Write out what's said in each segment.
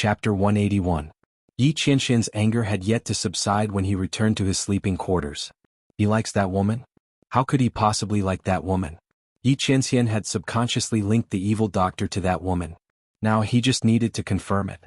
Chapter 181. Yi Qianxian's anger had yet to subside when he returned to his sleeping quarters. He likes that woman? How could he possibly like that woman? Yi Qianxian had subconsciously linked the evil doctor to that woman. Now he just needed to confirm it.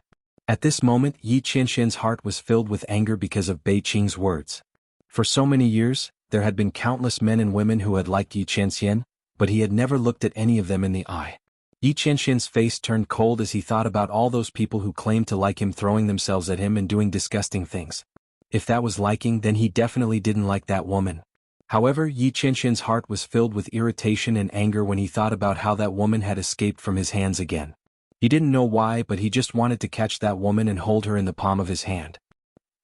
At this moment, Yi Qianxian's heart was filled with anger because of Bei Qing's words. For so many years, there had been countless men and women who had liked Yi Qianxian, but he had never looked at any of them in the eye. Yi Qianxian's face turned cold as he thought about all those people who claimed to like him throwing themselves at him and doing disgusting things. If that was liking, then he definitely didn't like that woman. However, Yi Qianxian's heart was filled with irritation and anger when he thought about how that woman had escaped from his hands again. He didn't know why, but he just wanted to catch that woman and hold her in the palm of his hand.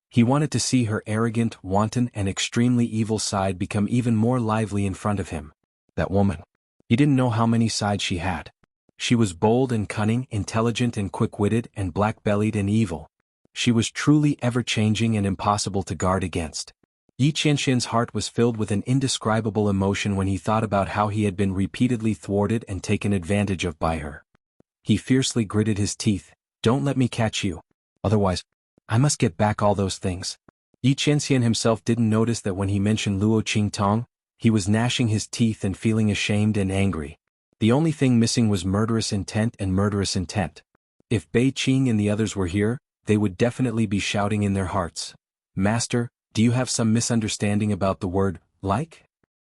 He wanted to see her arrogant, wanton, and extremely evil side become even more lively in front of him. That woman. He didn't know how many sides she had. She was bold and cunning, intelligent and quick-witted, and black-bellied and evil. She was truly ever-changing and impossible to guard against. Yi Qianxian's heart was filled with an indescribable emotion when he thought about how he had been repeatedly thwarted and taken advantage of by her. He fiercely gritted his teeth. Don't let me catch you. Otherwise, I must get back all those things. Yi Qianxian himself didn't notice that when he mentioned Luo Qingtong, he was gnashing his teeth and feeling ashamed and angry. The only thing missing was murderous intent and murderous intent. If Bei Qing and the others were here, they would definitely be shouting in their hearts. Master, do you have some misunderstanding about the word, like?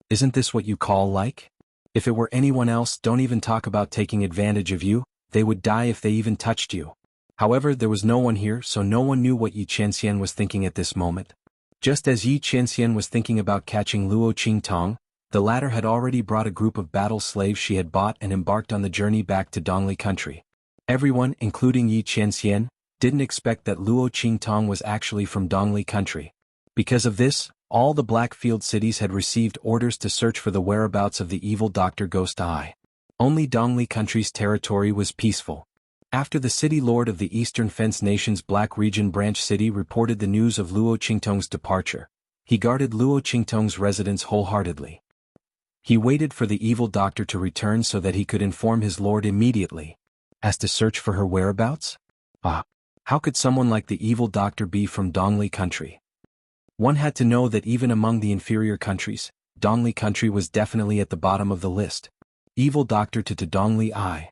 Isn't this what you call like? If it were anyone else, don't even talk about taking advantage of you, they would die if they even touched you. However, there was no one here, so no one knew what Yi Qianxian was thinking at this moment. Just as Yi Qianxian was thinking about catching Luo Qingtong, the latter had already brought a group of battle slaves she had bought and embarked on the journey back to Dongli country. Everyone, including Yi Qianxian, didn't expect that Luo Qingtong was actually from Dongli country. Because of this, all the Blackfield cities had received orders to search for the whereabouts of the evil Dr. Ghost Eye. Only Dongli country's territory was peaceful. After the city lord of the Eastern Fence Nation's Black Region Branch City reported the news of Luo Qingtong's departure, he guarded Luo Qingtong's residence wholeheartedly. He waited for the evil doctor to return so that he could inform his lord immediately. As to search for her whereabouts? How could someone like the evil doctor be from Dongli country? One had to know that even among the inferior countries, Dongli country was definitely at the bottom of the list. Evil doctor to Dongli Eye.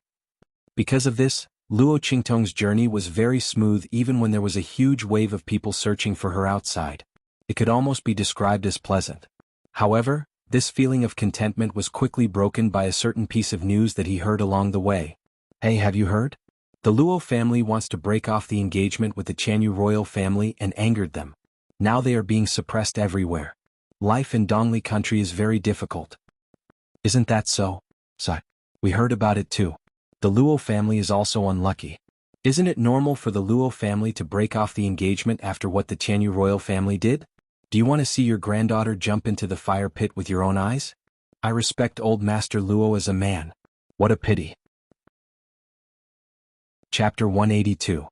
Because of this, Luo Qingtong's journey was very smooth even when there was a huge wave of people searching for her outside. It could almost be described as pleasant. However, this feeling of contentment was quickly broken by a certain piece of news that he heard along the way. Hey, have you heard? The Luo family wants to break off the engagement with the Chanyu royal family and angered them. Now they are being suppressed everywhere. Life in Dongli country is very difficult. Isn't that so? We heard about it too. The Luo family is also unlucky. Isn't it normal for the Luo family to break off the engagement after what the Chanyu royal family did? Do you want to see your granddaughter jump into the fire pit with your own eyes? I respect old Master Luo as a man. What a pity. Chapter 182.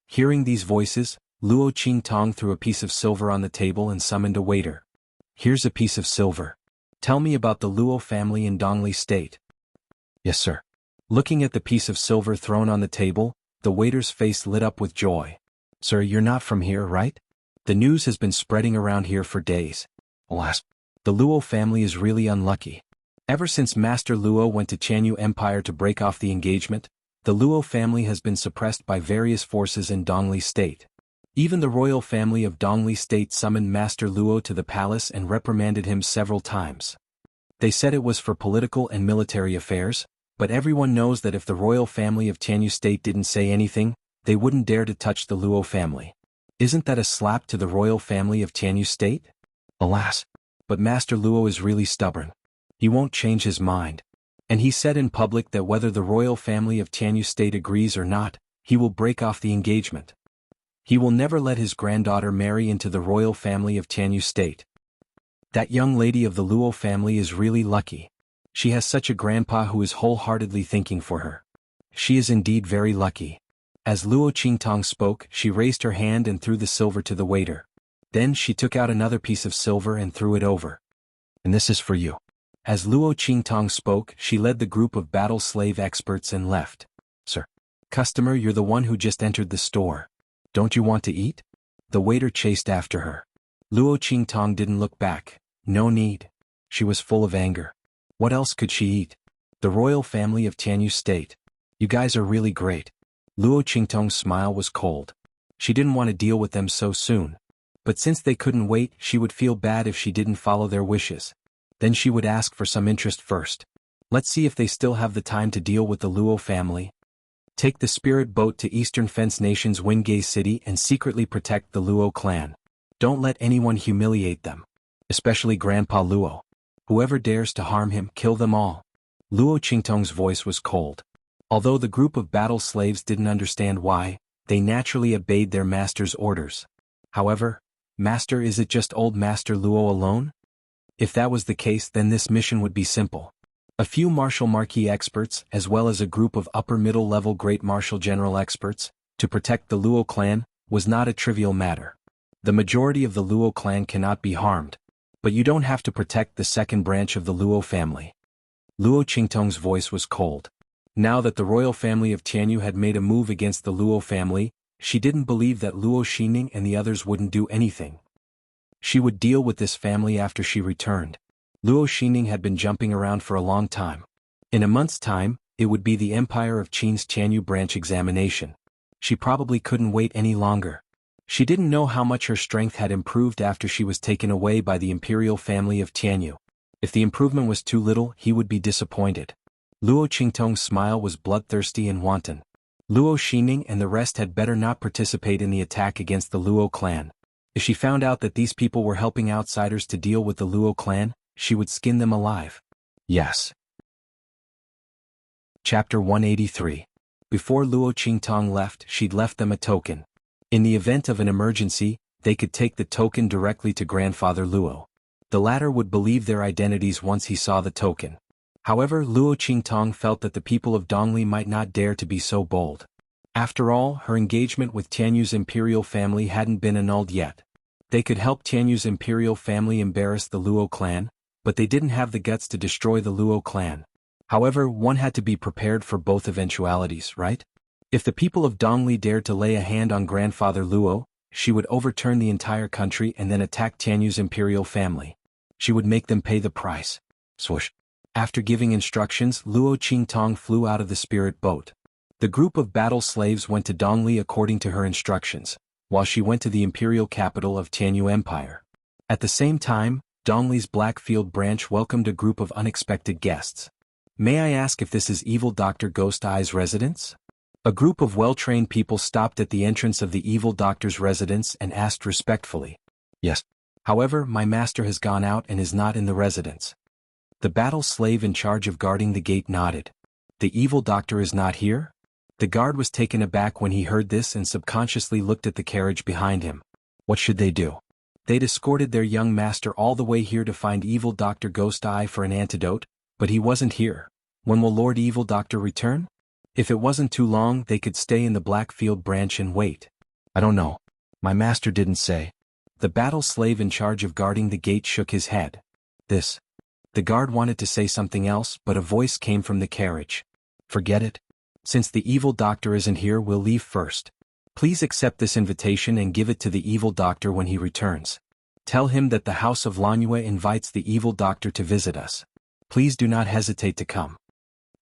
Hearing these voices, Luo Qingtong threw a piece of silver on the table and summoned a waiter. Here's a piece of silver. Tell me about the Luo family in Dongli State. Yes, sir. Looking at the piece of silver thrown on the table, the waiter's face lit up with joy. Sir, you're not from here, right? The news has been spreading around here for days. Alas, the Luo family is really unlucky. Ever since Master Luo went to Chanyu Empire to break off the engagement, the Luo family has been suppressed by various forces in Dongli State. Even the royal family of Dongli State summoned Master Luo to the palace and reprimanded him several times. They said it was for political and military affairs, but everyone knows that if the royal family of Chanyu State didn't say anything, they wouldn't dare to touch the Luo family. Isn't that a slap to the royal family of Chanyu State? Alas, but Master Luo is really stubborn. He won't change his mind. And he said in public that whether the royal family of Chanyu State agrees or not, he will break off the engagement. He will never let his granddaughter marry into the royal family of Chanyu State. That young lady of the Luo family is really lucky. She has such a grandpa who is wholeheartedly thinking for her. She is indeed very lucky. As Luo Qingtong spoke, she raised her hand and threw the silver to the waiter. Then she took out another piece of silver and threw it over. And this is for you. As Luo Qingtong spoke, she led the group of battle slave experts and left. Sir, Customer, you're the one who just entered the store. Don't you want to eat? The waiter chased after her. Luo Qingtong didn't look back. No need. She was full of anger. What else could she eat? The royal family of Tianyu State. You guys are really great. Luo Qingtong's smile was cold. She didn't want to deal with them so soon. But since they couldn't wait, she would feel bad if she didn't follow their wishes. Then she would ask for some interest first. Let's see if they still have the time to deal with the Luo family. Take the spirit boat to Eastern Fence Nation's Wingay City and secretly protect the Luo clan. Don't let anyone humiliate them. Especially Grandpa Luo. Whoever dares to harm him, kill them all. Luo Qingtong's voice was cold. Although the group of battle slaves didn't understand why, they naturally obeyed their master's orders. However, Master, is it just old Master Luo alone? If that was the case, then this mission would be simple. A few martial marquis experts, as well as a group of upper-middle level great martial general experts, to protect the Luo clan, was not a trivial matter. The majority of the Luo clan cannot be harmed, but you don't have to protect the second branch of the Luo family. Luo Qingtong's voice was cold. Now that the royal family of Tianyu had made a move against the Luo family, she didn't believe that Luo Xining and the others wouldn't do anything. She would deal with this family after she returned. Luo Xining had been jumping around for a long time. In a month's time, it would be the Empire of Qin's Tianyu branch examination. She probably couldn't wait any longer. She didn't know how much her strength had improved after she was taken away by the imperial family of Tianyu. If the improvement was too little, he would be disappointed. Luo Qingtong's smile was bloodthirsty and wanton. Luo Xining and the rest had better not participate in the attack against the Luo clan. If she found out that these people were helping outsiders to deal with the Luo clan, she would skin them alive. Yes. Chapter 183. Before Luo Qingtong left, she'd left them a token. In the event of an emergency, they could take the token directly to Grandfather Luo. The latter would believe their identities once he saw the token. However, Luo Qingtong felt that the people of Dongli might not dare to be so bold. After all, her engagement with Tianyu's imperial family hadn't been annulled yet. They could help Tianyu's imperial family embarrass the Luo clan, but they didn't have the guts to destroy the Luo clan. However, one had to be prepared for both eventualities, right? If the people of Dongli dared to lay a hand on Grandfather Luo, she would overturn the entire country and then attack Tianyu's imperial family. She would make them pay the price. Swoosh. After giving instructions, Luo Qingtong flew out of the spirit boat. The group of battle slaves went to Dongli according to her instructions, while she went to the imperial capital of Tianyu Empire. At the same time, Dongli's Blackfield branch welcomed a group of unexpected guests. May I ask if this is Evil Dr. Ghost Eye's residence? A group of well-trained people stopped at the entrance of the Evil Doctor's residence and asked respectfully. Yes. However, my master has gone out and is not in the residence. The battle slave in charge of guarding the gate nodded. The Evil Doctor is not here? The guard was taken aback when he heard this and subconsciously looked at the carriage behind him. What should they do? They'd escorted their young master all the way here to find Evil Dr. Ghost Eye for an antidote, but he wasn't here. When will Lord Evil Doctor return? If it wasn't too long, they could stay in the Blackfield branch and wait. I don't know. My master didn't say. The battle slave in charge of guarding the gate shook his head. The guard wanted to say something else, but a voice came from the carriage. Forget it. Since the Evil Doctor isn't here, we'll leave first. Please accept this invitation and give it to the Evil Doctor when he returns. Tell him that the House of Lanyue invites the Evil Doctor to visit us. Please do not hesitate to come.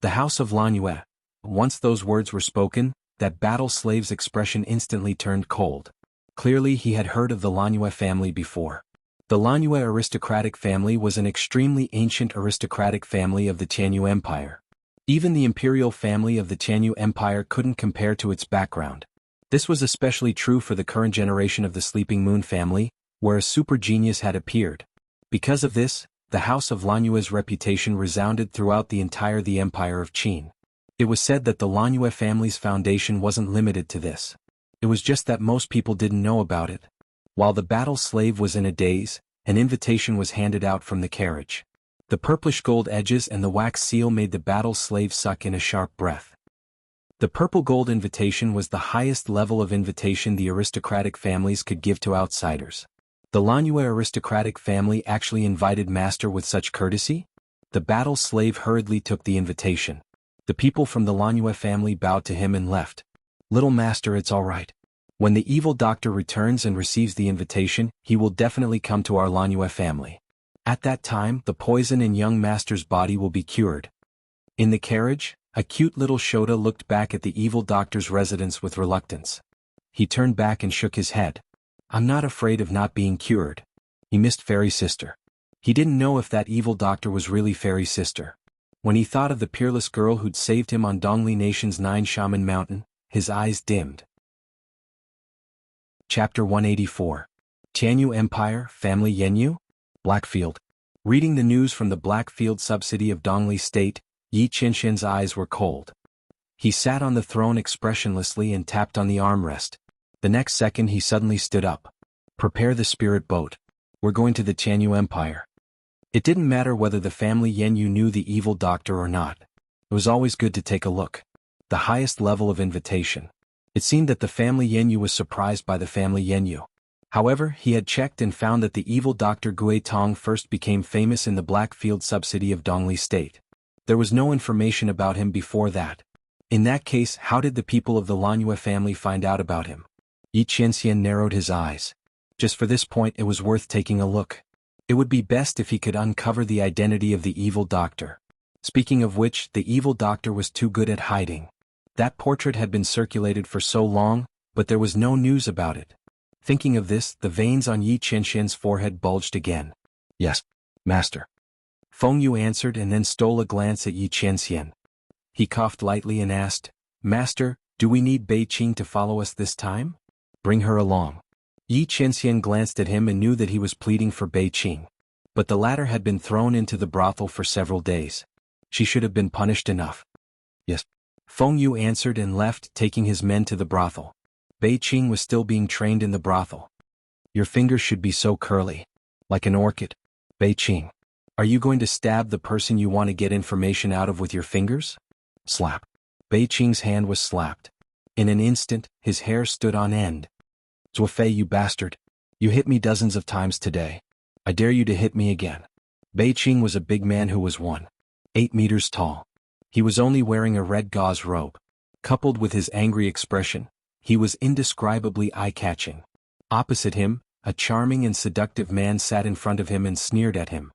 The House of Lanyue. Once those words were spoken, that battle slave's expression instantly turned cold. Clearly he had heard of the Lanyue family before. The Lanyue aristocratic family was an extremely ancient aristocratic family of the Tianyu Empire. Even the imperial family of the Tianyu Empire couldn't compare to its background. This was especially true for the current generation of the Sleeping Moon family, where a super genius had appeared. Because of this, the House of Lanyue's reputation resounded throughout the Empire of Qin. It was said that the Lanyue family's foundation wasn't limited to this. It was just that most people didn't know about it. While the battle slave was in a daze, an invitation was handed out from the carriage. The purplish gold edges and the wax seal made the battle slave suck in a sharp breath. The purple gold invitation was the highest level of invitation the aristocratic families could give to outsiders. The Lanyue aristocratic family actually invited Master with such courtesy? The battle slave hurriedly took the invitation. The people from the Lanyue family bowed to him and left. Little master, it's all right. When the evil doctor returns and receives the invitation, he will definitely come to our Lanyue family. At that time, the poison in young master's body will be cured. In the carriage, a cute little Shota looked back at the evil doctor's residence with reluctance. He turned back and shook his head. I'm not afraid of not being cured. He missed Fairy Sister. He didn't know if that evil doctor was really Fairy Sister. When he thought of the peerless girl who'd saved him on Dongli Nation's 9 Shaman Mountain, his eyes dimmed. Chapter 184. Tianyu Empire, Family Yenyu? Blackfield. Reading the news from the Blackfield subsidy of Dongli State, Yi Qinshin's eyes were cold. He sat on the throne expressionlessly and tapped on the armrest. The next second he suddenly stood up. Prepare the spirit boat. We're going to the Tianyu Empire. It didn't matter whether the family Yenyu knew the evil doctor or not. It was always good to take a look. The highest level of invitation. It seemed that the family Yenyu was surprised by the family Yenyu. However, he had checked and found that the evil Dr. Gui Tong first became famous in the Blackfield subsidy of Dongli State. There was no information about him before that. In that case, how did the people of the Lanyue family find out about him? Yi Qianxian narrowed his eyes. Just for this point it was worth taking a look. It would be best if he could uncover the identity of the evil doctor. Speaking of which, the evil doctor was too good at hiding. That portrait had been circulated for so long, but there was no news about it. Thinking of this, the veins on Yi Qianxian's forehead bulged again. Yes, master. Feng Yu answered and then stole a glance at Yi Qianxian. He coughed lightly and asked, Master, do we need Bei Qing to follow us this time? Bring her along. Yi Qianxian glanced at him and knew that he was pleading for Bei Qing. But the latter had been thrown into the brothel for several days. She should have been punished enough. Yes. Feng Yu answered and left, taking his men to the brothel. Bei Qing was still being trained in the brothel. Your fingers should be so curly. Like an orchid. Bei Qing. Are you going to stab the person you want to get information out of with your fingers? Slap. Bei Qing's hand was slapped. In an instant, his hair stood on end. Zuofei, you bastard. You hit me dozens of times today. I dare you to hit me again. Bei Qing was a big man who was 1.8 meters tall. He was only wearing a red gauze robe. Coupled with his angry expression, he was indescribably eye-catching. Opposite him, a charming and seductive man sat in front of him and sneered at him.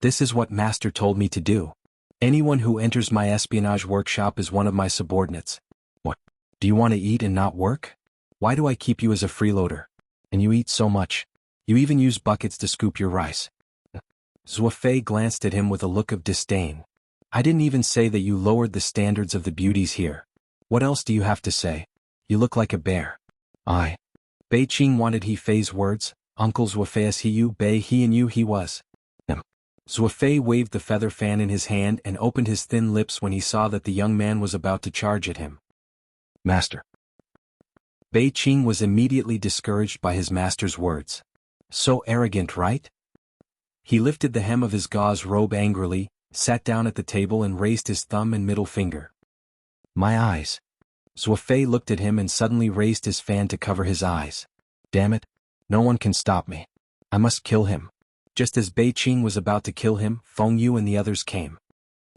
This is what Master told me to do. Anyone who enters my espionage workshop is one of my subordinates. What? Do you want to eat and not work? Why do I keep you as a freeloader? And you eat so much. You even use buckets to scoop your rice. Zuofei glanced at him with a look of disdain. I didn't even say that you lowered the standards of the beauties here. What else do you have to say? You look like a bear. I. Bei Qing wanted He Fei's words. Uncle Zuofei's he you Bei he and you he was. Zuofei waved the feather fan in his hand and opened his thin lips when he saw that the young man was about to charge at him. Master. Bei Qing was immediately discouraged by his master's words. So arrogant, right? He lifted the hem of his gauze robe angrily, sat down at the table and raised his thumb and middle finger. My eyes. Zuofei looked at him and suddenly raised his fan to cover his eyes. Damn it, no one can stop me. I must kill him. Just as Bei Qing was about to kill him, Feng Yu and the others came.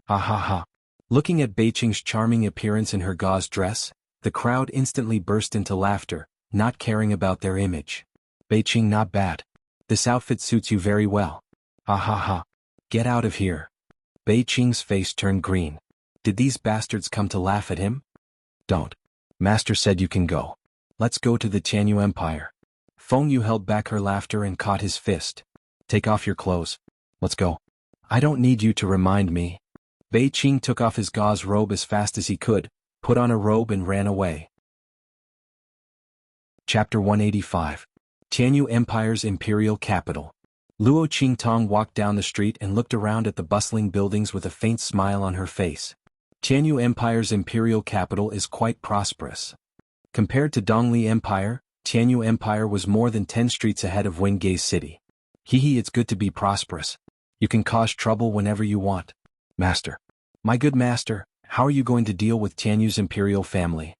Ha ha ha. Looking at Bei Qing's charming appearance in her gauze dress, the crowd instantly burst into laughter, not caring about their image. Bei Qing, not bad. This outfit suits you very well. Ha ha ha. Get out of here. Bei Qing's face turned green. Did these bastards come to laugh at him? Don't. Master said you can go. Let's go to the Tianyu Empire. Feng Yu held back her laughter and caught his fist. Take off your clothes. Let's go. I don't need you to remind me. Bei Qing took off his gauze robe as fast as he could, put on a robe and ran away. Chapter 185. Tianyu Empire's Imperial Capital. Luo Qingtong walked down the street and looked around at the bustling buildings with a faint smile on her face. Tianyu Empire's imperial capital is quite prosperous. Compared to Dongli Empire, Tianyu Empire was more than 10 streets ahead of Wingay City. Hee, it's good to be prosperous. You can cause trouble whenever you want. Master. My good master, how are you going to deal with Tianyu's imperial family?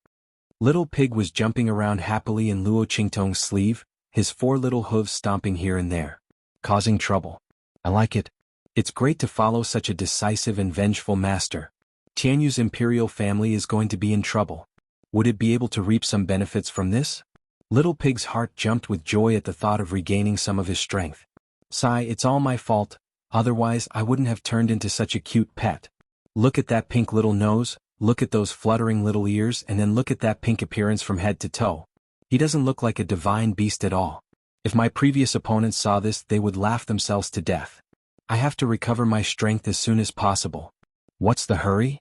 Little Pig was jumping around happily in Luo Qingtong's sleeve, his 4 little hooves stomping here and there. Causing trouble. I like it. It's great to follow such a decisive and vengeful master. Tianyu's imperial family is going to be in trouble. Would it be able to reap some benefits from this? Little Pig's heart jumped with joy at the thought of regaining some of his strength. Sigh, it's all my fault, otherwise I wouldn't have turned into such a cute pet. Look at that pink little nose, look at those fluttering little ears, and then look at that pink appearance from head to toe. He doesn't look like a divine beast at all. If my previous opponents saw this, they would laugh themselves to death. I have to recover my strength as soon as possible. What's the hurry?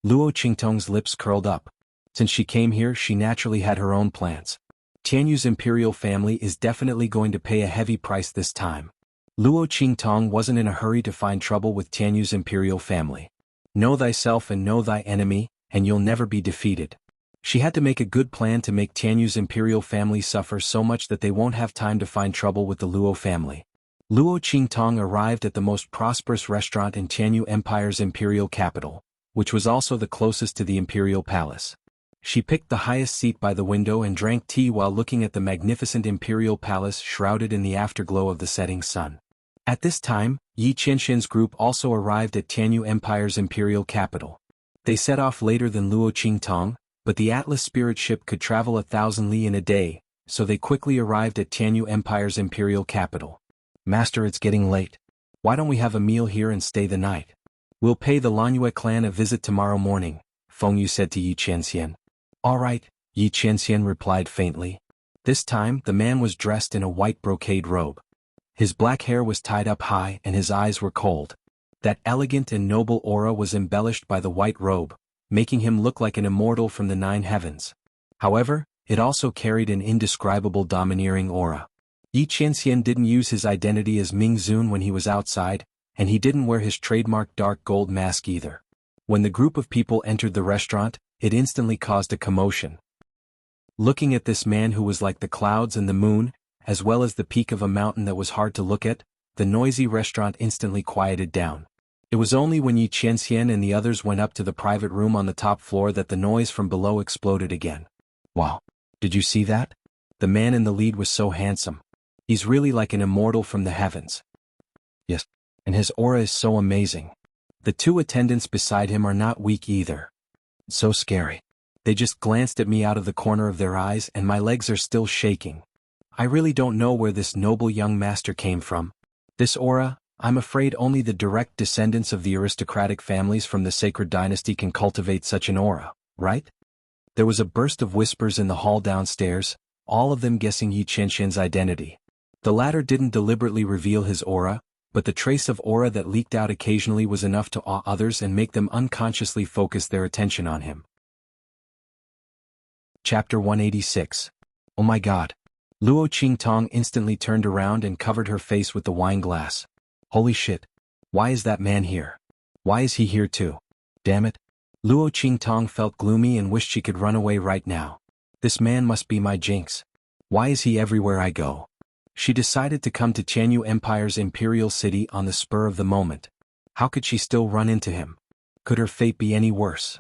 Luo Qingtong's lips curled up. Since she came here, she naturally had her own plans. Tianyu's imperial family is definitely going to pay a heavy price this time. Luo Qingtong wasn't in a hurry to find trouble with Tianyu's imperial family. Know thyself and know thy enemy, and you'll never be defeated. She had to make a good plan to make Tianyu's imperial family suffer so much that they won't have time to find trouble with the Luo family. Luo Qingtong arrived at the most prosperous restaurant in Tianyu Empire's imperial capital, which was also the closest to the imperial palace. She picked the highest seat by the window and drank tea while looking at the magnificent imperial palace shrouded in the afterglow of the setting sun. At this time, Yi Qianxin's group also arrived at Tianyu Empire's imperial capital. They set off later than Luo Qingtong, but the Atlas spirit ship could travel 1,000 li in a day, so they quickly arrived at Tianyu Empire's imperial capital. Master, it's getting late. Why don't we have a meal here and stay the night? We'll pay the Lanyue clan a visit tomorrow morning, Fengyu said to Yi Qianxian. All right, Yi Qianxian replied faintly. This time, the man was dressed in a white brocade robe. His black hair was tied up high and his eyes were cold. That elegant and noble aura was embellished by the white robe, making him look like an immortal from the 9 heavens. However, it also carried an indescribable domineering aura. Yi Qianxian didn't use his identity as Ming Zun when he was outside, and he didn't wear his trademark dark gold mask either. When the group of people entered the restaurant, it instantly caused a commotion. Looking at this man who was like the clouds and the moon, as well as the peak of a mountain that was hard to look at, the noisy restaurant instantly quieted down. It was only when Yi Qianxian and the others went up to the private room on the top floor that the noise from below exploded again. Wow! Did you see that? The man in the lead was so handsome. He's really like an immortal from the heavens. Yes, and his aura is so amazing. The 2 attendants beside him are not weak either. So scary. They just glanced at me out of the corner of their eyes and my legs are still shaking. I really don't know where this noble young master came from. This aura, I'm afraid only the direct descendants of the aristocratic families from the sacred dynasty can cultivate such an aura, right? There was a burst of whispers in the hall downstairs, all of them guessing Yi Qianxian's identity. The latter didn't deliberately reveal his aura, but the trace of aura that leaked out occasionally was enough to awe others and make them unconsciously focus their attention on him. Chapter 186. Oh my God. Luo Qingtong instantly turned around and covered her face with the wine glass. Holy shit. Why is that man here? Why is he here too? Damn it. Luo Qingtong felt gloomy and wished she could run away right now. This man must be my jinx. Why is he everywhere I go? She decided to come to Tianyu Empire's imperial city on the spur of the moment. How could she still run into him? Could her fate be any worse?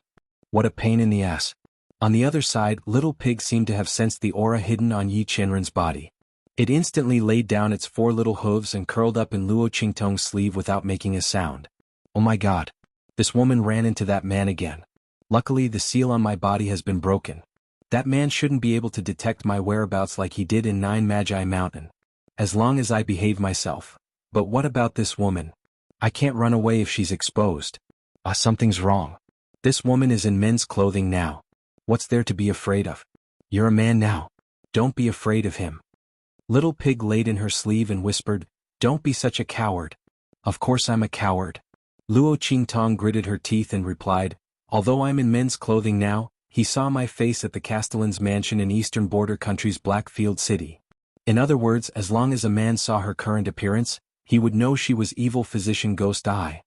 What a pain in the ass. On the other side, Little Pig seemed to have sensed the aura hidden on Yi Qianren's body. It instantly laid down its 4 little hooves and curled up in Luo Qingtong's sleeve without making a sound. Oh my God. This woman ran into that man again. Luckily, the seal on my body has been broken. That man shouldn't be able to detect my whereabouts like he did in 9 Magi Mountain. As long as I behave myself. But what about this woman? I can't run away if she's exposed. Something's wrong. This woman is in men's clothing now. What's there to be afraid of? You're a man now. Don't be afraid of him. Little Pig laid in her sleeve and whispered, Don't be such a coward. Of course I'm a coward. Luo Qingtong gritted her teeth and replied, Although I'm in men's clothing now, he saw my face at the Castellan's mansion in eastern border country's Blackfield City. In other words, as long as a man saw her current appearance, he would know she was evil physician Ghost Eye.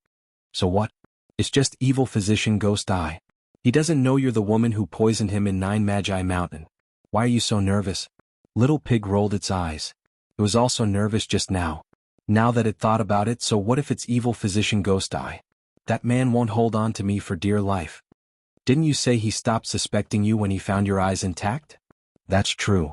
So what? It's just evil physician Ghost Eye. He doesn't know you're the woman who poisoned him in 9 Magi Mountain. Why are you so nervous? Little Pig rolled its eyes. It was also nervous just now. Now that it thought about it, so what if it's evil physician Ghost Eye? That man won't hold on to me for dear life. Didn't you say he stopped suspecting you when he found your eyes intact? That's true.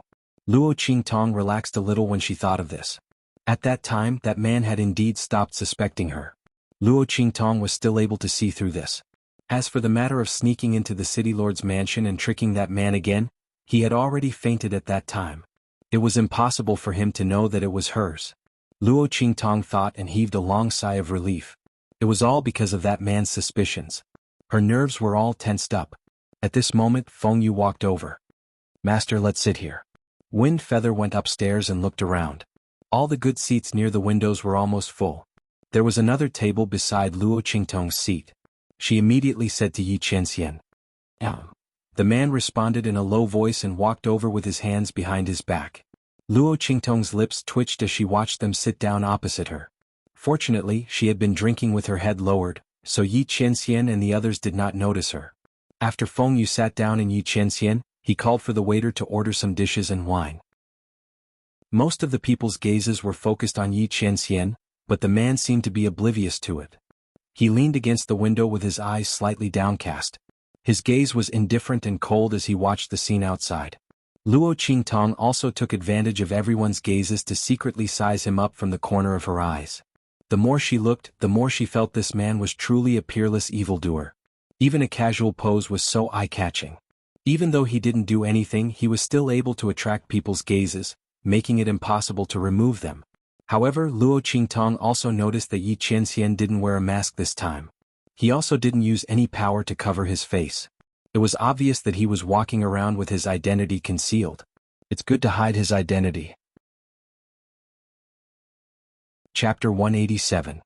Luo Qingtong relaxed a little when she thought of this. At that time, that man had indeed stopped suspecting her. Luo Qingtong was still able to see through this. As for the matter of sneaking into the city lord's mansion and tricking that man again, he had already fainted at that time. It was impossible for him to know that it was hers. Luo Qingtong thought and heaved a long sigh of relief. It was all because of that man's suspicions. Her nerves were all tensed up. At this moment Feng Yu walked over. "Master, let's sit here." Wind Feather went upstairs and looked around. All the good seats near the windows were almost full. There was another table beside Luo Qingtong's seat. She immediately said to Yi Qianxian. The man responded in a low voice and walked over with his hands behind his back. Luo Qingtong's lips twitched as she watched them sit down opposite her. Fortunately, she had been drinking with her head lowered, so Yi Qianxian and the others did not notice her. After Feng Yu sat down and Yi Qianxian, he called for the waiter to order some dishes and wine. Most of the people's gazes were focused on Yi Qianxian, but the man seemed to be oblivious to it. He leaned against the window with his eyes slightly downcast. His gaze was indifferent and cold as he watched the scene outside. Luo Qingtong also took advantage of everyone's gazes to secretly size him up from the corner of her eyes. The more she looked, the more she felt this man was truly a peerless evildoer. Even a casual pose was so eye-catching. Even though he didn't do anything, he was still able to attract people's gazes, making it impossible to remove them. However, Luo Qingtong also noticed that Yi Qianxian didn't wear a mask this time. He also didn't use any power to cover his face. It was obvious that he was walking around with his identity concealed. It's good to hide his identity. Chapter 187.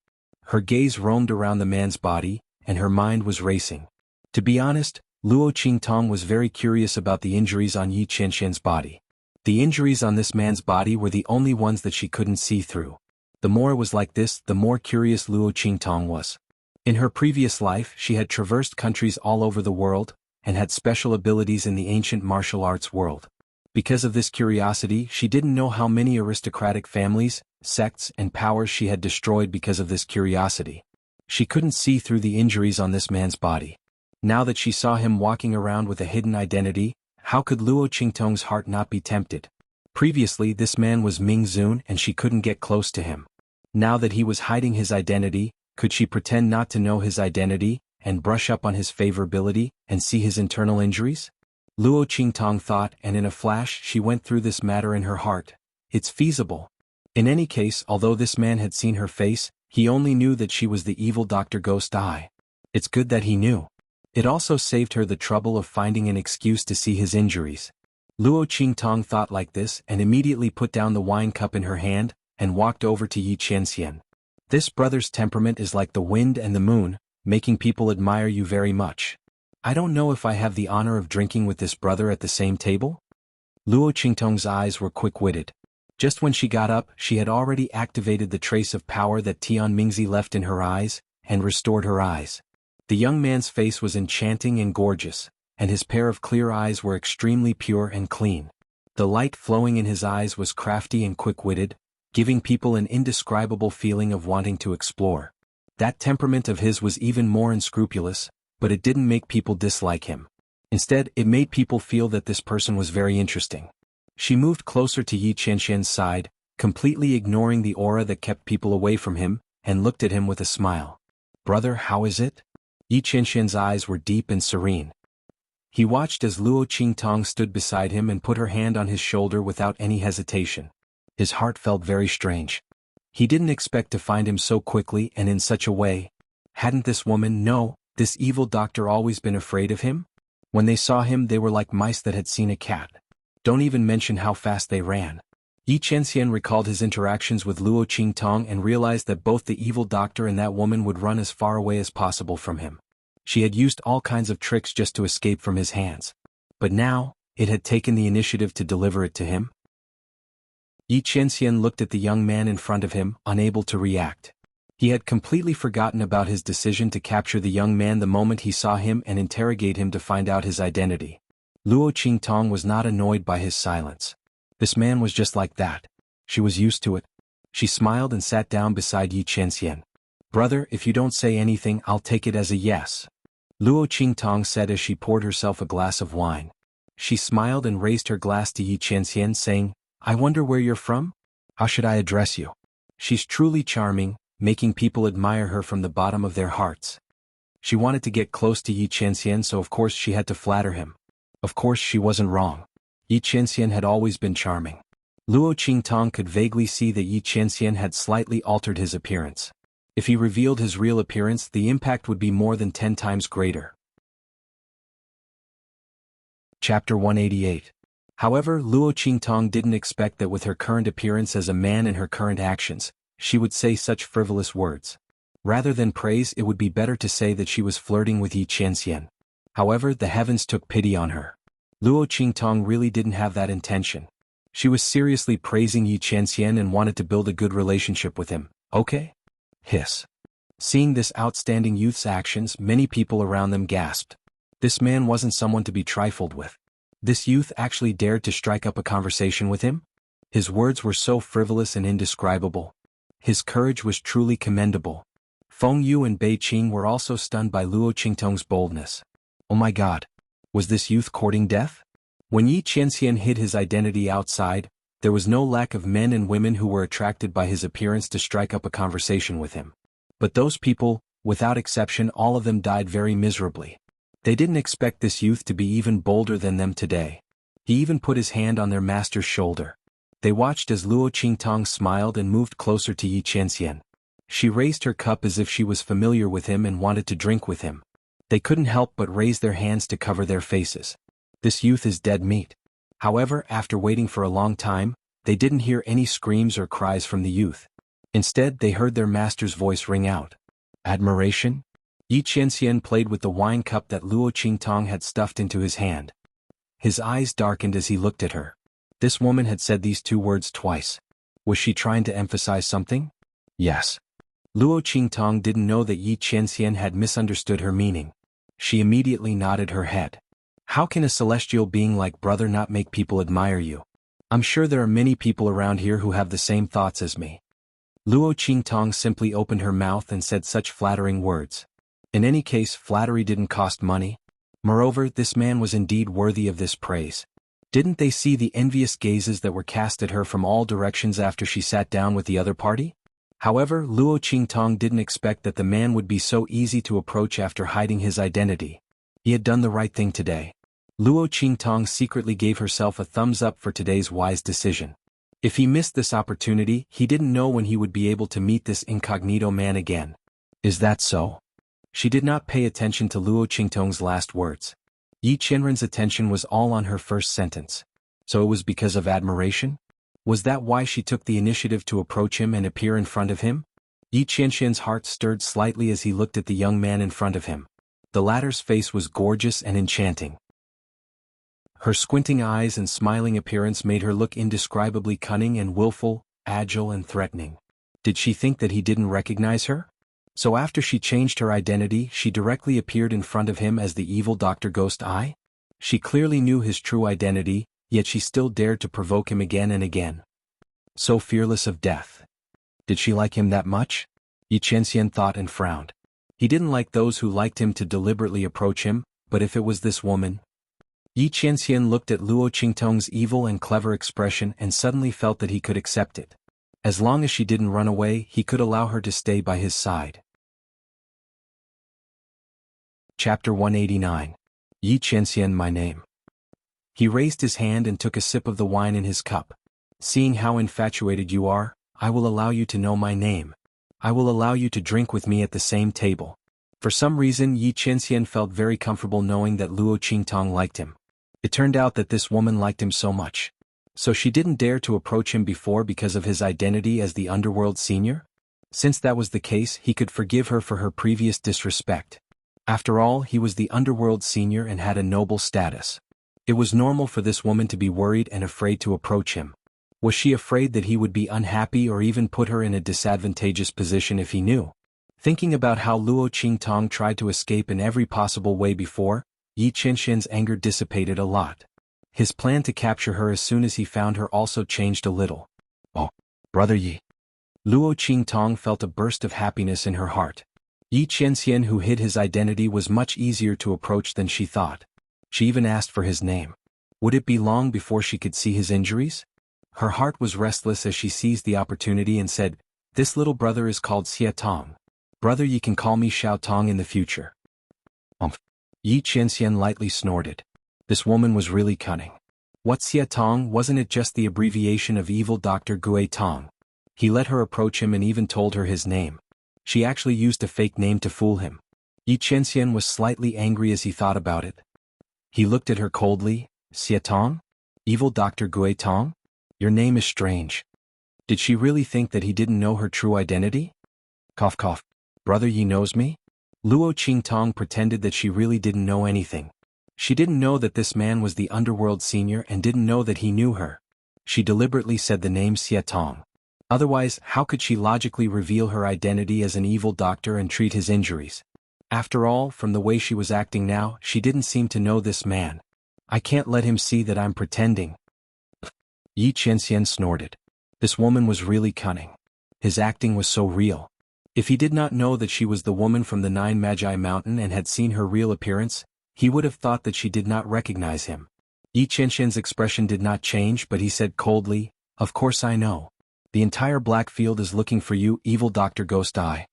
Her gaze roamed around the man's body, and her mind was racing. To be honest, Luo Qingtong was very curious about the injuries on Yi Qianxian's body. The injuries on this man's body were the only ones that she couldn't see through. The more it was like this, the more curious Luo Qingtong was. In her previous life, she had traversed countries all over the world, and had special abilities in the ancient martial arts world. Because of this curiosity, she didn't know how many aristocratic families, sects, and powers she had destroyed because of this curiosity. She couldn't see through the injuries on this man's body. Now that she saw him walking around with a hidden identity, how could Luo Qingtong's heart not be tempted? Previously, this man was Ming Zun and she couldn't get close to him. Now that he was hiding his identity, could she pretend not to know his identity, and brush up on his favorability, and see his internal injuries? Luo Qingtong thought, and in a flash she went through this matter in her heart. It's feasible. In any case, although this man had seen her face, he only knew that she was the evil Dr. Ghost Eye. It's good that he knew. It also saved her the trouble of finding an excuse to see his injuries. Luo Qingtong thought like this and immediately put down the wine cup in her hand, and walked over to Yi Qianxian. This brother's temperament is like the wind and the moon, making people admire you very much. I don't know if I have the honor of drinking with this brother at the same table? Luo Qingtong's eyes were quick-witted. Just when she got up, she had already activated the trace of power that Tian Mingzi left in her eyes, and restored her eyes. The young man's face was enchanting and gorgeous, and his pair of clear eyes were extremely pure and clean. The light flowing in his eyes was crafty and quick-witted, giving people an indescribable feeling of wanting to explore. That temperament of his was even more unscrupulous, but it didn't make people dislike him. Instead, it made people feel that this person was very interesting. She moved closer to Yi Qianxian's side, completely ignoring the aura that kept people away from him, and looked at him with a smile. "Brother, how is it?" Yi Qianxian's eyes were deep and serene. He watched as Luo Qingtong stood beside him and put her hand on his shoulder without any hesitation. His heart felt very strange. He didn't expect to find him so quickly and in such a way. Hadn't this woman, no, this evil doctor, always been afraid of him? When they saw him, they were like mice that had seen a cat. Don't even mention how fast they ran. Yi Qianxian recalled his interactions with Luo Qingtong and realized that both the evil doctor and that woman would run as far away as possible from him. She had used all kinds of tricks just to escape from his hands. But now, it had taken the initiative to deliver it to him. Yi Qianxian looked at the young man in front of him, unable to react. He had completely forgotten about his decision to capture the young man the moment he saw him and interrogate him to find out his identity. Luo Qingtong was not annoyed by his silence. This man was just like that. She was used to it. She smiled and sat down beside Yi Qianxian. "Brother, if you don't say anything, I'll take it as a yes," Luo Qingtong said as she poured herself a glass of wine. She smiled and raised her glass to Yi Qianxian, saying, "I wonder where you're from? How should I address you?" She's truly charming, making people admire her from the bottom of their hearts. She wanted to get close to Yi Qianxian, so of course she had to flatter him. Of course she wasn't wrong. Yi Qianxian had always been charming. Luo Qingtong could vaguely see that Yi Qianxian had slightly altered his appearance. If he revealed his real appearance, the impact would be more than 10 times greater. Chapter 188. However, Luo Qingtong didn't expect that with her current appearance as a man and her current actions, she would say such frivolous words. Rather than praise, it would be better to say that she was flirting with Yi Qianxian. However, the heavens took pity on her. Luo Qingtong really didn't have that intention. She was seriously praising Yi Qianxian and wanted to build a good relationship with him. Okay? Hiss. Seeing this outstanding youth's actions, many people around them gasped. This man wasn't someone to be trifled with. This youth actually dared to strike up a conversation with him? His words were so frivolous and indescribable. His courage was truly commendable. Feng Yu and Bei Qing were also stunned by Luo Qingtong's boldness. Oh my god. Was this youth courting death? When Yi Qianxian hid his identity outside, there was no lack of men and women who were attracted by his appearance to strike up a conversation with him. But those people, without exception, all of them died very miserably. They didn't expect this youth to be even bolder than them today. He even put his hand on their master's shoulder. They watched as Luo Qingtong smiled and moved closer to Yi Qianxian. She raised her cup as if she was familiar with him and wanted to drink with him. They couldn't help but raise their hands to cover their faces. This youth is dead meat. However, after waiting for a long time, they didn't hear any screams or cries from the youth. Instead, they heard their master's voice ring out. Admiration? Yi Qianxian played with the wine cup that Luo Qingtong had stuffed into his hand. His eyes darkened as he looked at her. This woman had said these two words twice. Was she trying to emphasize something? Yes. Luo Qingtong didn't know that Yi Qianxian had misunderstood her meaning. She immediately nodded her head. How can a celestial being like brother not make people admire you? I'm sure there are many people around here who have the same thoughts as me. Luo Qingtong simply opened her mouth and said such flattering words. In any case, flattery didn't cost money. Moreover, this man was indeed worthy of this praise. Didn't they see the envious gazes that were cast at her from all directions after she sat down with the other party? However, Luo Qingtong didn't expect that the man would be so easy to approach after hiding his identity. He had done the right thing today. Luo Qingtong secretly gave herself a thumbs up for today's wise decision. If he missed this opportunity, he didn't know when he would be able to meet this incognito man again. Is that so? She did not pay attention to Luo Qingtong's last words. Yi Qianren's attention was all on her first sentence. So it was because of admiration? Was that why she took the initiative to approach him and appear in front of him? Yi Qianxian's heart stirred slightly as he looked at the young man in front of him. The latter's face was gorgeous and enchanting. Her squinting eyes and smiling appearance made her look indescribably cunning and willful, agile and threatening. Did she think that he didn't recognize her? So after she changed her identity, she directly appeared in front of him as the evil Dr. Ghost Eye? She clearly knew his true identity, yet she still dared to provoke him again and again. So fearless of death. Did she like him that much? Yi Qianxian thought and frowned. He didn't like those who liked him to deliberately approach him, but if it was this woman... Yi Qianxian looked at Luo Qingtong's evil and clever expression and suddenly felt that he could accept it. As long as she didn't run away, he could allow her to stay by his side. Chapter 189. Yi Qianxian, my name. He raised his hand and took a sip of the wine in his cup. Seeing how infatuated you are, I will allow you to know my name. I will allow you to drink with me at the same table. For some reason, Yi Qianxian felt very comfortable knowing that Luo Qingtong liked him. It turned out that this woman liked him so much. So she didn't dare to approach him before because of his identity as the underworld senior? Since that was the case, he could forgive her for her previous disrespect. After all, he was the underworld senior and had a noble status. It was normal for this woman to be worried and afraid to approach him. Was she afraid that he would be unhappy or even put her in a disadvantageous position if he knew? Thinking about how Luo Qingtong tried to escape in every possible way before, Yi Qianxian's anger dissipated a lot. His plan to capture her as soon as he found her also changed a little. Oh, brother Yi. Luo Qingtong felt a burst of happiness in her heart. Yi Qianxian, who hid his identity, was much easier to approach than she thought. She even asked for his name. Would it be long before she could see his injuries? Her heart was restless as she seized the opportunity and said, "This little brother is called Xia Tong. Brother, you can call me Xiao Tong in the future." Yi Qianxian lightly snorted. This woman was really cunning. Wuxia Tong, wasn't it just the abbreviation of evil Dr. Gui Tong? He let her approach him and even told her his name. She actually used a fake name to fool him. Yi Qianxian was slightly angry as he thought about it. He looked at her coldly. Xia Tong? Evil Dr. Gui Tong? Your name is strange. Did she really think that he didn't know her true identity? Cough cough. Brother Yi knows me? Luo Qingtong pretended that she really didn't know anything. She didn't know that this man was the underworld senior and didn't know that he knew her. She deliberately said the name Xia Tong. Otherwise, how could she logically reveal her identity as an evil doctor and treat his injuries? After all, from the way she was acting now, she didn't seem to know this man. I can't let him see that I'm pretending. Yi Qianxian snorted. This woman was really cunning. His acting was so real. If he did not know that she was the woman from the Nine Magi Mountain and had seen her real appearance, he would have thought that she did not recognize him. Yi Qianxian's expression did not change, but he said coldly, "Of course I know. The entire Black Field is looking for you, evil Dr. Ghost Eye."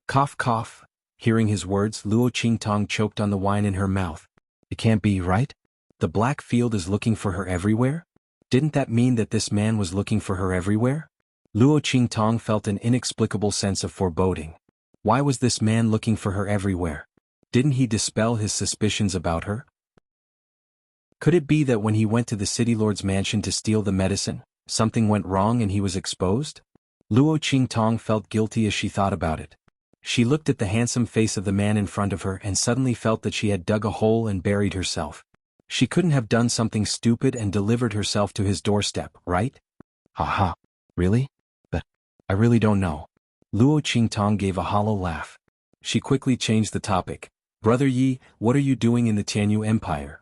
Cough cough. Hearing his words, Luo Qingtong choked on the wine in her mouth. It can't be, right? The Black Field is looking for her everywhere? Didn't that mean that this man was looking for her everywhere? Luo Qingtong felt an inexplicable sense of foreboding. Why was this man looking for her everywhere? Didn't he dispel his suspicions about her? Could it be that when he went to the city lord's mansion to steal the medicine, something went wrong and he was exposed? Luo Qingtong felt guilty as she thought about it. She looked at the handsome face of the man in front of her and suddenly felt that she had dug a hole and buried herself. She couldn't have done something stupid and delivered herself to his doorstep, right? Haha. Really? But I really don't know. Luo Qingtong gave a hollow laugh. She quickly changed the topic. Brother Yi, what are you doing in the Tianyu Empire?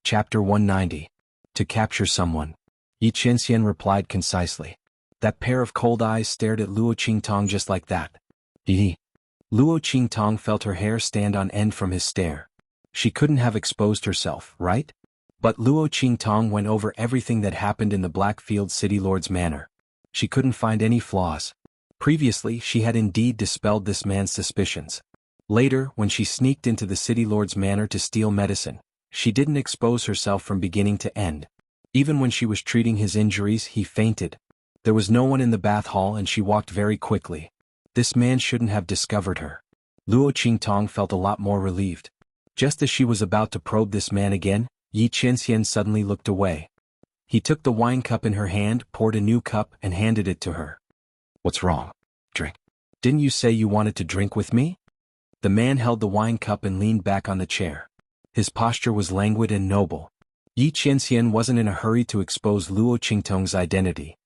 Chapter 190. To capture someone. Yi Qianxian replied concisely. That pair of cold eyes stared at Luo Qingtong just like that. Hee. Luo Qingtong felt her hair stand on end from his stare. She couldn't have exposed herself, right? But Luo Qingtong went over everything that happened in the Blackfield City Lord's manor. She couldn't find any flaws. Previously, she had indeed dispelled this man's suspicions. Later, when she sneaked into the City Lord's manor to steal medicine, she didn't expose herself from beginning to end. Even when she was treating his injuries, he fainted. There was no one in the bath hall and she walked very quickly. This man shouldn't have discovered her. Luo Qingtong felt a lot more relieved. Just as she was about to probe this man again, Yi Qianxian suddenly looked away. He took the wine cup in her hand, poured a new cup, and handed it to her. What's wrong? Drink. Didn't you say you wanted to drink with me? The man held the wine cup and leaned back on the chair. His posture was languid and noble. Yi Qianxian wasn't in a hurry to expose Luo Qingtong's identity.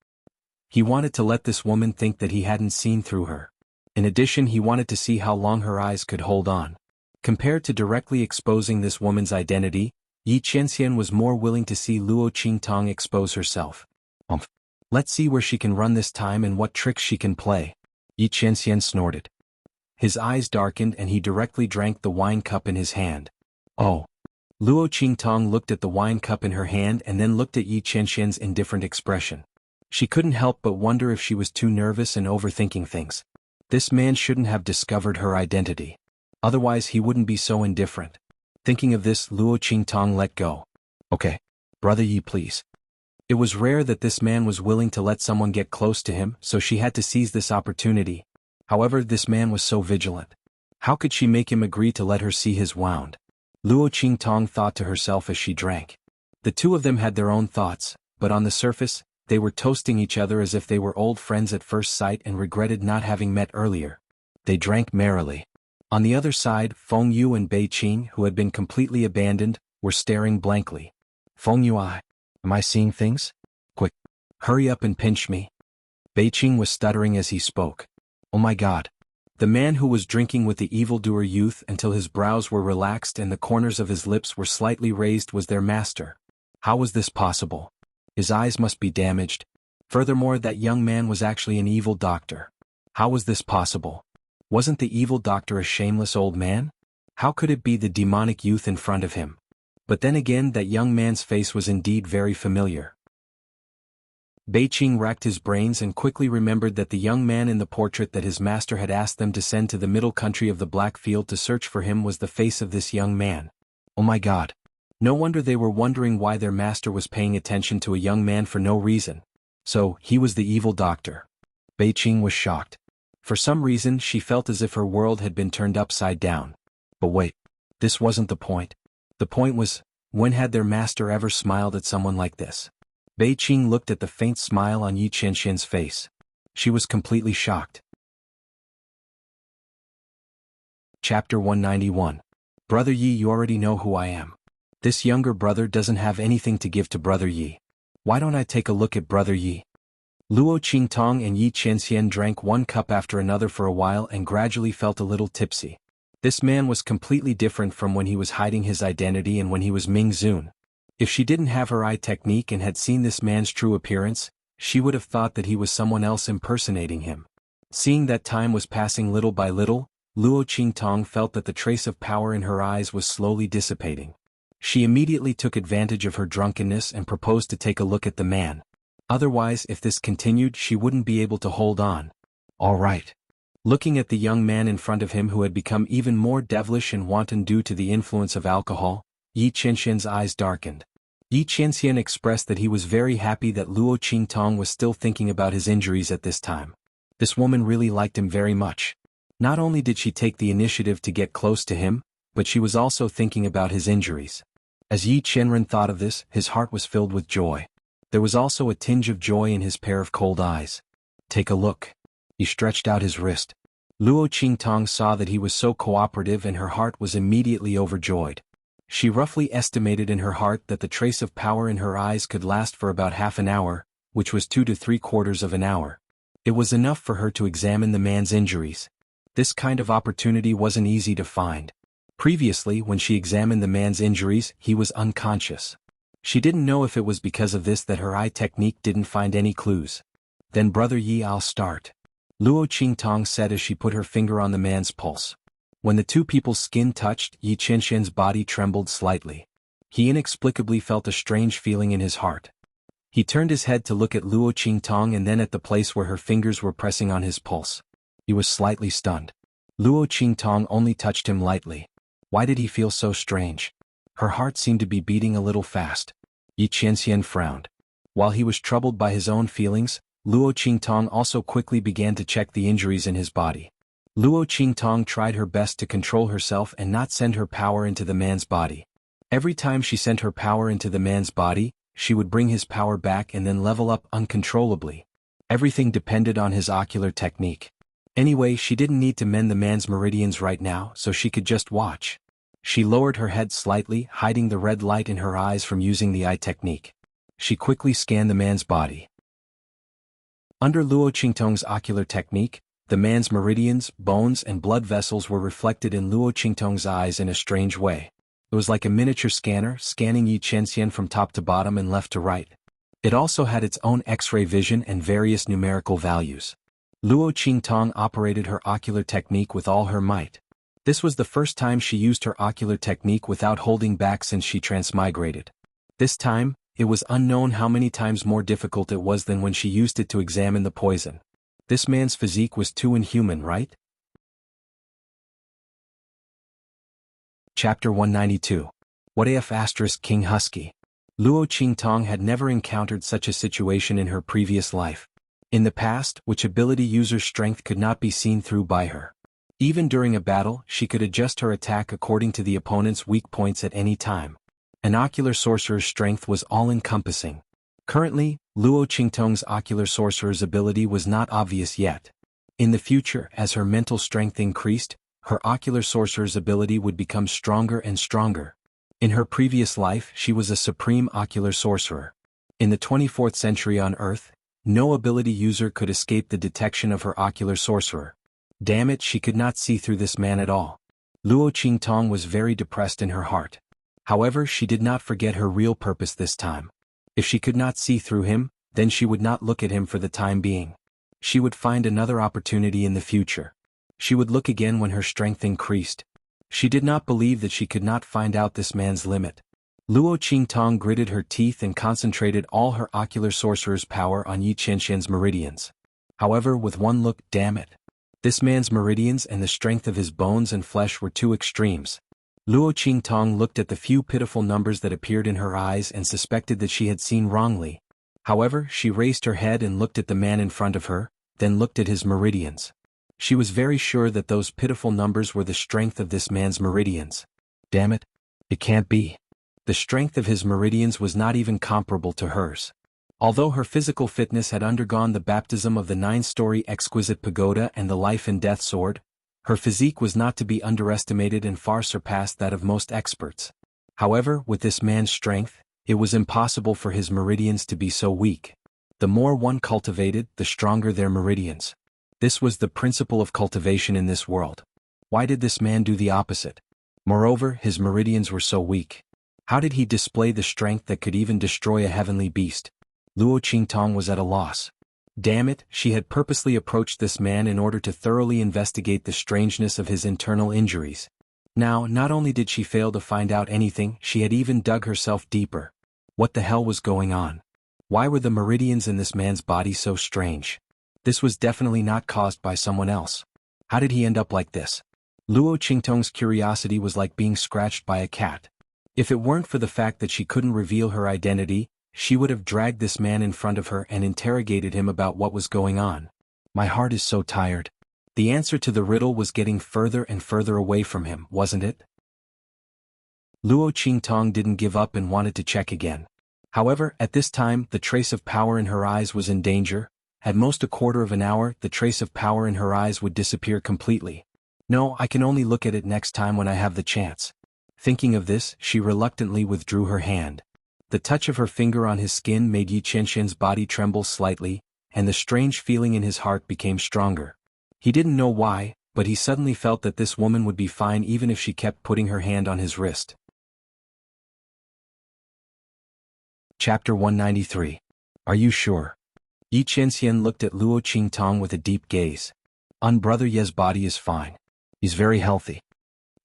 He wanted to let this woman think that he hadn't seen through her. In addition, he wanted to see how long her eyes could hold on. Compared to directly exposing this woman's identity, Yi Qianxian was more willing to see Luo Qingtong expose herself. Let's see where she can run this time and what tricks she can play. Yi Qianxian snorted. His eyes darkened and he directly drank the wine cup in his hand. Oh. Luo Qingtong looked at the wine cup in her hand and then looked at Yi Qianxian's indifferent expression. She couldn't help but wonder if she was too nervous and overthinking things. This man shouldn't have discovered her identity. Otherwise he wouldn't be so indifferent. Thinking of this, Luo Qingtong let go. Okay. Brother Yi, please. It was rare that this man was willing to let someone get close to him, so she had to seize this opportunity. However, this man was so vigilant. How could she make him agree to let her see his wound? Luo Qingtong thought to herself as she drank. The two of them had their own thoughts, but on the surface, they were toasting each other as if they were old friends at first sight and regretted not having met earlier. They drank merrily. On the other side, Feng Yu and Bei Qing, who had been completely abandoned, were staring blankly. Feng Yu, am I seeing things? Quick. Hurry up and pinch me. Bei Qing was stuttering as he spoke. Oh my God. The man who was drinking with the evildoer youth until his brows were relaxed and the corners of his lips were slightly raised was their master. How was this possible? His eyes must be damaged. Furthermore, that young man was actually an evil doctor. How was this possible? Wasn't the evil doctor a shameless old man? How could it be the demonic youth in front of him? But then again, that young man's face was indeed very familiar. Qing racked his brains and quickly remembered that the young man in the portrait that his master had asked them to send to the middle country of the Black Field to search for him was the face of this young man. Oh my God. No wonder they were wondering why their master was paying attention to a young man for no reason. So, he was the evil doctor. Qing was shocked. For some reason she felt as if her world had been turned upside down. But wait. This wasn't the point. The point was, when had their master ever smiled at someone like this? Qing looked at the faint smile on Yi Qianxian's face. She was completely shocked. Chapter 191. Brother Yi, you already know who I am. This younger brother doesn't have anything to give to Brother Yi. Why don't I take a look at Brother Yi? Luo Qingtong and Yi Qianxian drank one cup after another for a while and gradually felt a little tipsy. This man was completely different from when he was hiding his identity and when he was Ming Zun. If she didn't have her eye technique and had seen this man's true appearance, she would have thought that he was someone else impersonating him. Seeing that time was passing little by little, Luo Qingtong felt that the trace of power in her eyes was slowly dissipating. She immediately took advantage of her drunkenness and proposed to take a look at the man. Otherwise, if this continued, she wouldn't be able to hold on. All right. Looking at the young man in front of him who had become even more devilish and wanton due to the influence of alcohol, Yi Qianxian's eyes darkened. Yi Qianxian expressed that he was very happy that Luo Qingtong was still thinking about his injuries at this time. This woman really liked him very much. Not only did she take the initiative to get close to him, but she was also thinking about his injuries. As Yi Qianren thought of this, his heart was filled with joy. There was also a tinge of joy in his pair of cold eyes. Take a look. He stretched out his wrist. Luo Qingtong saw that he was so cooperative and her heart was immediately overjoyed. She roughly estimated in her heart that the trace of power in her eyes could last for about half an hour, which was 2 to 3/4 of an hour. It was enough for her to examine the man's injuries. This kind of opportunity wasn't easy to find. Previously, when she examined the man's injuries, he was unconscious. She didn't know if it was because of this that her eye technique didn't find any clues. Then Brother Yi, I'll start. Luo Qingtong said as she put her finger on the man's pulse. When the two people's skin touched, Yi Qianxian's body trembled slightly. He inexplicably felt a strange feeling in his heart. He turned his head to look at Luo Qingtong and then at the place where her fingers were pressing on his pulse. He was slightly stunned. Luo Qingtong only touched him lightly. Why did he feel so strange? Her heart seemed to be beating a little fast. Yi Qianxian frowned. While he was troubled by his own feelings, Luo Qingtong also quickly began to check the injuries in his body. Luo Qingtong tried her best to control herself and not send her power into the man's body. Every time she sent her power into the man's body, she would bring his power back and then level up uncontrollably. Everything depended on his ocular technique. Anyway, she didn't need to mend the man's meridians right now, so she could just watch. She lowered her head slightly, hiding the red light in her eyes from using the eye technique. She quickly scanned the man's body. Under Luo Qingtong's ocular technique, the man's meridians, bones and blood vessels were reflected in Luo Qingtong's eyes in a strange way. It was like a miniature scanner, scanning Yi Qianxian from top to bottom and left to right. It also had its own X-ray vision and various numerical values. Luo Qingtong operated her ocular technique with all her might. This was the first time she used her ocular technique without holding back since she transmigrated. This time, it was unknown how many times more difficult it was than when she used it to examine the poison. This man's physique was too inhuman, right? Chapter 192. What if King Husky? Luo Qingtong had never encountered such a situation in her previous life. In the past, which ability user's strength could not be seen through by her. Even during a battle, she could adjust her attack according to the opponent's weak points at any time. An ocular sorcerer's strength was all-encompassing. Currently, Luo Qingtong's ocular sorcerer's ability was not obvious yet. In the future, as her mental strength increased, her ocular sorcerer's ability would become stronger and stronger. In her previous life, she was a supreme ocular sorcerer. In the 24th century on Earth, no ability user could escape the detection of her ocular sorcerer. Damn it, she could not see through this man at all. Luo Qingtong was very depressed in her heart. However, she did not forget her real purpose this time. If she could not see through him, then she would not look at him for the time being. She would find another opportunity in the future. She would look again when her strength increased. She did not believe that she could not find out this man's limit. Luo Qingtong gritted her teeth and concentrated all her ocular sorcerer's power on Yi Qianxian's meridians. However, with one look, damn it. This man's meridians and the strength of his bones and flesh were two extremes. Luo Qingtong looked at the few pitiful numbers that appeared in her eyes and suspected that she had seen wrongly. However, she raised her head and looked at the man in front of her, then looked at his meridians. She was very sure that those pitiful numbers were the strength of this man's meridians. Damn it. It can't be. The strength of his meridians was not even comparable to hers. Although her physical fitness had undergone the baptism of the 9-story exquisite pagoda and the life and death sword, her physique was not to be underestimated and far surpassed that of most experts. However, with this man's strength, it was impossible for his meridians to be so weak. The more one cultivated, the stronger their meridians. This was the principle of cultivation in this world. Why did this man do the opposite? Moreover, his meridians were so weak. How did he display the strength that could even destroy a heavenly beast? Luo Qingtong was at a loss. Damn it, she had purposely approached this man in order to thoroughly investigate the strangeness of his internal injuries. Now, not only did she fail to find out anything, she had even dug herself deeper. What the hell was going on? Why were the meridians in this man's body so strange? This was definitely not caused by someone else. How did he end up like this? Luo Qingtong's curiosity was like being scratched by a cat. If it weren't for the fact that she couldn't reveal her identity, she would have dragged this man in front of her and interrogated him about what was going on. My heart is so tired. The answer to the riddle was getting further and further away from him, wasn't it? Luo Qingtong didn't give up and wanted to check again. However, at this time, the trace of power in her eyes was in danger. At most a quarter of an hour, the trace of power in her eyes would disappear completely. No, I can only look at it next time when I have the chance. Thinking of this, she reluctantly withdrew her hand. The touch of her finger on his skin made Yi Qianxian's body tremble slightly, and the strange feeling in his heart became stronger. He didn't know why, but he suddenly felt that this woman would be fine even if she kept putting her hand on his wrist. Chapter 193. Are you sure? Yi Qianxian looked at Luo Qingtong with a deep gaze. Brother Ye's body is fine. He's very healthy.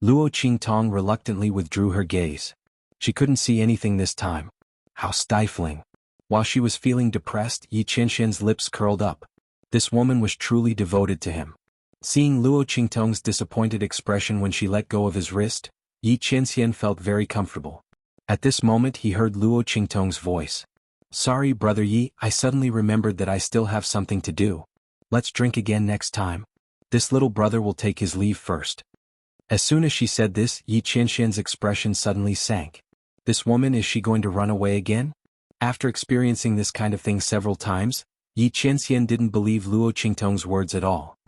Luo Qingtong reluctantly withdrew her gaze. She couldn't see anything this time. How stifling. While she was feeling depressed, Yi Qianxian's lips curled up. This woman was truly devoted to him. Seeing Luo Qingtong's disappointed expression when she let go of his wrist, Yi Qianxian felt very comfortable. At this moment he heard Luo Qingtong's voice. Sorry, Brother Yi, I suddenly remembered that I still have something to do. Let's drink again next time. This little brother will take his leave first. As soon as she said this, Yi Qianxian's expression suddenly sank. This woman, is she going to run away again? After experiencing this kind of thing several times, Yi Qianxian didn't believe Luo Qingtong's words at all.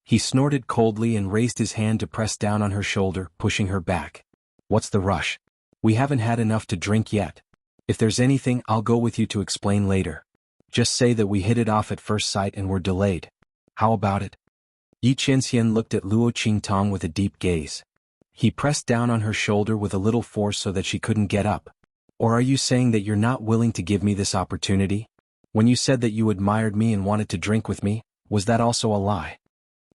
He snorted coldly and raised his hand to press down on her shoulder, pushing her back. What's the rush? We haven't had enough to drink yet. If there's anything, I'll go with you to explain later. Just say that we hit it off at first sight and were delayed. How about it? Yi Qianxian looked at Luo Qingtong with a deep gaze. He pressed down on her shoulder with a little force so that she couldn't get up. Or are you saying that you're not willing to give me this opportunity? When you said that you admired me and wanted to drink with me, was that also a lie?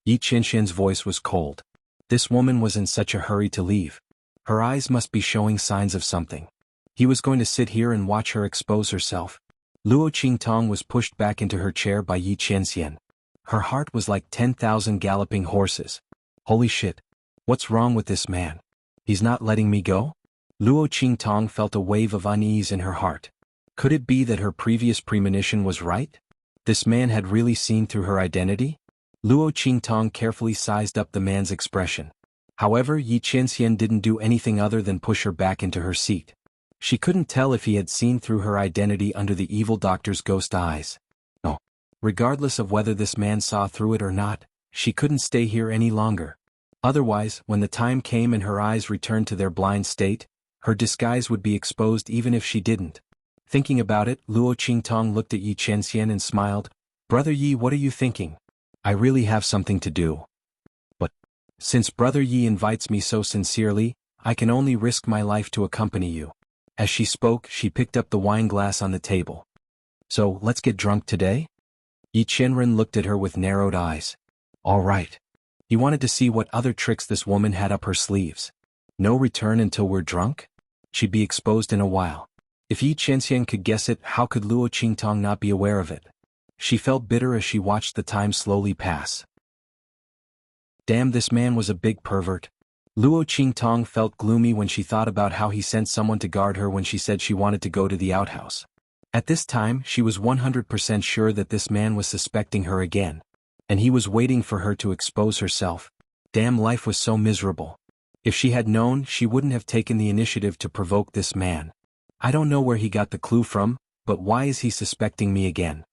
Yi Qianxian's voice was cold. This woman was in such a hurry to leave. Her eyes must be showing signs of something. He was going to sit here and watch her expose herself. Luo Qingtong was pushed back into her chair by Yi Qianxian. Her heart was like 10,000 galloping horses. Holy shit. What's wrong with this man? He's not letting me go? Luo Qingtong felt a wave of unease in her heart. Could it be that her previous premonition was right? This man had really seen through her identity? Luo Qingtong carefully sized up the man's expression. However, Yi Qianxian didn't do anything other than push her back into her seat. She couldn't tell if he had seen through her identity under the evil doctor's ghost eyes. No. Regardless of whether this man saw through it or not, she couldn't stay here any longer. Otherwise, when the time came and her eyes returned to their blind state, her disguise would be exposed even if she didn't. Thinking about it, Luo Qingtong looked at Yi Qianxian and smiled. Brother Yi, what are you thinking? I really have something to do. But since Brother Yi invites me so sincerely, I can only risk my life to accompany you. As she spoke, she picked up the wine glass on the table. So, let's get drunk today? Yi Qianren looked at her with narrowed eyes. All right. He wanted to see what other tricks this woman had up her sleeves. No return until we're drunk? she'd be exposed in a while. If Yi Qianxian could guess it, how could Luo Qingtong not be aware of it? She felt bitter as she watched the time slowly pass. Damn, this man was a big pervert. Luo Qingtong felt gloomy when she thought about how he sent someone to guard her when she said she wanted to go to the outhouse. At this time, she was 100% sure that this man was suspecting her again. And he was waiting for her to expose herself. Damn, life was so miserable. If she had known, she wouldn't have taken the initiative to provoke this man. I don't know where he got the clue from, but why is he suspecting me again?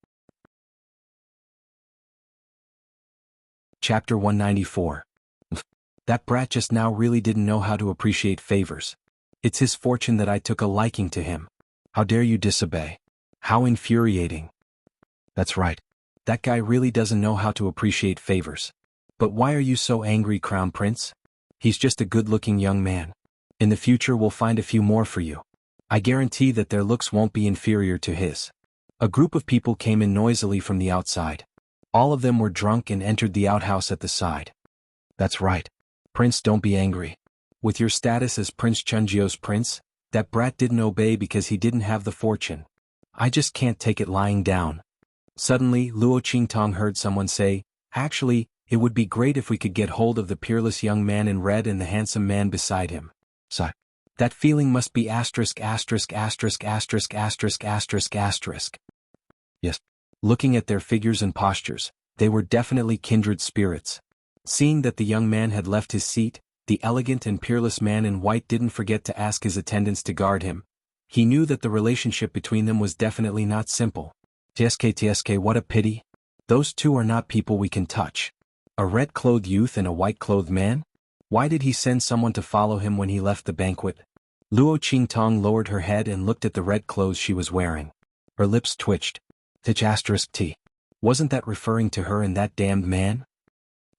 Chapter 194. That brat just now really didn't know how to appreciate favors. It's his fortune that I took a liking to him. How dare you disobey? How infuriating. That's right. That guy really doesn't know how to appreciate favors. But why are you so angry, Crown Prince? He's just a good-looking young man. In the future we'll find a few more for you. I guarantee that their looks won't be inferior to his. A group of people came in noisily from the outside. All of them were drunk and entered the outhouse at the side. That's right. Prince, don't be angry. With your status as Prince Chunjio's prince, that brat didn't obey because he didn't have the fortune. I just can't take it lying down. Suddenly, Luo Qingtong heard someone say, actually, it would be great if we could get hold of the peerless young man in red and the handsome man beside him. So, that feeling must be asterisk asterisk asterisk asterisk asterisk asterisk asterisk. Yes. Looking at their figures and postures, they were definitely kindred spirits. Seeing that the young man had left his seat, the elegant and peerless man in white didn't forget to ask his attendants to guard him. He knew that the relationship between them was definitely not simple. TSK, what a pity. Those two are not people we can touch. A red-clothed youth and a white-clothed man? Why did he send someone to follow him when he left the banquet? Luo Qingtong lowered her head and looked at the red clothes she was wearing. Her lips twitched. T. Wasn't that referring to her and that damned man?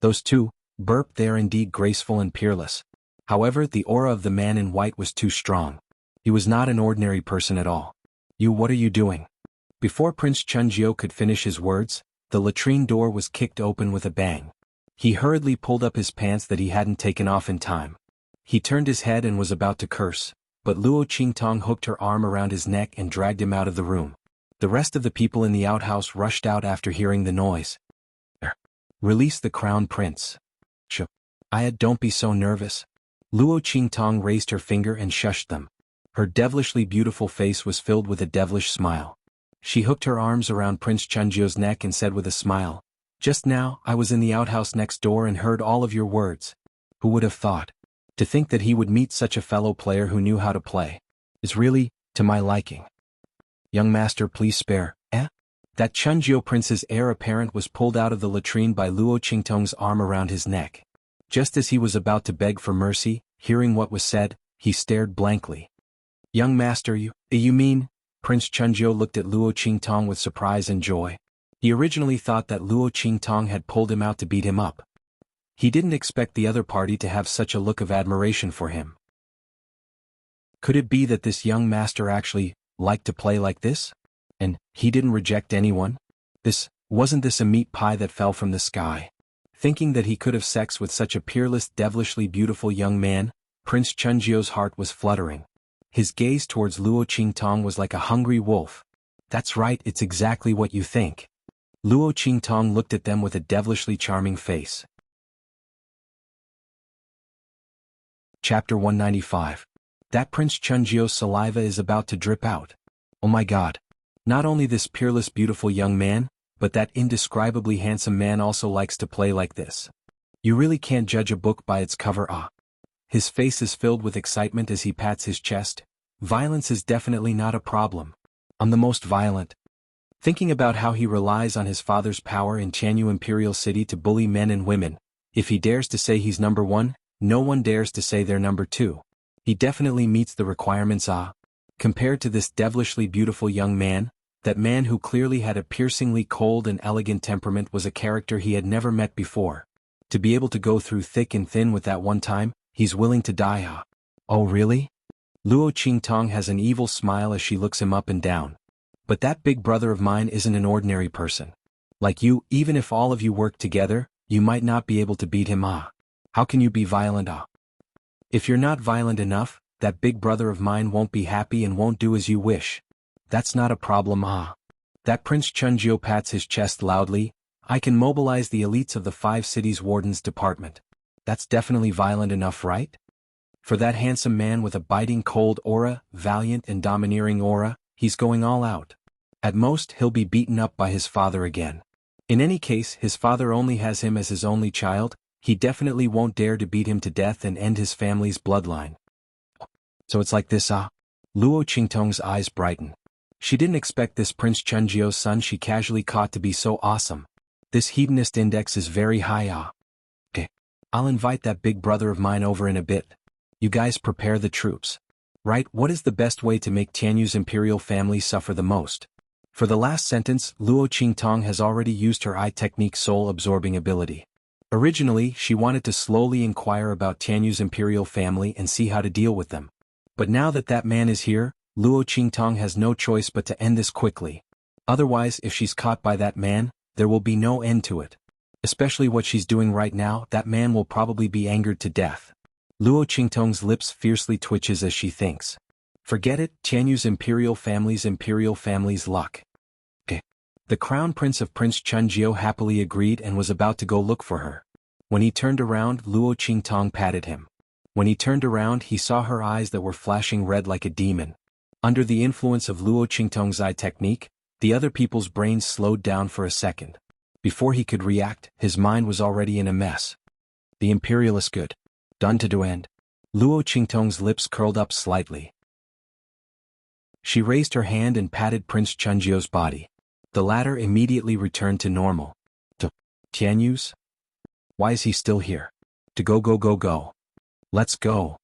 Those two, burp, they are indeed graceful and peerless. However, the aura of the man in white was too strong. He was not an ordinary person at all. What are you doing? Before Prince Chunjio could finish his words, the latrine door was kicked open with a bang. He hurriedly pulled up his pants that he hadn't taken off in time. He turned his head and was about to curse, but Luo Qingtong hooked her arm around his neck and dragged him out of the room. The rest of the people in the outhouse rushed out after hearing the noise. Release the crown prince. Don't be so nervous. Luo Qingtong raised her finger and shushed them. Her devilishly beautiful face was filled with a devilish smile. She hooked her arms around Prince Chunjio's neck and said with a smile, just now, I was in the outhouse next door and heard all of your words. Who would have thought? To think that he would meet such a fellow player who knew how to play. Is really, to my liking. Young master, please spare. That Chunjio prince's heir apparent was pulled out of the latrine by Luo Qingtong's arm around his neck. Just as he was about to beg for mercy, hearing what was said, he stared blankly. Young master, you mean? Prince Chunjio looked at Luo Qingtong with surprise and joy. He originally thought that Luo Qingtong had pulled him out to beat him up. He didn't expect the other party to have such a look of admiration for him. Could it be that this young master actually liked to play like this? And he didn't reject anyone? Wasn't this a meat pie that fell from the sky? Thinking that he could have sex with such a peerless, devilishly beautiful young man, Prince Chunjio's heart was fluttering. His gaze towards Luo Qingtong was like a hungry wolf. That's right, it's exactly what you think. Luo Qingtong looked at them with a devilishly charming face. Chapter 195. That Prince Chunjio's saliva is about to drip out. Oh my god. Not only this peerless beautiful young man, but that indescribably handsome man also likes to play like this. You really can't judge a book by its cover. His face is filled with excitement as he pats his chest. Violence is definitely not a problem. I'm the most violent. Thinking about how he relies on his father's power in Tianyu Imperial City to bully men and women. If he dares to say he's number one, no one dares to say they're number two. He definitely meets the requirements. Compared to this devilishly beautiful young man, that man who clearly had a piercingly cold and elegant temperament was a character he had never met before. To be able to go through thick and thin with that one time, he's willing to die. Oh really? Luo Qingtong has an evil smile as she looks him up and down. But that big brother of mine isn't an ordinary person. Like you, even if all of you work together, you might not be able to beat him. How can you be violent? If you're not violent enough, that big brother of mine won't be happy and won't do as you wish. That's not a problem. That Prince Chunjio pats his chest loudly. I can mobilize the elites of the 5 cities wardens department. That's definitely violent enough, right? For that handsome man with a biting cold aura, valiant and domineering aura, he's going all out. At most he'll be beaten up by his father again. In any case, his father only has him as his only child. He definitely won't dare to beat him to death and end his family's bloodline. So it's like this, Luo Qingtong's eyes brighten. She didn't expect this Prince Chunjio's son she casually caught to be so awesome. This hedonist index is very high. Okay. I'll invite that big brother of mine over in a bit. You guys prepare the troops. Right, what is the best way to make Tianyu's imperial family suffer the most? For the last sentence, Luo Qingtong has already used her eye technique soul-absorbing ability. Originally, she wanted to slowly inquire about Tianyu's imperial family and see how to deal with them. But now that that man is here, Luo Qingtong has no choice but to end this quickly. Otherwise, if she's caught by that man, there will be no end to it. Especially what she's doing right now, that man will probably be angered to death. Luo Qingtong's lips fiercely twitches as she thinks. Forget it, Tianyu's imperial family's luck. Okay. The crown prince of Prince Chunjio happily agreed and was about to go look for her. When he turned around, Luo Qingtong patted him. When he turned around, he saw her eyes that were flashing red like a demon. Under the influence of Luo Qingtong's eye technique, the other people's brains slowed down for a second. Before he could react, his mind was already in a mess. The imperialist good. Done to do end. Luo Qingtong's lips curled up slightly. She raised her hand and patted Prince Chunjio's body. The latter immediately returned to normal. Tianyu's? Why is he still here? To go. Let's go.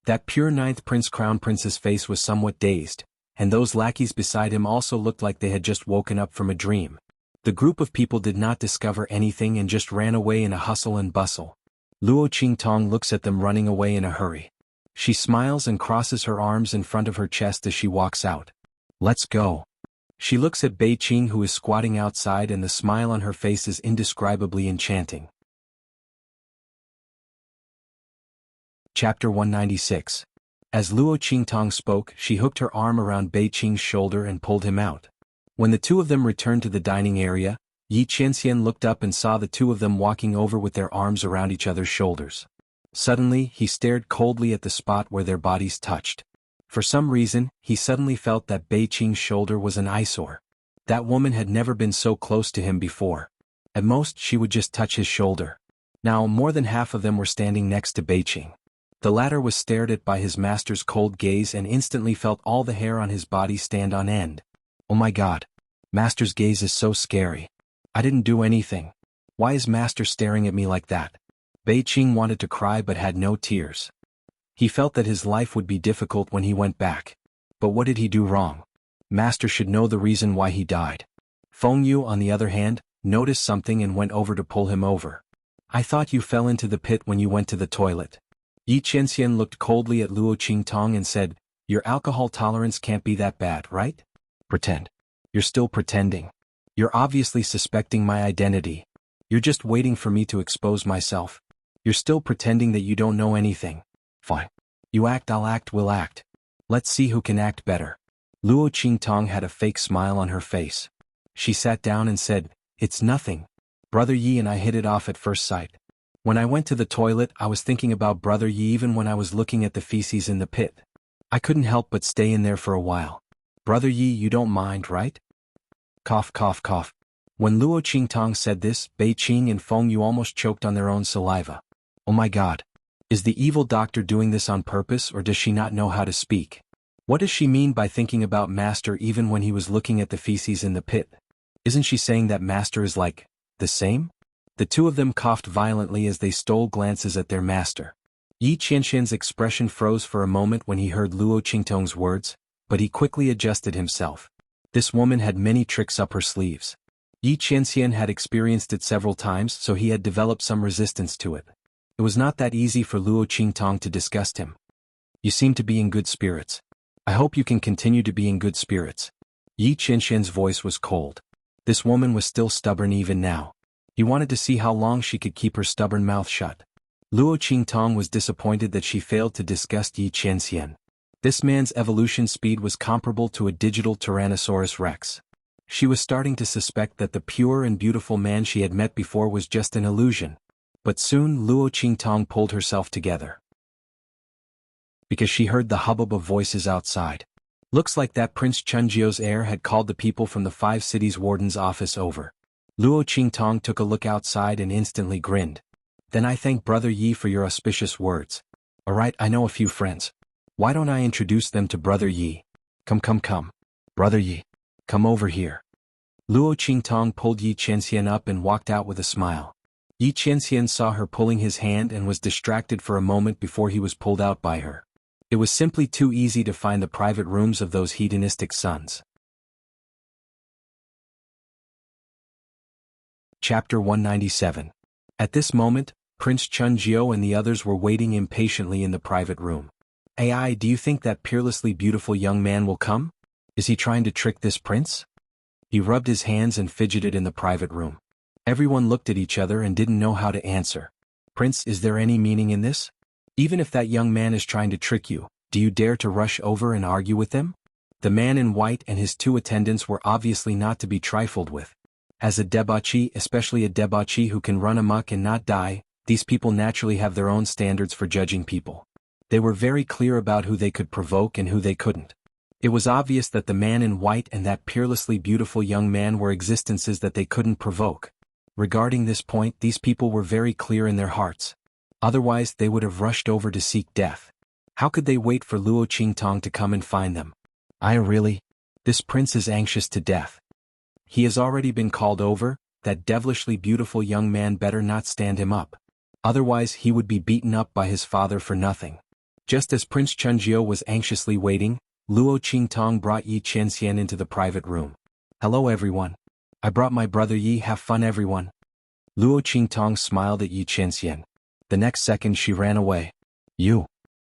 That pure 9th Prince Crown Prince's face was somewhat dazed, and those lackeys beside him also looked like they had just woken up from a dream. The group of people did not discover anything and just ran away in a hustle and bustle. Luo Qingtong looks at them running away in a hurry. She smiles and crosses her arms in front of her chest as she walks out. Let's go. She looks at Bei Qing, who is squatting outside, and the smile on her face is indescribably enchanting. Chapter 196. As Luo Qingtong spoke, she hooked her arm around Bei Qing's shoulder and pulled him out. When the two of them returned to the dining area, Yi Qianxian looked up and saw the two of them walking over with their arms around each other's shoulders. Suddenly, he stared coldly at the spot where their bodies touched. For some reason, he suddenly felt that Bei Qing's shoulder was an eyesore. That woman had never been so close to him before. At most, she would just touch his shoulder. Now, more than half of them were standing next to Bei Qing. The latter was stared at by his master's cold gaze and instantly felt all the hair on his body stand on end. Oh my god. Master's gaze is so scary. I didn't do anything. Why is Master staring at me like that? Bei Qing wanted to cry but had no tears. He felt that his life would be difficult when he went back. But what did he do wrong? Master should know the reason why he died. Feng Yu, on the other hand, noticed something and went over to pull him over. I thought you fell into the pit when you went to the toilet. Yi Qianxian looked coldly at Luo Qingtong and said, your alcohol tolerance can't be that bad, right? Pretend. You're still pretending. You're obviously suspecting my identity. You're just waiting for me to expose myself. You're still pretending that you don't know anything. Fine. You act, I'll act, we'll act. Let's see who can act better. Luo Qingtong had a fake smile on her face. She sat down and said, it's nothing. Brother Yi and I hit it off at first sight. When I went to the toilet, I was thinking about Brother Yi even when I was looking at the feces in the pit. I couldn't help but stay in there for a while. Brother Yi, you don't mind, right? Cough, cough, cough. When Luo Qingtong said this, Bei Qing and Feng Yu almost choked on their own saliva. Oh my god. Is the evil doctor doing this on purpose, or does she not know how to speak? What does she mean by thinking about Master even when he was looking at the feces in the pit? Isn't she saying that Master is like, the same? The two of them coughed violently as they stole glances at their master. Yi Qianxian's expression froze for a moment when he heard Luo Qingtong's words, but he quickly adjusted himself. This woman had many tricks up her sleeves. Yi Qianxian had experienced it several times, so he had developed some resistance to it. It was not that easy for Luo Qingtong to disgust him. You seem to be in good spirits. I hope you can continue to be in good spirits. Yi Qianxian's voice was cold. This woman was still stubborn even now. He wanted to see how long she could keep her stubborn mouth shut. Luo Qingtong was disappointed that she failed to disgust Yi Qianxian. This man's evolution speed was comparable to a digital Tyrannosaurus Rex. She was starting to suspect that the pure and beautiful man she had met before was just an illusion. But soon Luo Qingtong pulled herself together, because she heard the hubbub of voices outside. Looks like that Prince Chunjiu's heir had called the people from the 5 cities warden's office over. Luo Qingtong took a look outside and instantly grinned. Then I thank Brother Yi for your auspicious words. Alright, I know a few friends. Why don't I introduce them to Brother Yi? Come. Brother Yi, come over here. Luo Qingtong pulled Yi Qianxian up and walked out with a smile. Yi Qianxian saw her pulling his hand and was distracted for a moment before he was pulled out by her. It was simply too easy to find the private rooms of those hedonistic sons. Chapter 197. At this moment, Prince Chunjiu and the others were waiting impatiently in the private room. AI, do you think that peerlessly beautiful young man will come? Is he trying to trick this prince? He rubbed his hands and fidgeted in the private room. Everyone looked at each other and didn't know how to answer. Prince, is there any meaning in this? Even if that young man is trying to trick you, do you dare to rush over and argue with him? The man in white and his 2 attendants were obviously not to be trifled with. As a debauchee, especially a debauchee who can run amok and not die, these people naturally have their own standards for judging people. They were very clear about who they could provoke and who they couldn't. It was obvious that the man in white and that peerlessly beautiful young man were existences that they couldn't provoke. Regarding this point, these people were very clear in their hearts. Otherwise, they would have rushed over to seek death. How could they wait for Luo Qingtong to come and find them? This prince is anxious to death. He has already been called over. That devilishly beautiful young man better not stand him up. Otherwise, he would be beaten up by his father for nothing. Just as Prince Chunjiu was anxiously waiting, Luo Qingtong brought Yi Qianxian into the private room. Hello everyone. I brought my brother Yi. Have fun everyone. Luo Qingtong smiled at Yi Qianxian. The next second she ran away. You.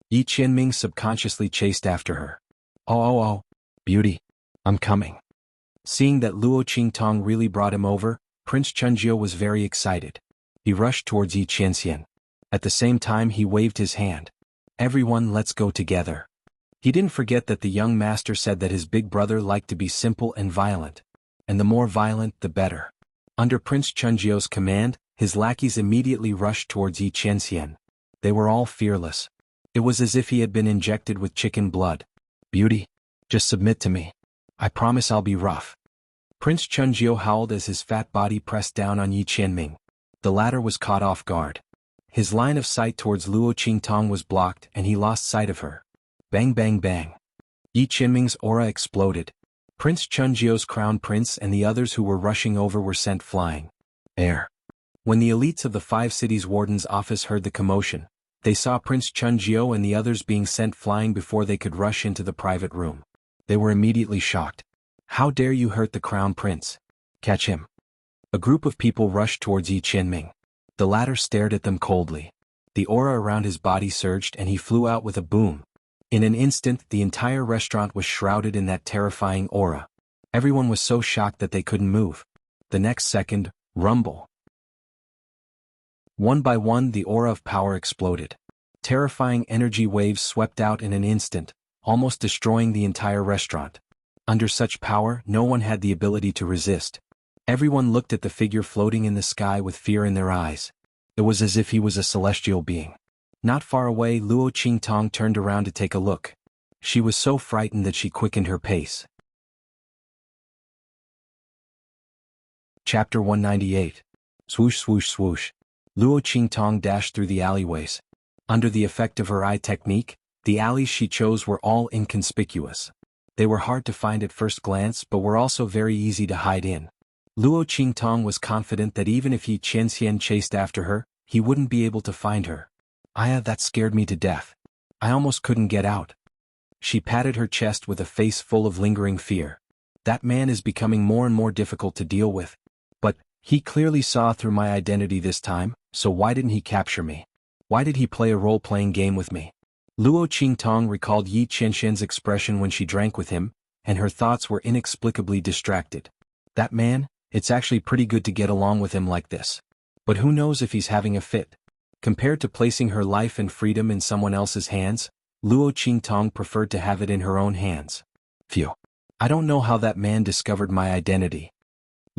Yi Qianming subconsciously chased after her. Oh, beauty. I'm coming. Seeing that Luo Qingtong really brought him over, Prince Chunjiu was very excited. He rushed towards Yi Qianxian. At the same time he waved his hand. Everyone, let's go together. He didn't forget that the young master said that his big brother liked to be simple and violent. And the more violent, the better. Under Prince Chunjiu's command, his lackeys immediately rushed towards Yi Qianxian. They were all fearless. It was as if he had been injected with chicken blood. Beauty, just submit to me. I promise I'll be rough. Prince Chunjiu howled as his fat body pressed down on Yi Qianming. The latter was caught off guard. His line of sight towards Luo Qingtong was blocked and he lost sight of her. Bang bang bang. Yi Qianming's aura exploded. Prince Chunjiu's crown prince and the others who were rushing over were sent flying. Air. When the elites of the 5 cities warden's office heard the commotion, they saw Prince Chunjiu and the others being sent flying before they could rush into the private room. They were immediately shocked. How dare you hurt the crown prince? Catch him. A group of people rushed towards Yi Qianming. The latter stared at them coldly. The aura around his body surged and he flew out with a boom. In an instant, the entire restaurant was shrouded in that terrifying aura. Everyone was so shocked that they couldn't move. The next second, rumble. One by one, the aura of power exploded. Terrifying energy waves swept out in an instant, almost destroying the entire restaurant. Under such power, no one had the ability to resist. Everyone looked at the figure floating in the sky with fear in their eyes. It was as if he was a celestial being. Not far away, Luo Qingtong turned around to take a look. She was so frightened that she quickened her pace. Chapter 198. Swoosh swoosh swoosh. Luo Qingtong dashed through the alleyways. Under the effect of her eye technique, the alleys she chose were all inconspicuous. They were hard to find at first glance but were also very easy to hide in. Luo Qingtong was confident that even if Yi Qianxian chased after her, he wouldn't be able to find her. That scared me to death. I almost couldn't get out. She patted her chest with a face full of lingering fear. That man is becoming more and more difficult to deal with. But he clearly saw through my identity this time, so why didn't he capture me? Why did he play a role-playing game with me? Luo Qingtong recalled Yi Qianxian's expression when she drank with him, and her thoughts were inexplicably distracted. That man, it's actually pretty good to get along with him like this. But who knows if he's having a fit? Compared to placing her life and freedom in someone else's hands, Luo Qingtong preferred to have it in her own hands. Phew. I don't know how that man discovered my identity.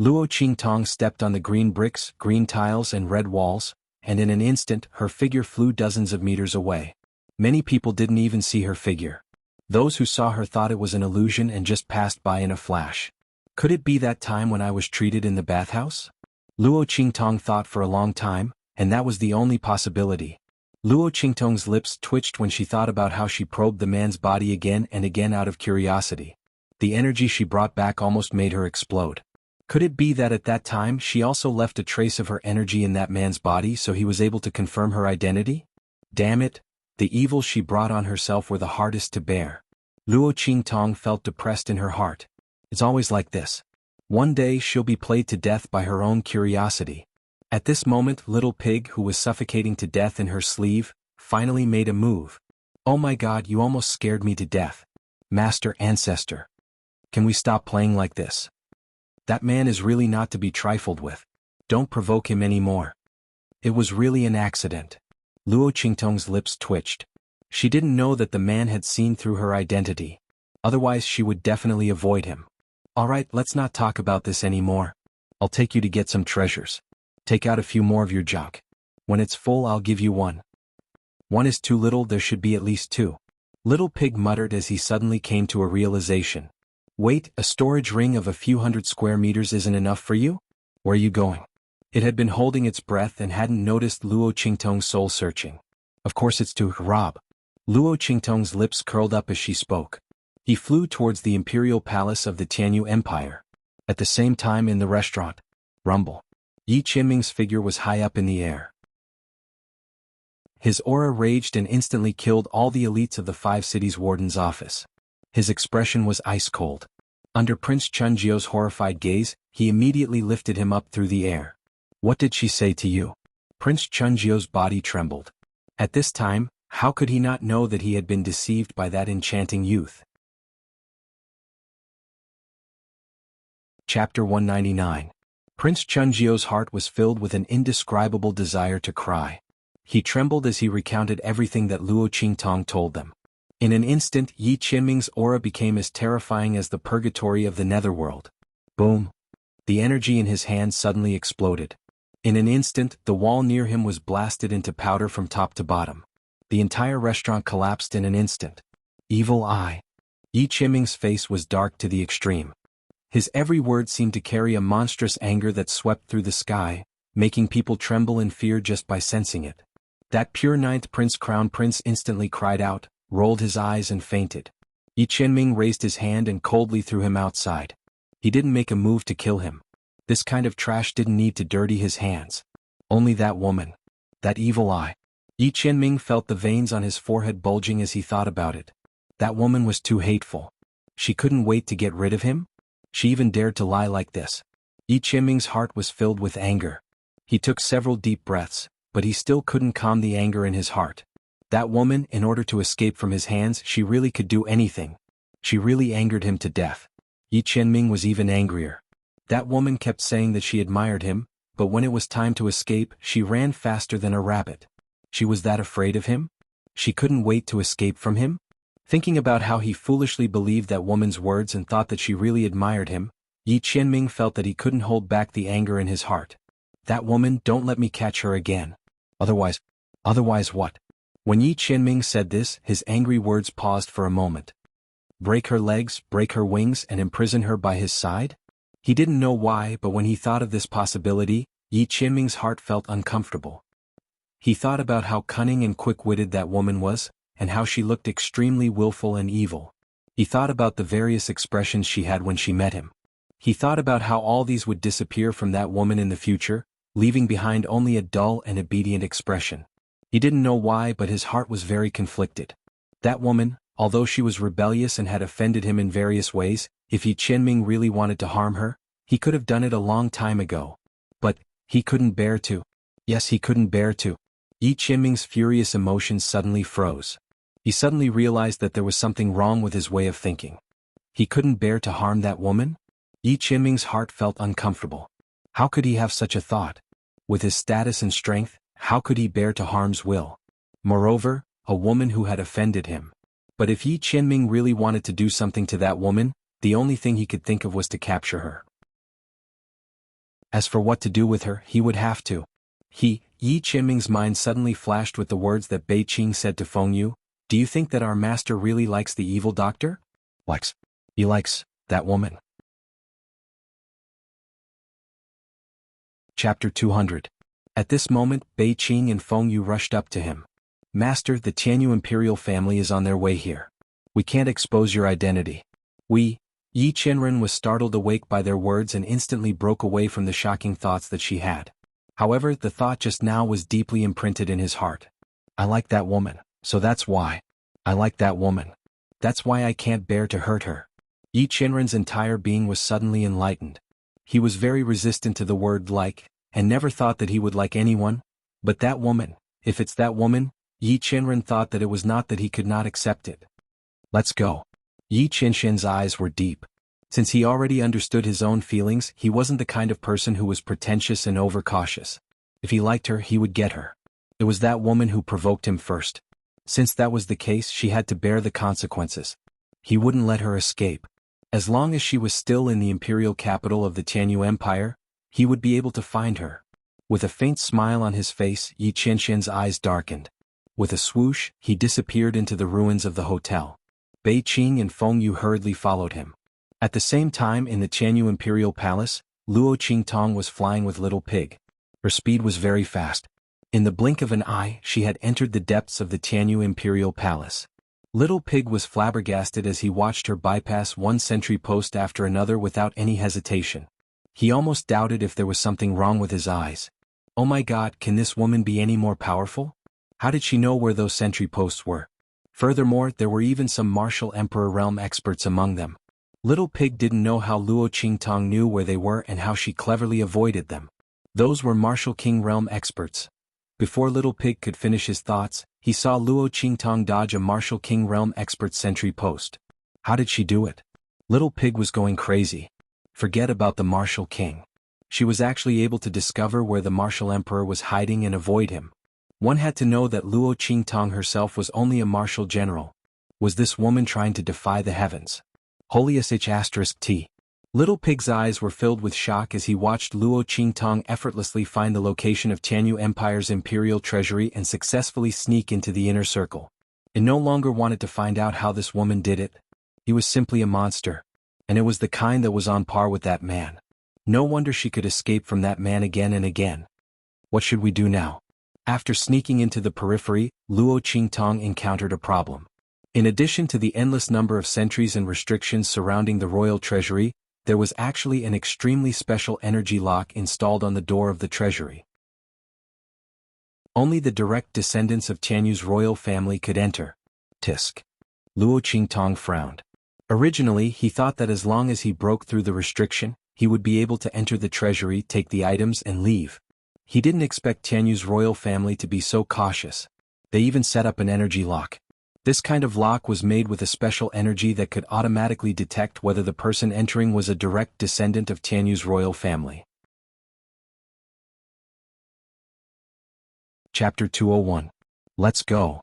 Luo Qingtong stepped on the green bricks, green tiles and red walls, and in an instant her figure flew dozens of meters away. Many people didn't even see her figure. Those who saw her thought it was an illusion and just passed by in a flash. Could it be that time when I was treated in the bathhouse? Luo Qingtong thought for a long time, and that was the only possibility. Luo Qingtong's lips twitched when she thought about how she probed the man's body again and again out of curiosity. The energy she brought back almost made her explode. Could it be that at that time she also left a trace of her energy in that man's body so he was able to confirm her identity? Damn it, the evils she brought on herself were the hardest to bear. Luo Qingtong felt depressed in her heart. It's always like this. One day she'll be played to death by her own curiosity. At this moment, Little Pig, who was suffocating to death in her sleeve, finally made a move. Oh my God, you almost scared me to death. Master Ancestor. Can we stop playing like this? That man is really not to be trifled with. Don't provoke him anymore. It was really an accident. Luo Qingtong's lips twitched. She didn't know that the man had seen through her identity. Otherwise she would definitely avoid him. Alright, let's not talk about this anymore. I'll take you to get some treasures. Take out a few more of your junk. When it's full I'll give you one. One is too little, there should be at least two. Little Pig muttered as he suddenly came to a realization. Wait, a storage ring of a few hundred square meters isn't enough for you? Where are you going? It had been holding its breath and hadn't noticed Luo Qingtong's soul searching. Of course it's to rob. Luo Qingtong's lips curled up as she spoke. He flew towards the imperial palace of the Tianyu Empire. At the same time in the restaurant. Rumble. Yi Qianming's figure was high up in the air. His aura raged and instantly killed all the elites of the 5 cities warden's office. His expression was ice cold. Under Prince Chunjiu's horrified gaze, he immediately lifted him up through the air. What did she say to you? Prince Chunjiu's body trembled. At this time, how could he not know that he had been deceived by that enchanting youth? Chapter 199. Prince Chunjiu's heart was filled with an indescribable desire to cry. He trembled as he recounted everything that Luo Qingtong told them. In an instant, Yi Qianming's aura became as terrifying as the purgatory of the netherworld. Boom! The energy in his hand suddenly exploded. In an instant, the wall near him was blasted into powder from top to bottom. The entire restaurant collapsed in an instant. Evil eye. Yi Qianming's face was dark to the extreme. His every word seemed to carry a monstrous anger that swept through the sky, making people tremble in fear just by sensing it. That pure ninth crown prince instantly cried out, rolled his eyes and fainted. Yi Qianming raised his hand and coldly threw him outside. He didn't make a move to kill him. This kind of trash didn't need to dirty his hands. Only that woman. That evil eye. Yi Qianming felt the veins on his forehead bulging as he thought about it. That woman was too hateful. She couldn't wait to get rid of him? She even dared to lie like this. Yi Qianming's heart was filled with anger. He took several deep breaths, but he still couldn't calm the anger in his heart. That woman, in order to escape from his hands, she really could do anything. She really angered him to death. Yi Qianming was even angrier. That woman kept saying that she admired him, but when it was time to escape, she ran faster than a rabbit. She was that afraid of him? She couldn't wait to escape from him? Thinking about how he foolishly believed that woman's words and thought that she really admired him, Yi Qianming felt that he couldn't hold back the anger in his heart. That woman, don't let me catch her again. Otherwise what? When Yi Qianming said this, his angry words paused for a moment. Break her legs, break her wings, and imprison her by his side? He didn't know why, but when he thought of this possibility, Yi Qianming's heart felt uncomfortable. He thought about how cunning and quick-witted that woman was, and how she looked extremely willful and evil. He thought about the various expressions she had when she met him. He thought about how all these would disappear from that woman in the future, leaving behind only a dull and obedient expression. He didn't know why, but his heart was very conflicted. That woman, although she was rebellious and had offended him in various ways, if Yi Qianming really wanted to harm her, he could have done it a long time ago. But he couldn't bear to. Yes, he couldn't bear to. Yi Qianming's furious emotions suddenly froze. He suddenly realized that there was something wrong with his way of thinking. He couldn't bear to harm that woman? Yi Qianming's heart felt uncomfortable. How could he have such a thought? With his status and strength, How could he bear to harm's will? Moreover, a woman who had offended him. But if Yi Qianming really wanted to do something to that woman, the only thing he could think of was to capture her. As for what to do with her, he would have to. Yi Qianming's mind suddenly flashed with the words that Bei Qing said to Feng Yu. Do you think that our master really likes the evil doctor? He likes that woman. Chapter 200. At this moment, Bei Qing and Feng Yu rushed up to him. Master, the Tianyu imperial family is on their way here. We can't expose your identity. Yi Qianren was startled awake by their words and instantly broke away from the shocking thoughts that she had. However, the thought just now was deeply imprinted in his heart. I like that woman, so that's why. I like that woman. That's why I can't bear to hurt her. Yi Qianren's entire being was suddenly enlightened. He was very resistant to the word like, and never thought that he would like anyone. But that woman, if it's that woman, Yi Qianren thought that it was not that he could not accept it. Let's go. Yi Qianxian's eyes were deep. Since he already understood his own feelings, he wasn't the kind of person who was pretentious and overcautious. If he liked her, he would get her. It was that woman who provoked him first. Since that was the case, she had to bear the consequences. He wouldn't let her escape. As long as she was still in the imperial capital of the Tianyu Empire, he would be able to find her. With a faint smile on his face, Yi Qianxian's eyes darkened. With a swoosh, he disappeared into the ruins of the hotel. Bei Qing and Feng Yu hurriedly followed him. At the same time in the Tianyu Imperial Palace, Luo Qingtong was flying with Little Pig. Her speed was very fast. In the blink of an eye, she had entered the depths of the Tianyu Imperial Palace. Little Pig was flabbergasted as he watched her bypass one sentry post after another without any hesitation. He almost doubted if there was something wrong with his eyes. Oh my God, can this woman be any more powerful? How did she know where those sentry posts were? Furthermore, there were even some martial emperor realm experts among them. Little Pig didn't know how Luo Qingtong knew where they were and how she cleverly avoided them. Those were martial king realm experts. Before Little Pig could finish his thoughts, he saw Luo Qingtong dodge a martial king realm expert sentry post. How did she do it? Little Pig was going crazy. Forget about the martial king. She was actually able to discover where the martial emperor was hiding and avoid him. One had to know that Luo Qingtong herself was only a martial general. Was this woman trying to defy the heavens? Holy *T. Little Pig's eyes were filled with shock as he watched Luo Qingtong effortlessly find the location of Tianyu Empire's imperial treasury and successfully sneak into the inner circle. He no longer wanted to find out how this woman did it. He was simply a monster. And it was the kind that was on par with that man. No wonder she could escape from that man again and again. What should we do now? After sneaking into the periphery, Luo Qingtong encountered a problem. In addition to the endless number of sentries and restrictions surrounding the royal treasury, there was actually an extremely special energy lock installed on the door of the treasury. Only the direct descendants of Tianyu's royal family could enter. Tisk. Luo Qingtong frowned. Originally, he thought that as long as he broke through the restriction, he would be able to enter the treasury, take the items and leave. He didn't expect Tianyu's royal family to be so cautious. They even set up an energy lock. This kind of lock was made with a special energy that could automatically detect whether the person entering was a direct descendant of Tianyu's royal family. Chapter 201. Let's go.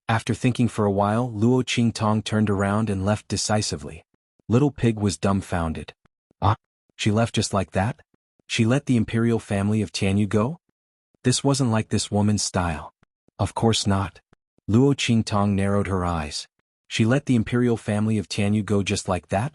After thinking for a while, Luo Qingtong turned around and left decisively. Little Pig was dumbfounded. Ah, she left just like that? She let the imperial family of Tianyu go? This wasn't like this woman's style. Of course not. Luo Qingtong narrowed her eyes. She let the imperial family of Tianyu go just like that?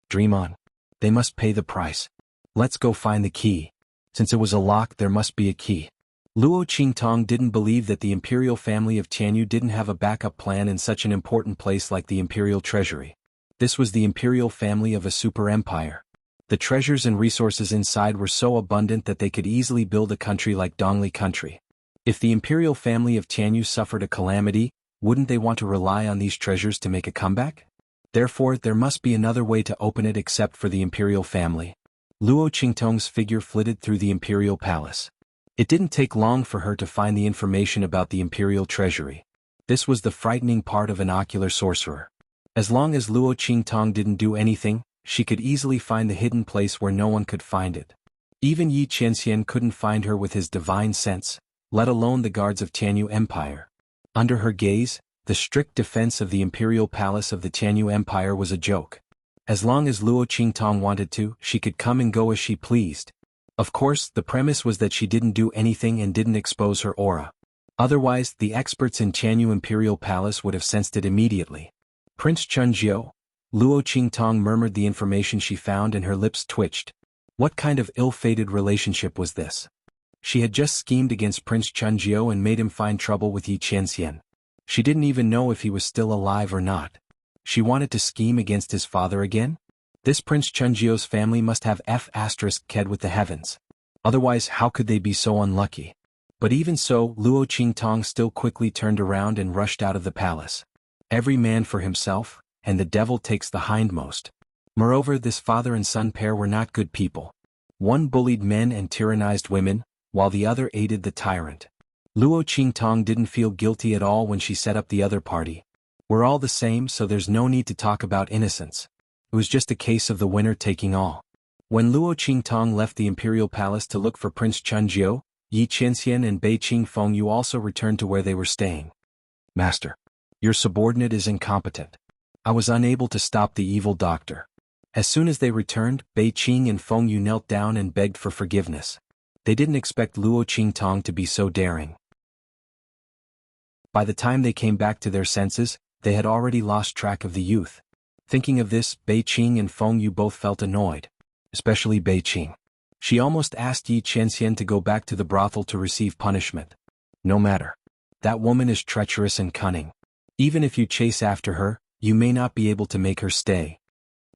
Dream on. They must pay the price. Let's go find the key. Since it was a lock, there must be a key. Luo Qingtong didn't believe that the imperial family of Tianyu didn't have a backup plan in such an important place like the imperial treasury. This was the imperial family of a super empire. The treasures and resources inside were so abundant that they could easily build a country like Dongli country. If the imperial family of Tianyu suffered a calamity, wouldn't they want to rely on these treasures to make a comeback? Therefore, there must be another way to open it except for the imperial family. Luo Qingtong's figure flitted through the imperial palace. It didn't take long for her to find the information about the imperial treasury. This was the frightening part of an ocular sorcerer. As long as Luo Qingtong didn't do anything, she could easily find the hidden place where no one could find it. Even Yi Qianxian couldn't find her with his divine sense. let alone the guards of Tianyu Empire. Under her gaze, the strict defense of the imperial palace of the Tianyu Empire was a joke. As long as Luo Qingtong wanted to, she could come and go as she pleased. Of course, the premise was that she didn't do anything and didn't expose her aura. Otherwise, the experts in Tianyu Imperial Palace would have sensed it immediately. Prince Chunjiu, Luo Qingtong murmured the information she found and her lips twitched. What kind of ill-fated relationship was this? She had just schemed against Prince Chunjiu and made him find trouble with Yi Qianxian. She didn't even know if he was still alive or not. She wanted to scheme against his father again? This Prince Chunjiu's family must have F***ked with the heavens. Otherwise, how could they be so unlucky? But even so, Luo Qingtong still quickly turned around and rushed out of the palace. Every man for himself, and the devil takes the hindmost. Moreover, this father and son pair were not good people. One bullied men and tyrannized women, while the other aided the tyrant. Luo Qingtong didn't feel guilty at all when she set up the other party. We're all the same, so there's no need to talk about innocence. It was just a case of the winner taking all. When Luo Qingtong left the imperial palace to look for Prince Chunjiu, Yi Qianxian and Bei Qingfeng also returned to where they were staying. Master, your subordinate is incompetent. I was unable to stop the evil doctor. As soon as they returned, Bei Qing and Feng Yu knelt down and begged for forgiveness. They didn't expect Luo Qingtong to be so daring. By the time they came back to their senses, they had already lost track of the youth. Thinking of this, Bei Qing and Feng Yu both felt annoyed. Especially Bei Qing. She almost asked Yi Qianxian to go back to the brothel to receive punishment. No matter. That woman is treacherous and cunning. Even if you chase after her, you may not be able to make her stay.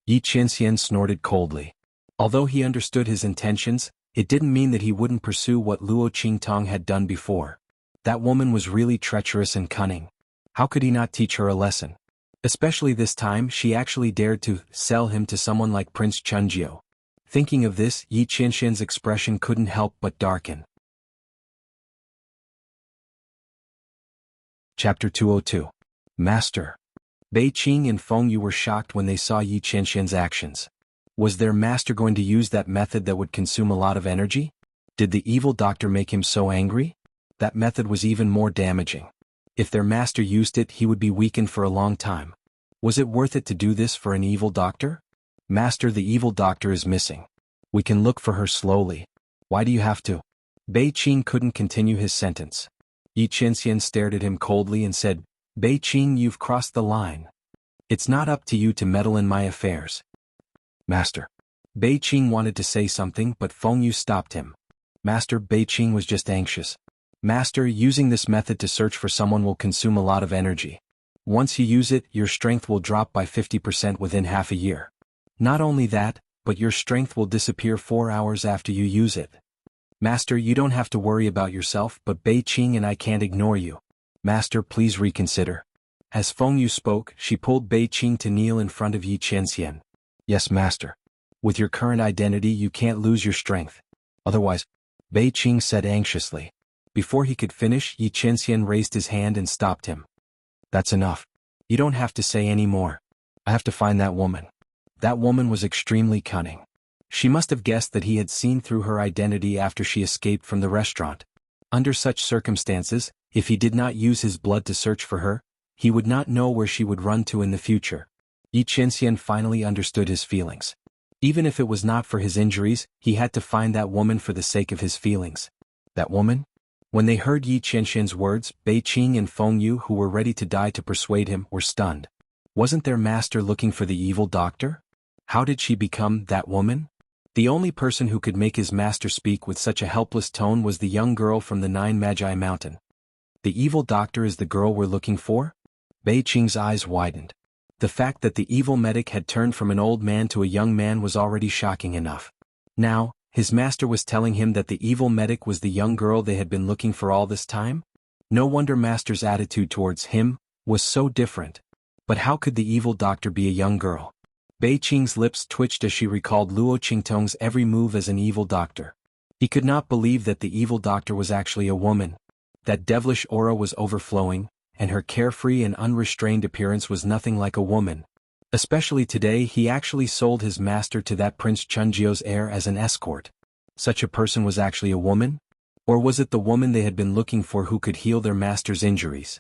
Yi Qianxian snorted coldly. Although he understood his intentions, it didn't mean that he wouldn't pursue what Luo Qingtong had done before. That woman was really treacherous and cunning. How could he not teach her a lesson? Especially this time, she actually dared to sell him to someone like Prince Chunjiu. Thinking of this, Yi Qianxian's expression couldn't help but darken. Chapter 202. Master. Bei Qing and Feng Yu were shocked when they saw Yi Qianxian's actions. Was their master going to use that method that would consume a lot of energy? Did the evil doctor make him so angry? That method was even more damaging. If their master used it, he would be weakened for a long time. Was it worth it to do this for an evil doctor? Master, the evil doctor is missing. We can look for her slowly. Why do you have to? Bei Qing couldn't continue his sentence. Yi Qianxian stared at him coldly and said, Bei Qing, you've crossed the line. It's not up to you to meddle in my affairs. Master. Bei Qing wanted to say something, but Feng Yu stopped him. Master, Bei Qing was just anxious. Master, using this method to search for someone will consume a lot of energy. Once you use it, your strength will drop by 50% within half a year. Not only that, but your strength will disappear 4 hours after you use it. Master, you don't have to worry about yourself, but Bei Qing and I can't ignore you. Master, please reconsider. As Feng Yu spoke, she pulled Bei Qing to kneel in front of Yi Qianxian. Yes, Master. With your current identity, you can't lose your strength. Otherwise, Bei Qing said anxiously. Before he could finish, Yi Qianxian raised his hand and stopped him. That's enough. You don't have to say any more. I have to find that woman. That woman was extremely cunning. She must have guessed that he had seen through her identity after she escaped from the restaurant. Under such circumstances, if he did not use his blood to search for her, he would not know where she would run to in the future. Yi Qianxian finally understood his feelings. Even if it was not for his injuries, he had to find that woman for the sake of his feelings. That woman? When they heard Yi Qianxian's words, Bei Qing and Feng Yu, who were ready to die to persuade him, were stunned. Wasn't their master looking for the evil doctor? How did she become that woman? The only person who could make his master speak with such a helpless tone was the young girl from the Nine Magi Mountain. The evil doctor is the girl we're looking for? Bei Qing's eyes widened. The fact that the evil medic had turned from an old man to a young man was already shocking enough. Now, his master was telling him that the evil medic was the young girl they had been looking for all this time? No wonder master's attitude towards him was so different. But how could the evil doctor be a young girl? Bei Qing's lips twitched as she recalled Luo Qingtong's every move as an evil doctor. He could not believe that the evil doctor was actually a woman. That devilish aura was overflowing, and her carefree and unrestrained appearance was nothing like a woman. Especially today, he actually sold his master to that Prince Chunjiu's heir as an escort. Such a person was actually a woman? Or was it the woman they had been looking for who could heal their master's injuries?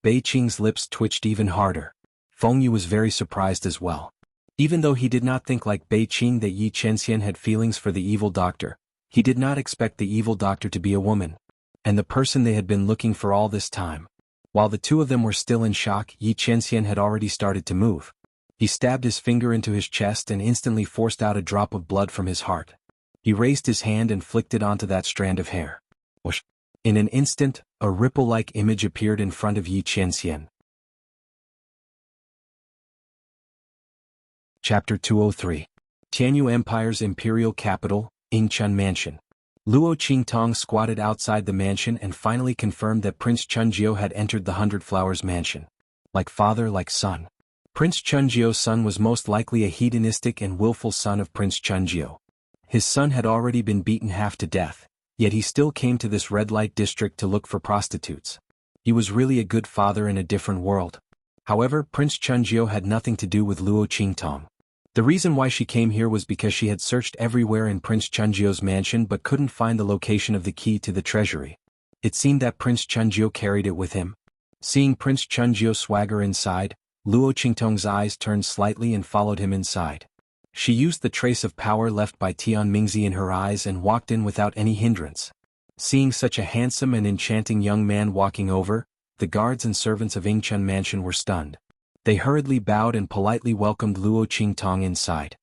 Bei Qing's lips twitched even harder. Feng Yu was very surprised as well. Even though he did not think like Bei Qing that Yi Chenxian had feelings for the evil doctor, he did not expect the evil doctor to be a woman, and the person they had been looking for all this time. While the two of them were still in shock, Yi Chenxian had already started to move. He stabbed his finger into his chest and instantly forced out a drop of blood from his heart. He raised his hand and flicked it onto that strand of hair. Whoosh! In an instant, a ripple-like image appeared in front of Yi Chenxian. Chapter 203. Tianyu Empire's imperial capital, Yingchun Mansion. Luo Qingtong squatted outside the mansion and finally confirmed that Prince Chunjiu had entered the Hundred Flowers mansion. Like father, like son. Prince Chunjiu's son was most likely a hedonistic and willful son of Prince Chunjiu. His son had already been beaten half to death, yet he still came to this red light district to look for prostitutes. He was really a good father in a different world. However, Prince Chunjiu had nothing to do with Luo Qingtong. The reason why she came here was because she had searched everywhere in Prince Chunjiu's mansion but couldn't find the location of the key to the treasury. It seemed that Prince Chunjiu carried it with him. Seeing Prince Chunjiu swagger inside, Luo Qingtong's eyes turned slightly and followed him inside. She used the trace of power left by Tian Mingzi in her eyes and walked in without any hindrance. Seeing such a handsome and enchanting young man walking over, the guards and servants of Yingchun Mansion were stunned. They hurriedly bowed and politely welcomed Luo Qingtong inside.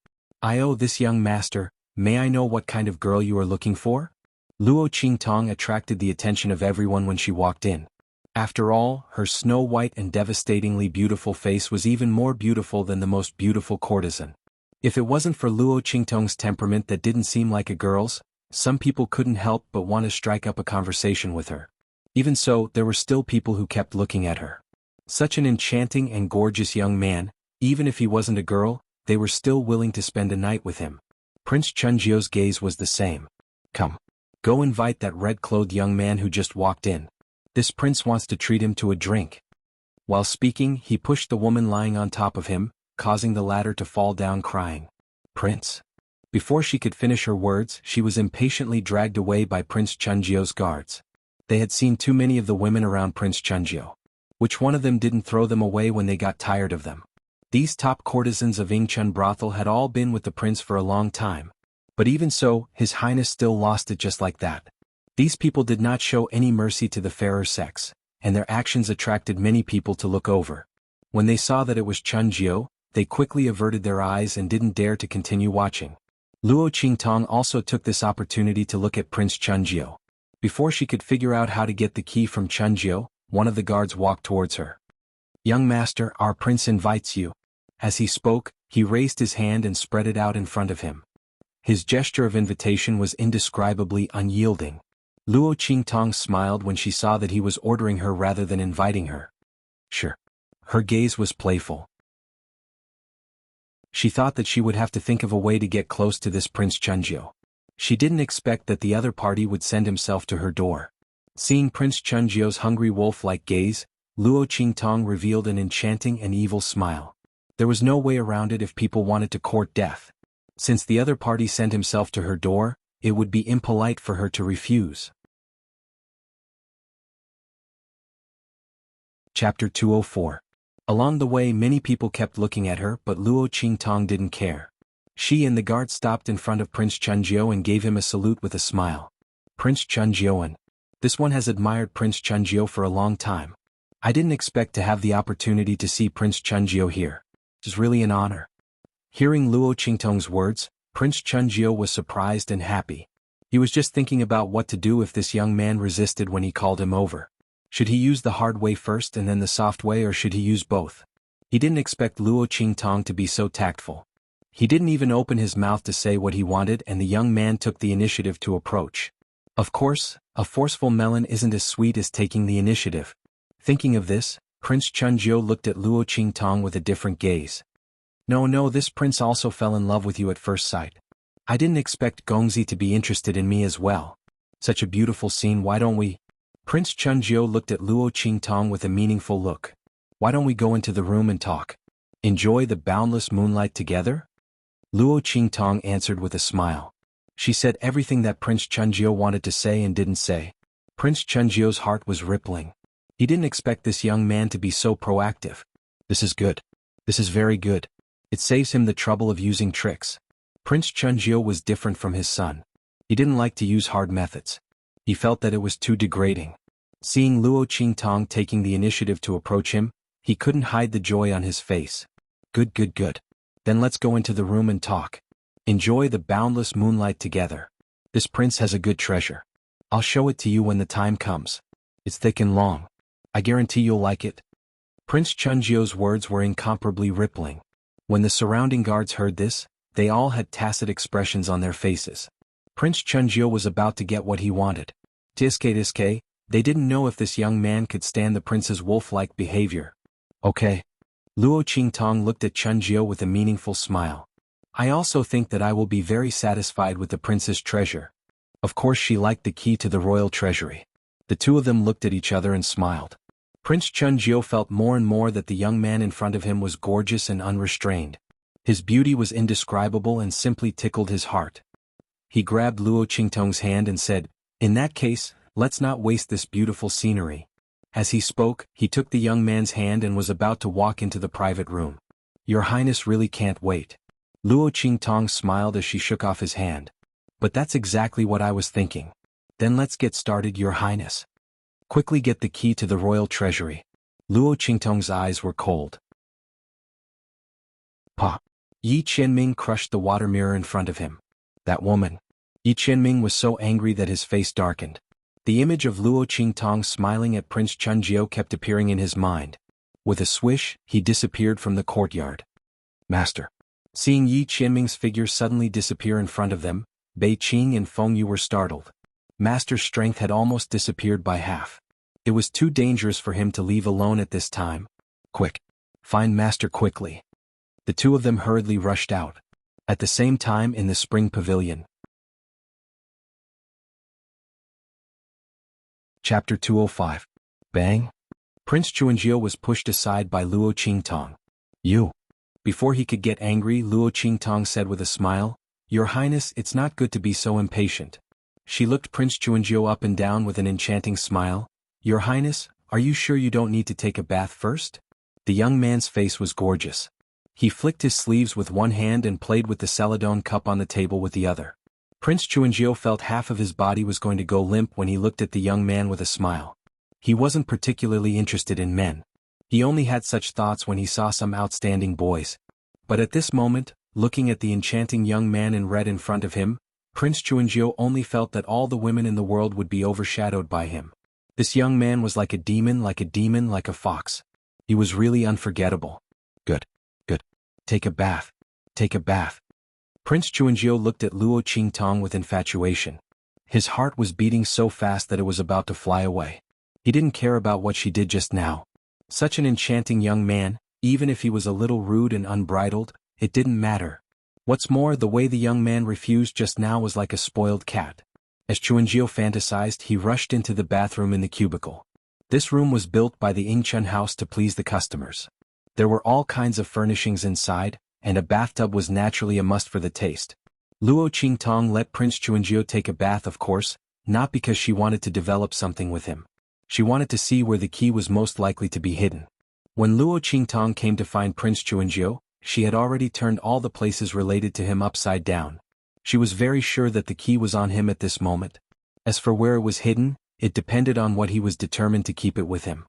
"Oh, this young master, may I know what kind of girl you are looking for?" Luo Qingtong attracted the attention of everyone when she walked in. After all, her snow-white and devastatingly beautiful face was even more beautiful than the most beautiful courtesan. If it wasn't for Luo Qingtong's temperament that didn't seem like a girl's, some people couldn't help but want to strike up a conversation with her. Even so, there were still people who kept looking at her. Such an enchanting and gorgeous young man, even if he wasn't a girl, they were still willing to spend a night with him. Prince Chunjiu's gaze was the same. "Come. Go invite that red-clothed young man who just walked in. This prince wants to treat him to a drink." While speaking, he pushed the woman lying on top of him, causing the latter to fall down crying. "Prince." Before she could finish her words, she was impatiently dragged away by Prince Chunjiu's guards. They had seen too many of the women around Prince Chunjiu. Which one of them didn't throw them away when they got tired of them? These top courtesans of Yingchun brothel had all been with the prince for a long time. But even so, His Highness still lost it just like that. These people did not show any mercy to the fairer sex, and their actions attracted many people to look over. When they saw that it was Chunjiu, they quickly averted their eyes and didn't dare to continue watching. Luo Qingtong also took this opportunity to look at Prince Chunjiu. Before she could figure out how to get the key from Chunjiu, one of the guards walked towards her. "Young master, our prince invites you." As he spoke, he raised his hand and spread it out in front of him. His gesture of invitation was indescribably unyielding. Luo Qingtong smiled when she saw that he was ordering her rather than inviting her. Sure. Her gaze was playful. She thought that she would have to think of a way to get close to this Prince Chunjiu. She didn't expect that the other party would send himself to her door. Seeing Prince Chunjiu's hungry wolf-like gaze, Luo Qingtong revealed an enchanting and evil smile. There was no way around it if people wanted to court death. Since the other party sent himself to her door, it would be impolite for her to refuse. Chapter 204. Along the way, many people kept looking at her, but Luo Qingtong didn't care. She and the guard stopped in front of Prince Chunjiu and gave him a salute with a smile. "Prince Chunjiuan. This one has admired Prince Chunjiu for a long time. I didn't expect to have the opportunity to see Prince Chunjiu here. It's really an honor." Hearing Luo Qingtong's words, Prince Chunjiu was surprised and happy. He was just thinking about what to do if this young man resisted when he called him over. Should he use the hard way first and then the soft way, or should he use both? He didn't expect Luo Qingtong to be so tactful. He didn't even open his mouth to say what he wanted, and the young man took the initiative to approach. Of course, a forceful melon isn't as sweet as taking the initiative. Thinking of this, Prince Chunjiu looked at Luo Qingtong with a different gaze. No, this prince also fell in love with you at first sight. I didn't expect Gongzi to be interested in me as well. Such a beautiful scene, why don't we? Prince Chunjiu looked at Luo Qingtong with a meaningful look. Why don't we go into the room and talk? Enjoy the boundless moonlight together? Luo Qingtong answered with a smile. She said everything that Prince Chunjio wanted to say and didn't say. Prince Chunjio's heart was rippling. He didn't expect this young man to be so proactive. This is good. This is very good. It saves him the trouble of using tricks. Prince Chunjio was different from his son. He didn't like to use hard methods. He felt that it was too degrading. Seeing Luo Qingtong taking the initiative to approach him, he couldn't hide the joy on his face. Good, good, good. Then let's go into the room and talk. Enjoy the boundless moonlight together. This prince has a good treasure. I'll show it to you when the time comes. It's thick and long. I guarantee you'll like it. Prince Chunjio's words were incomparably rippling. When the surrounding guards heard this, they all had tacit expressions on their faces. Prince Chunjio was about to get what he wanted. Tiske, they didn't know if this young man could stand the prince's wolf-like behavior. Okay. Luo Qingtong looked at Chunjio with a meaningful smile. I also think that I will be very satisfied with the prince's treasure. Of course she liked the key to the royal treasury. The two of them looked at each other and smiled. Prince Chunjio felt more and more that the young man in front of him was gorgeous and unrestrained. His beauty was indescribable and simply tickled his heart. He grabbed Luo Qingtong's hand and said, "In that case, let's not waste this beautiful scenery." As he spoke, he took the young man's hand and was about to walk into the private room. "Your Highness really can't wait." Luo Qingtong smiled as she shook off his hand. "But that's exactly what I was thinking. Then let's get started, Your Highness. Quickly get the key to the royal treasury." Luo Qingtong's eyes were cold. Pa! Yi Qianming crushed the water mirror in front of him. That woman. Yi Qianming was so angry that his face darkened. The image of Luo Qingtong smiling at Prince Chunjio kept appearing in his mind. With a swish, he disappeared from the courtyard. Master. Seeing Yi Qianming's figure suddenly disappear in front of them, Bei Qing and Feng Yu were startled. Master's strength had almost disappeared by half. It was too dangerous for him to leave alone at this time. Quick! Find Master quickly. The two of them hurriedly rushed out. At the same time in the spring pavilion. Chapter 205. Bang! Prince Chunjio was pushed aside by Luo Qingtong. You! Before he could get angry, Luo Qingtong said with a smile, "Your Highness, it's not good to be so impatient." She looked Prince Chunjio up and down with an enchanting smile. "Your Highness, are you sure you don't need to take a bath first?" The young man's face was gorgeous. He flicked his sleeves with one hand and played with the celadone cup on the table with the other. Prince Chunjio felt half of his body was going to go limp when he looked at the young man with a smile. He wasn't particularly interested in men. He only had such thoughts when he saw some outstanding boys. But at this moment, looking at the enchanting young man in red in front of him, Prince Chunjio only felt that all the women in the world would be overshadowed by him. This young man was like a demon, like a fox. He was really unforgettable. Good. Good. Take a bath. Take a bath. Prince Chunjio looked at Luo Qingtong with infatuation. His heart was beating so fast that it was about to fly away. He didn't care about what she did just now. Such an enchanting young man, even if he was a little rude and unbridled, it didn't matter. What's more, the way the young man refused just now was like a spoiled cat. As Chunjio fantasized, he rushed into the bathroom in the cubicle. This room was built by the Ingchun house to please the customers. There were all kinds of furnishings inside, and a bathtub was naturally a must for the taste. Luo Qingtong let Prince Chunjio take a bath, of course, not because she wanted to develop something with him. She wanted to see where the key was most likely to be hidden. When Luo Qingtong came to find Prince Chunjio, she had already turned all the places related to him upside down. She was very sure that the key was on him at this moment. As for where it was hidden, it depended on what he was determined to keep it with him.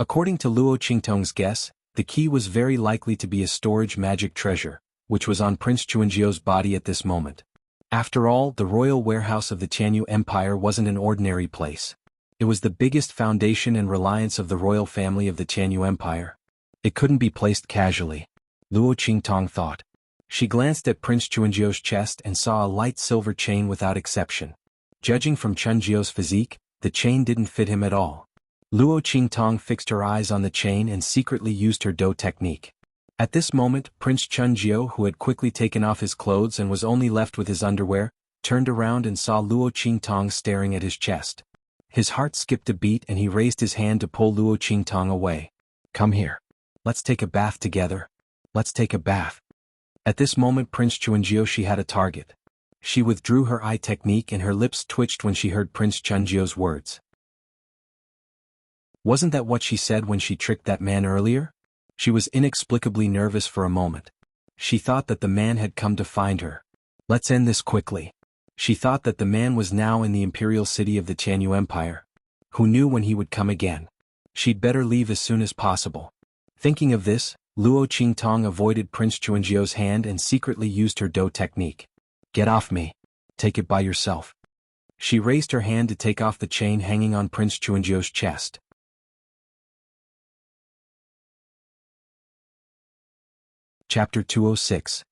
According to Luo Qingtong's guess, the key was very likely to be a storage magic treasure, which was on Prince Chunjio's body at this moment. After all, the royal warehouse of the Tianyu Empire wasn't an ordinary place. It was the biggest foundation and reliance of the royal family of the Tianyu Empire. It couldn't be placed casually, Luo Qingtong thought. She glanced at Prince Chunjio's chest and saw a light silver chain without exception. Judging from Chunjio's physique, the chain didn't fit him at all. Luo Qingtong fixed her eyes on the chain and secretly used her Do technique. At this moment, Prince Chunjio, who had quickly taken off his clothes and was only left with his underwear, turned around and saw Luo Qingtong staring at his chest. His heart skipped a beat and he raised his hand to pull Luo Qingtong away. "Come here. Let's take a bath together. Let's take a bath." At this moment Prince Chunjio, she had a target. She withdrew her eye technique and her lips twitched when she heard Prince Chunjio's words. Wasn't that what she said when she tricked that man earlier? She was inexplicably nervous for a moment. She thought that the man had come to find her. Let's end this quickly. She thought that the man was now in the imperial city of the Tianyu Empire. Who knew when he would come again? She'd better leave as soon as possible. Thinking of this, Luo Qingtong avoided Prince Chunjio's hand and secretly used her Do technique. Get off me. Take it by yourself. She raised her hand to take off the chain hanging on Prince Chunjio's chest. Chapter 206.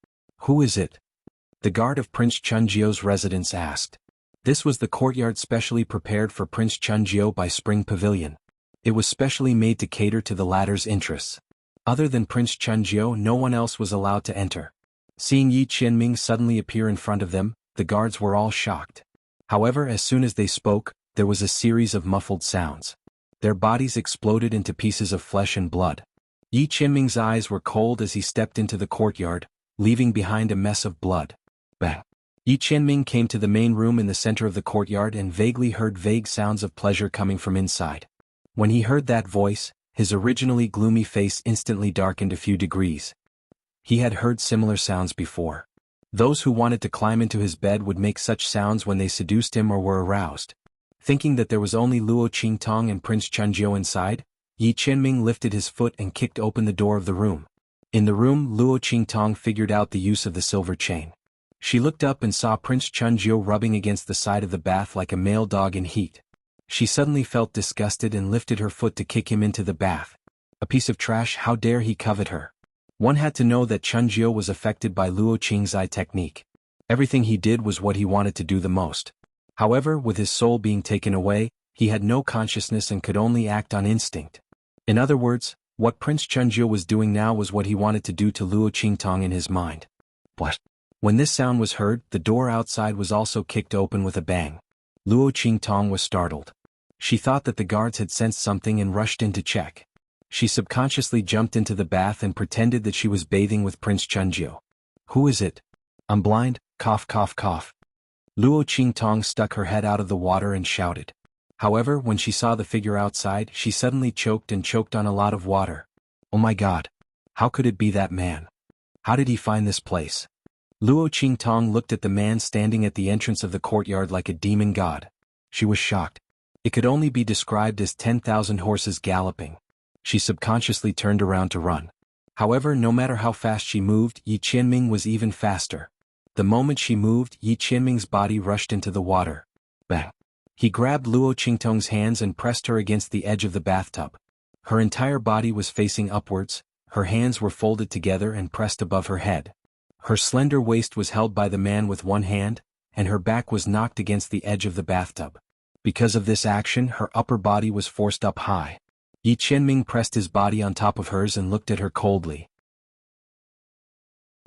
Who is it? The guard of Prince Chunjio's residence asked. This was the courtyard specially prepared for Prince Chunjio by Spring Pavilion. It was specially made to cater to the latter's interests. Other than Prince Chunjio, no one else was allowed to enter. Seeing Yi Qianming suddenly appear in front of them, the guards were all shocked. However, as soon as they spoke, there was a series of muffled sounds. Their bodies exploded into pieces of flesh and blood. Yi Qianming's eyes were cold as he stepped into the courtyard, leaving behind a mess of blood. Bang! Yi Qianming came to the main room in the center of the courtyard and vaguely heard vague sounds of pleasure coming from inside. When he heard that voice, his originally gloomy face instantly darkened a few degrees. He had heard similar sounds before. Those who wanted to climb into his bed would make such sounds when they seduced him or were aroused. Thinking that there was only Luo Qingtong and Prince Chunjio inside, Yi Qianming lifted his foot and kicked open the door of the room. In the room, Luo Qingtong figured out the use of the silver chain. She looked up and saw Prince Chunjio rubbing against the side of the bath like a male dog in heat. She suddenly felt disgusted and lifted her foot to kick him into the bath. A piece of trash, how dare he covet her? One had to know that Chunjio was affected by Luo Qing's eye technique. Everything he did was what he wanted to do the most. However, with his soul being taken away, he had no consciousness and could only act on instinct. In other words, what Prince Chunjio was doing now was what he wanted to do to Luo Qingtong in his mind. What? When this sound was heard, the door outside was also kicked open with a bang. Luo Qingtong was startled. She thought that the guards had sensed something and rushed in to check. She subconsciously jumped into the bath and pretended that she was bathing with Prince Chunjio. Who is it? I'm blind, cough cough cough. Luo Qingtong stuck her head out of the water and shouted. However, when she saw the figure outside, she suddenly choked on a lot of water. Oh my god. How could it be that man? How did he find this place? Luo Qingtong looked at the man standing at the entrance of the courtyard like a demon god. She was shocked. It could only be described as 10,000 horses galloping. She subconsciously turned around to run. However, no matter how fast she moved, Yi Qianming was even faster. The moment she moved, Yi Qianming's body rushed into the water. Bang! He grabbed Luo Qingtong's hands and pressed her against the edge of the bathtub. Her entire body was facing upwards, her hands were folded together and pressed above her head. Her slender waist was held by the man with one hand, and her back was knocked against the edge of the bathtub. Because of this action, her upper body was forced up high. Yi Qianming pressed his body on top of hers and looked at her coldly.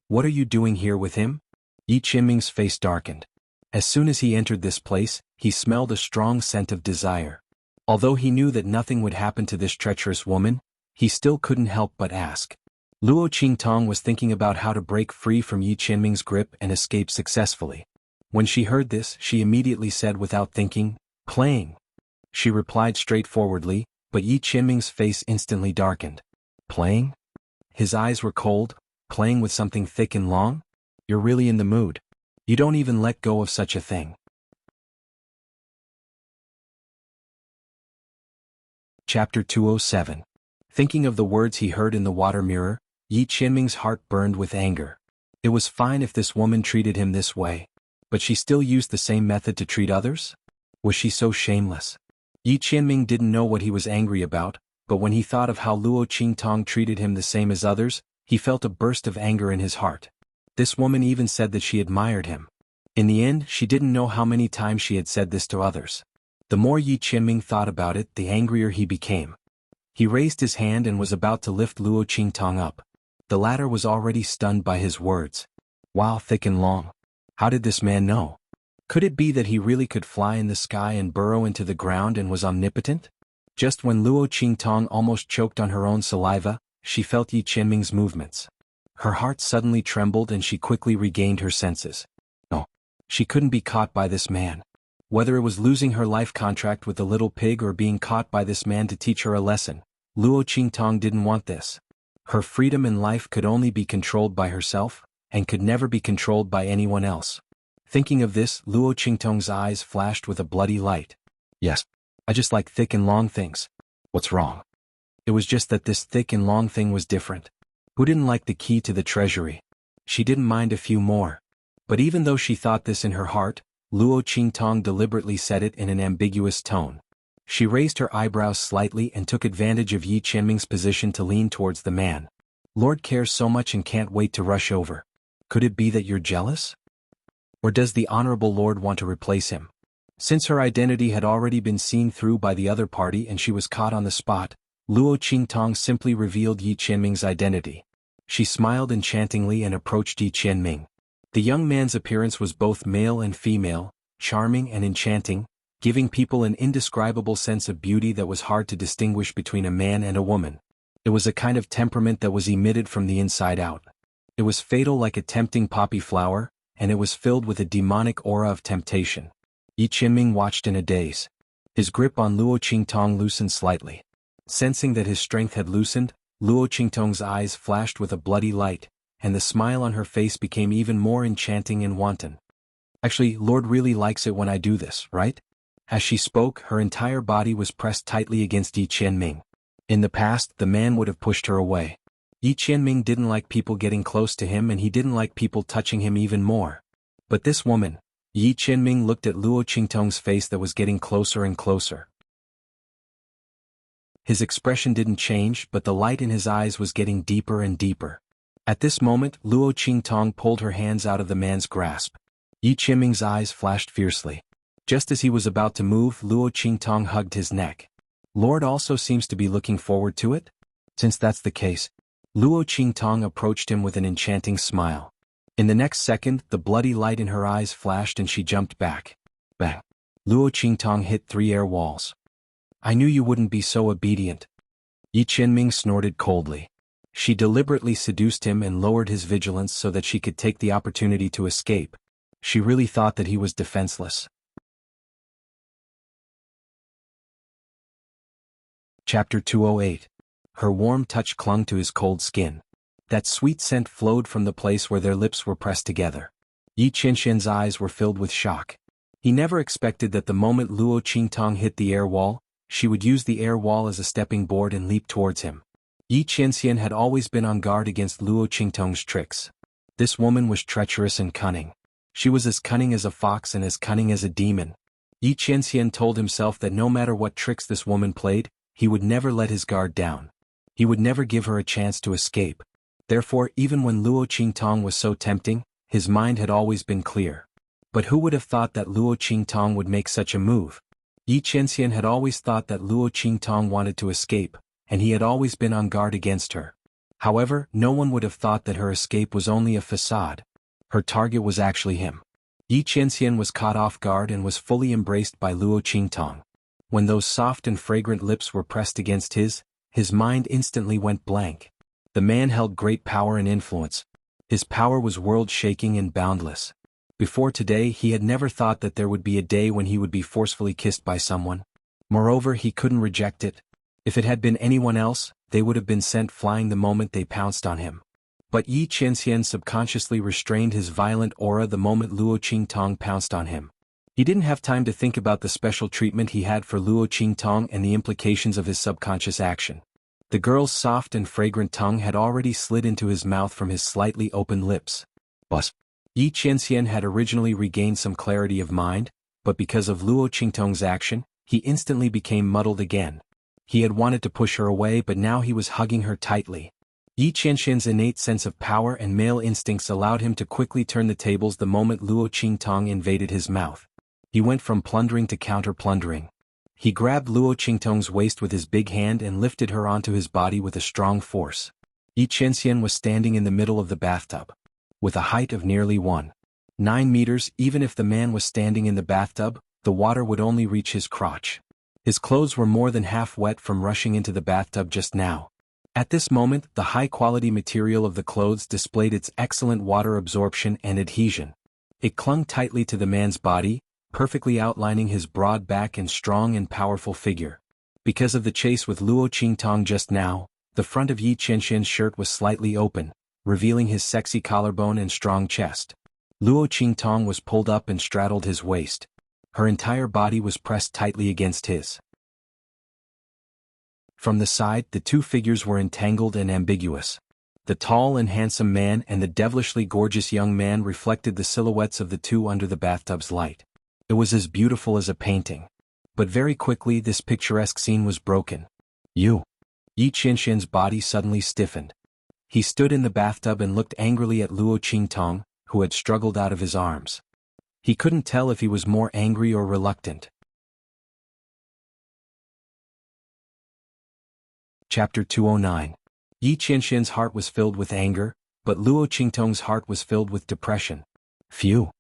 What are you doing here with him? Yi Qianming's face darkened. As soon as he entered this place, he smelled a strong scent of desire. Although he knew that nothing would happen to this treacherous woman, he still couldn't help but ask. Luo Qingtong was thinking about how to break free from Yi Qianming's grip and escape successfully. When she heard this, she immediately said without thinking, "Playing." She replied straightforwardly, but Yi Qianming's face instantly darkened. Playing? His eyes were cold. Playing with something thick and long? You're really in the mood. You don't even let go of such a thing. Chapter 207. Thinking of the words he heard in the water mirror, Yi Qianming's heart burned with anger. It was fine if this woman treated him this way, but she still used the same method to treat others? Was she so shameless? Yi Qianming didn't know what he was angry about, but when he thought of how Luo Qingtong treated him the same as others, he felt a burst of anger in his heart. This woman even said that she admired him. In the end, she didn't know how many times she had said this to others. The more Yi Qianming thought about it, the angrier he became. He raised his hand and was about to lift Luo Qingtong up. The latter was already stunned by his words. Wow, thick and long. How did this man know? Could it be that he really could fly in the sky and burrow into the ground and was omnipotent? Just when Luo Qingtong almost choked on her own saliva, she felt Yi Qianming's movements. Her heart suddenly trembled and she quickly regained her senses. Oh. She couldn't be caught by this man. Whether it was losing her life contract with the little pig or being caught by this man to teach her a lesson, Luo Qingtong didn't want this. Her freedom in life could only be controlled by herself, and could never be controlled by anyone else. Thinking of this, Luo Qingtong's eyes flashed with a bloody light. Yes, I just like thick and long things. What's wrong? It was just that this thick and long thing was different. Who didn't like the key to the treasury? She didn't mind a few more. But even though she thought this in her heart, Luo Qingtong deliberately said it in an ambiguous tone. She raised her eyebrows slightly and took advantage of Yi Qianming's position to lean towards the man. Lord cares so much and can't wait to rush over. Could it be that you're jealous? Or does the honorable lord want to replace him? Since her identity had already been seen through by the other party and she was caught on the spot, Luo Qingtong simply revealed Yi Qianming's identity. She smiled enchantingly and approached Yi Qianming. The young man's appearance was both male and female, charming and enchanting, giving people an indescribable sense of beauty that was hard to distinguish between a man and a woman. It was a kind of temperament that was emitted from the inside out. It was fatal like a tempting poppy flower, and it was filled with a demonic aura of temptation. Yi Qianming watched in a daze. His grip on Luo Qingtong loosened slightly. Sensing that his strength had loosened, Luo Qingtong's eyes flashed with a bloody light, and the smile on her face became even more enchanting and wanton. Actually, Lord really likes it when I do this, right? As she spoke, her entire body was pressed tightly against Yi Qianming. In the past, the man would have pushed her away. Yi Qianming didn't like people getting close to him and he didn't like people touching him even more. But this woman, Yi Qianming looked at Luo Qingtong's face that was getting closer and closer. His expression didn't change, but the light in his eyes was getting deeper and deeper. At this moment, Luo Qingtong pulled her hands out of the man's grasp. Yi Qianming's eyes flashed fiercely. Just as he was about to move, Luo Qingtong hugged his neck. Lord also seems to be looking forward to it? Since that's the case, Luo Qingtong approached him with an enchanting smile. In the next second, the bloody light in her eyes flashed and she jumped back. Bang! Luo Qingtong hit 3 air walls. I knew you wouldn't be so obedient. Yi Qianming snorted coldly. She deliberately seduced him and lowered his vigilance so that she could take the opportunity to escape. She really thought that he was defenseless. Chapter 208. Her warm touch clung to his cold skin. That sweet scent flowed from the place where their lips were pressed together. Yi Qianxian's eyes were filled with shock. He never expected that the moment Luo Qingtong hit the air wall, she would use the air wall as a stepping board and leap towards him. Yi Qianxian had always been on guard against Luo Qingtong's tricks. This woman was treacherous and cunning. She was as cunning as a fox and as cunning as a demon. Yi Qianxian told himself that no matter what tricks this woman played, he would never let his guard down. He would never give her a chance to escape. Therefore, even when Luo Qingtong was so tempting, his mind had always been clear. But who would have thought that Luo Qingtong would make such a move? Yi Qianxian had always thought that Luo Qingtong wanted to escape, and he had always been on guard against her. However, no one would have thought that her escape was only a facade. Her target was actually him. Yi Qianxian was caught off guard and was fully embraced by Luo Qingtong. When those soft and fragrant lips were pressed against his mind instantly went blank. The man held great power and influence. His power was world-shaking and boundless. Before today, he had never thought that there would be a day when he would be forcefully kissed by someone. Moreover, he couldn't reject it. If it had been anyone else, they would have been sent flying the moment they pounced on him. But Yi Qianxian subconsciously restrained his violent aura the moment Luo Qingtong pounced on him. He didn't have time to think about the special treatment he had for Luo Qingtong and the implications of his subconscious action. The girl's soft and fragrant tongue had already slid into his mouth from his slightly open lips. Bus. Yi Qianxian had originally regained some clarity of mind, but because of Luo Qingtong's action, he instantly became muddled again. He had wanted to push her away, but now he was hugging her tightly. Yi Qianxian's innate sense of power and male instincts allowed him to quickly turn the tables the moment Luo Qingtong invaded his mouth. He went from plundering to counter-plundering. He grabbed Luo Qingtong's waist with his big hand and lifted her onto his body with a strong force. Yi Qianxian was standing in the middle of the bathtub. With a height of nearly 1.9 meters, even if the man was standing in the bathtub, the water would only reach his crotch. His clothes were more than half wet from rushing into the bathtub just now. At this moment, the high-quality material of the clothes displayed its excellent water absorption and adhesion. It clung tightly to the man's body, perfectly outlining his broad back and strong and powerful figure. Because of the chase with Luo Qingtong just now, the front of Yi Qianxian's shirt was slightly open, revealing his sexy collarbone and strong chest. Luo Qingtong was pulled up and straddled his waist. Her entire body was pressed tightly against his. From the side, the two figures were entangled and ambiguous. The tall and handsome man and the devilishly gorgeous young man reflected the silhouettes of the two under the bathtub's light. It was as beautiful as a painting. But very quickly this picturesque scene was broken. Yi Qianxian's body suddenly stiffened. He stood in the bathtub and looked angrily at Luo Qingtong, who had struggled out of his arms. He couldn't tell if he was more angry or reluctant. Chapter 209. Yi Qianxian's heart was filled with anger, but Luo Qingtong's heart was filled with depression. Phew!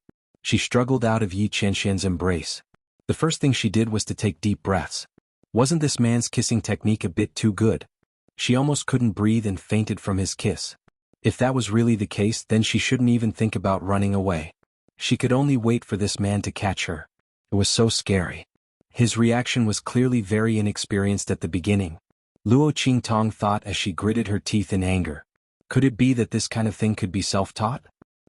She struggled out of Yi Qianxian's embrace. The first thing she did was to take deep breaths. Wasn't this man's kissing technique a bit too good? She almost couldn't breathe and fainted from his kiss. If that was really the case, then she shouldn't even think about running away. She could only wait for this man to catch her. It was so scary. His reaction was clearly very inexperienced at the beginning. Luo Qingtong thought as she gritted her teeth in anger. Could it be that this kind of thing could be self-taught?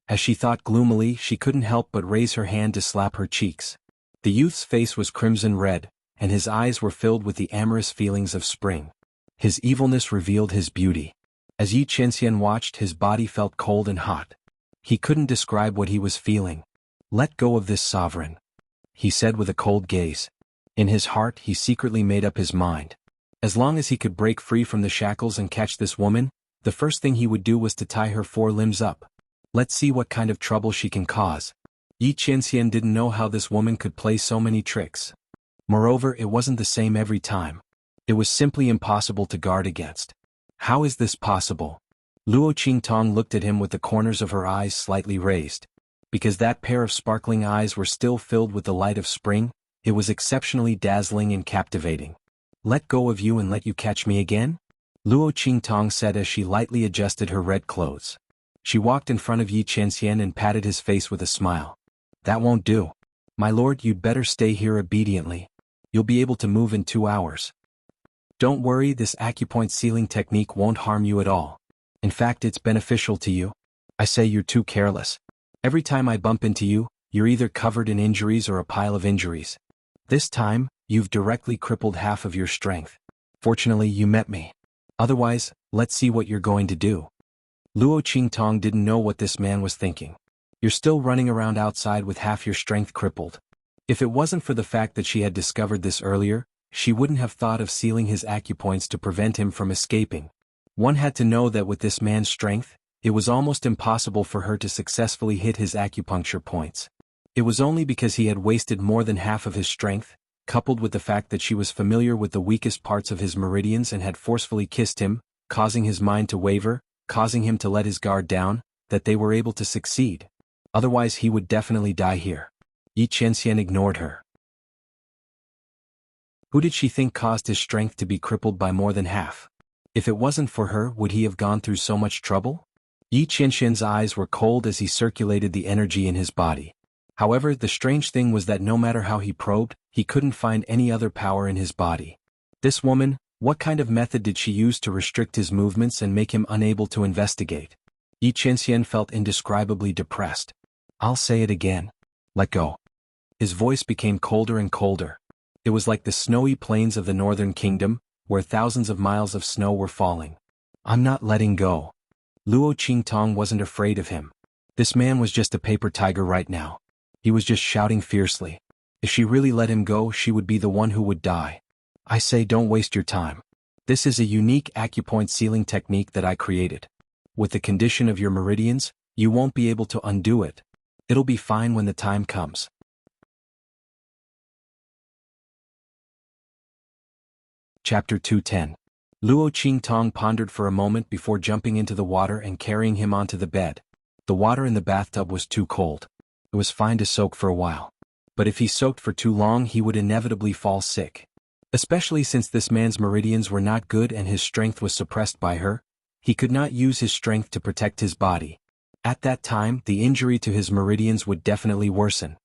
As she thought gloomily, she couldn't help but raise her hand to slap her cheeks. The youth's face was crimson red, and his eyes were filled with the amorous feelings of spring. His evilness revealed his beauty. As Yi Qianxian watched, his body felt cold and hot. He couldn't describe what he was feeling. "Let go of this sovereign," he said with a cold gaze. In his heart he secretly made up his mind. As long as he could break free from the shackles and catch this woman, the first thing he would do was to tie her four limbs up. Let's see what kind of trouble she can cause. Yi Qianxian didn't know how this woman could play so many tricks. Moreover, it wasn't the same every time. It was simply impossible to guard against. How is this possible? Luo Qingtong looked at him with the corners of her eyes slightly raised. Because that pair of sparkling eyes were still filled with the light of spring, it was exceptionally dazzling and captivating. "Let go of you and let you catch me again?" Luo Qingtong said as she lightly adjusted her red clothes. She walked in front of Yi Qianxian and patted his face with a smile. "That won't do. My lord, you'd better stay here obediently. You'll be able to move in 2 hours. Don't worry, this acupoint sealing technique won't harm you at all. In fact, it's beneficial to you. I say you're too careless. Every time I bump into you, you're either covered in injuries or a pile of injuries. This time, you've directly crippled half of your strength. Fortunately, you met me. Otherwise, let's see what you're going to do." Luo Qingtong didn't know what this man was thinking. "You're still running around outside with half your strength crippled." If it wasn't for the fact that she had discovered this earlier, she wouldn't have thought of sealing his acupoints to prevent him from escaping. One had to know that with this man's strength, it was almost impossible for her to successfully hit his acupuncture points. It was only because he had wasted more than half of his strength, coupled with the fact that she was familiar with the weakest parts of his meridians and had forcefully kissed him, causing his mind to waver, causing him to let his guard down, that they were able to succeed. Otherwise he would definitely die here. Yi Qianxian ignored her. Who did she think caused his strength to be crippled by more than half? If it wasn't for her, would he have gone through so much trouble? Yi Qianxian's eyes were cold as he circulated the energy in his body. However, the strange thing was that no matter how he probed, he couldn't find any other power in his body. This woman, what kind of method did she use to restrict his movements and make him unable to investigate? Yi Qianxian felt indescribably depressed. "I'll say it again. Let go." His voice became colder and colder. It was like the snowy plains of the northern kingdom, where thousands of miles of snow were falling. "I'm not letting go." Luo Qingtong wasn't afraid of him. This man was just a paper tiger right now. He was just shouting fiercely. If she really let him go, she would be the one who would die. "I say, don't waste your time. This is a unique acupoint sealing technique that I created. With the condition of your meridians, you won't be able to undo it. It'll be fine when the time comes." Chapter 210. Luo Qingtong pondered for a moment before jumping into the water and carrying him onto the bed. The water in the bathtub was too cold. It was fine to soak for a while. But if he soaked for too long, he would inevitably fall sick. Especially since this man's meridians were not good and his strength was suppressed by her, he could not use his strength to protect his body. At that time, the injury to his meridians would definitely worsen.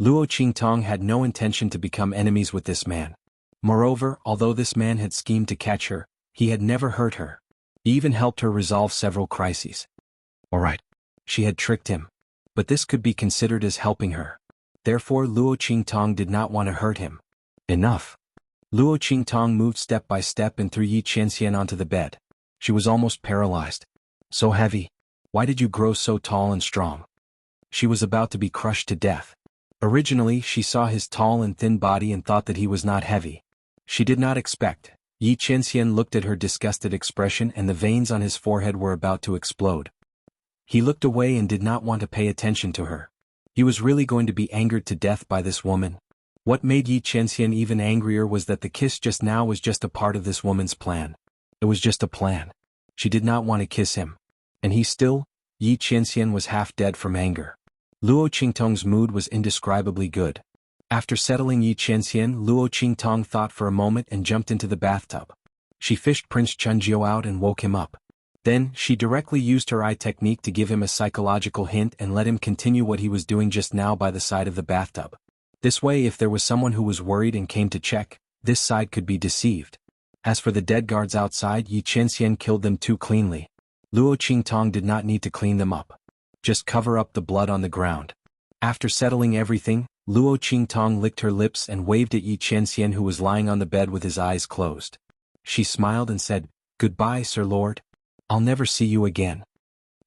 Luo Qingtong had no intention to become enemies with this man. Moreover, although this man had schemed to catch her, he had never hurt her. He even helped her resolve several crises. Alright. She had tricked him. But this could be considered as helping her. Therefore Luo Qingtong did not want to hurt him. Enough. Luo Qingtong moved step by step and threw Yi Qianxian onto the bed. She was almost paralyzed. So heavy. Why did you grow so tall and strong? She was about to be crushed to death. Originally she saw his tall and thin body and thought that he was not heavy. She did not expect. Yi Qianxian looked at her disgusted expression and the veins on his forehead were about to explode. He looked away and did not want to pay attention to her. He was really going to be angered to death by this woman. What made Yi Qianxian even angrier was that the kiss just now was just a part of this woman's plan. It was just a plan. She did not want to kiss him. And he still, Yi Qianxian was half dead from anger. Luo Qingtong's mood was indescribably good. After settling Yi Qianxian, Luo Qingtong thought for a moment and jumped into the bathtub. She fished Prince Chunjiu out and woke him up. Then, she directly used her eye technique to give him a psychological hint and let him continue what he was doing just now by the side of the bathtub. This way, if there was someone who was worried and came to check, this side could be deceived. As for the dead guards outside, Yi Qianxian killed them too cleanly. Luo Qingtong did not need to clean them up. Just cover up the blood on the ground. After settling everything, Luo Qingtong licked her lips and waved at Yi Qianxian who was lying on the bed with his eyes closed. She smiled and said, "Goodbye, Sir Lord. I'll never see you again."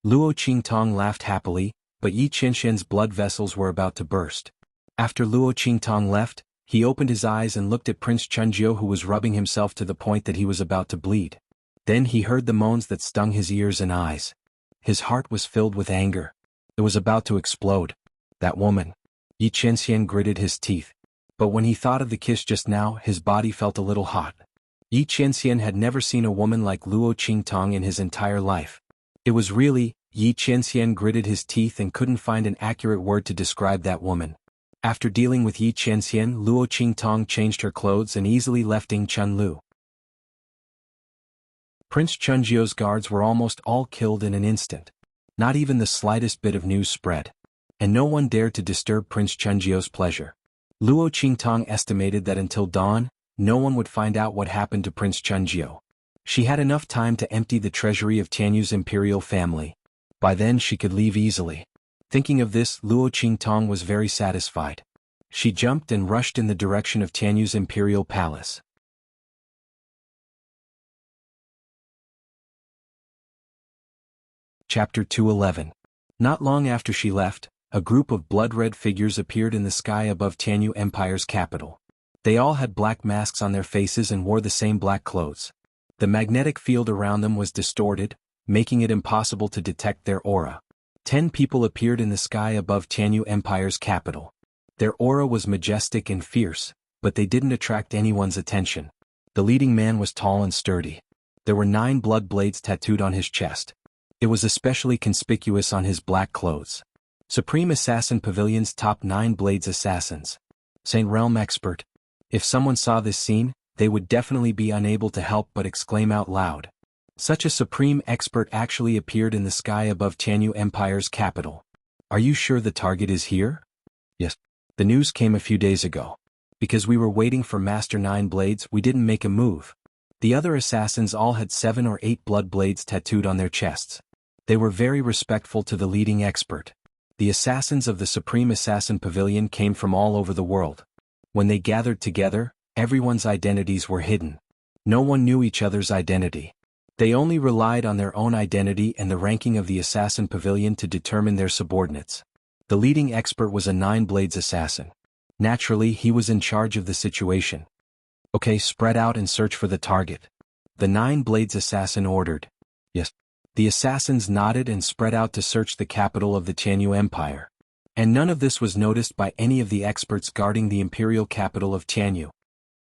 Luo Qingtong laughed happily, but Yi Qianxian's blood vessels were about to burst. After Luo Qingtong left, he opened his eyes and looked at Prince Chunjiu who was rubbing himself to the point that he was about to bleed. Then he heard the moans that stung his ears and eyes. His heart was filled with anger. It was about to explode. That woman. Yi Qianxian gritted his teeth. But when he thought of the kiss just now, his body felt a little hot. Yi Qianxian had never seen a woman like Luo Qingtong in his entire life. It was really, Yi Qianxian gritted his teeth and couldn't find an accurate word to describe that woman. After dealing with Yi Qianxian, Luo Qingtong changed her clothes and easily left Ying Chunlu. Prince Chunjiu's guards were almost all killed in an instant. Not even the slightest bit of news spread. And no one dared to disturb Prince Chunjiu's pleasure. Luo Qingtong estimated that until dawn, no one would find out what happened to Prince Chunjiu. She had enough time to empty the treasury of Tianyu's imperial family. By then she could leave easily. Thinking of this, Luo Qingtong was very satisfied. She jumped and rushed in the direction of Tianyu's imperial palace. Chapter 211. Not long after she left, a group of blood-red figures appeared in the sky above Tianyu Empire's capital. They all had black masks on their faces and wore the same black clothes. The magnetic field around them was distorted, making it impossible to detect their aura. 10 people appeared in the sky above Tianyu Empire's capital. Their aura was majestic and fierce, but they didn't attract anyone's attention. The leading man was tall and sturdy. There were 9 blood blades tattooed on his chest. It was especially conspicuous on his black clothes. Supreme Assassin Pavilion's top 9 blades assassins. Saint Realm Expert. If someone saw this scene, they would definitely be unable to help but exclaim out loud. Such a supreme expert actually appeared in the sky above Tianyu Empire's capital. Are you sure the target is here? Yes. The news came a few days ago. Because we were waiting for Master 9 Blades, we didn't make a move. The other assassins all had 7 or 8 blood blades tattooed on their chests. They were very respectful to the leading expert. The assassins of the Supreme Assassin Pavilion came from all over the world. When they gathered together, everyone's identities were hidden. No one knew each other's identity. They only relied on their own identity and the ranking of the Assassin Pavilion to determine their subordinates. The leading expert was a 9 Blades assassin. Naturally, he was in charge of the situation. Okay, spread out and search for the target. The 9 Blades assassin ordered. Yes. The assassins nodded and spread out to search the capital of the Tianyu Empire. And none of this was noticed by any of the experts guarding the imperial capital of Tianyu.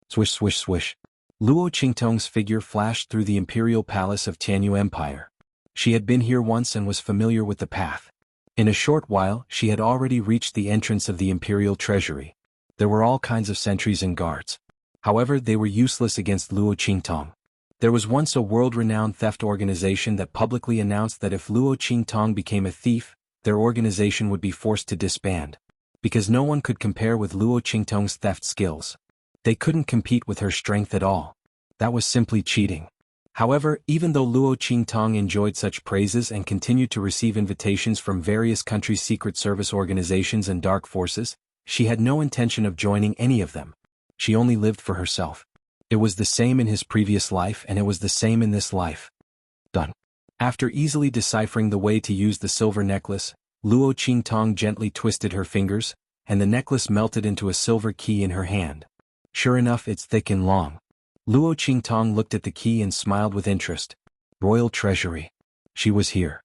Swish swish swish. Luo Qingtong's figure flashed through the imperial palace of Tianyu Empire. She had been here once and was familiar with the path. In a short while, she had already reached the entrance of the imperial treasury. There were all kinds of sentries and guards. However, they were useless against Luo Qingtong. There was once a world-renowned theft organization that publicly announced that if Luo Qingtong became a thief, their organization would be forced to disband. Because no one could compare with Luo Qingtong's theft skills. They couldn't compete with her strength at all. That was simply cheating. However, even though Luo Qingtong enjoyed such praises and continued to receive invitations from various countries' secret service organizations and dark forces, she had no intention of joining any of them. She only lived for herself. It was the same in his previous life and it was the same in this life. Done. After easily deciphering the way to use the silver necklace, Luo Qingtong gently twisted her fingers, and the necklace melted into a silver key in her hand. Sure enough, it's thick and long. Luo Qingtong looked at the key and smiled with interest. Royal Treasury. She was here.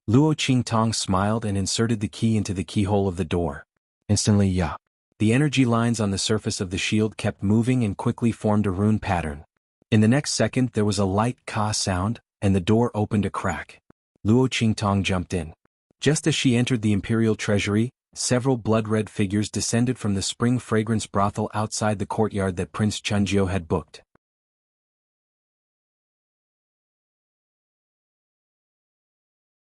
Luo Qingtong smiled and inserted the key into the keyhole of the door. Instantly, yeah. The energy lines on the surface of the shield kept moving and quickly formed a rune pattern. In the next second there was a light ka sound, and the door opened a crack. Luo Qingtong jumped in. Just as she entered the imperial treasury, several blood-red figures descended from the spring fragrance brothel outside the courtyard that Prince Chunjiu had booked.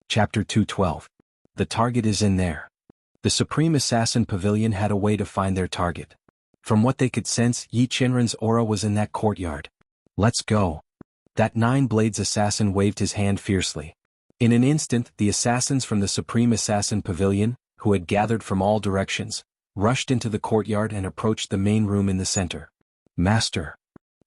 Chapter 212. The target is in there. The Supreme Assassin Pavilion had a way to find their target. From what they could sense, Yi Qianren's aura was in that courtyard. Let's go. That nine-blades assassin waved his hand fiercely. In an instant, the assassins from the Supreme Assassin Pavilion, who had gathered from all directions, rushed into the courtyard and approached the main room in the center. Master.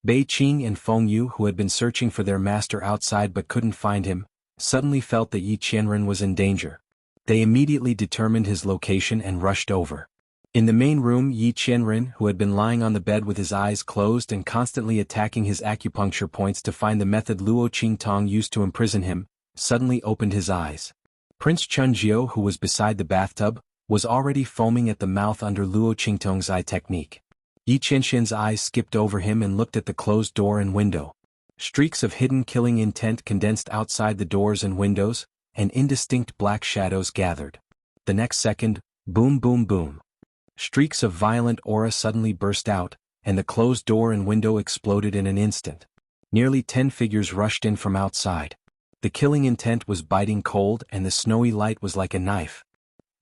Bei Qing and Feng Yu, who had been searching for their master outside but couldn't find him, suddenly felt that Yi Qianren was in danger. They immediately determined his location and rushed over. In the main room, Yi Qianren, who had been lying on the bed with his eyes closed and constantly attacking his acupuncture points to find the method Luo Qingtong used to imprison him, suddenly opened his eyes. Prince Chunjiu, who was beside the bathtub, was already foaming at the mouth under Luo Qingtong's eye technique. Yi Qianxian's eyes skipped over him and looked at the closed door and window. Streaks of hidden killing intent condensed outside the doors and windows, and indistinct black shadows gathered. The next second, boom boom boom. Streaks of violent aura suddenly burst out, and the closed door and window exploded in an instant. Nearly 10 figures rushed in from outside. The killing intent was biting cold and the snowy light was like a knife.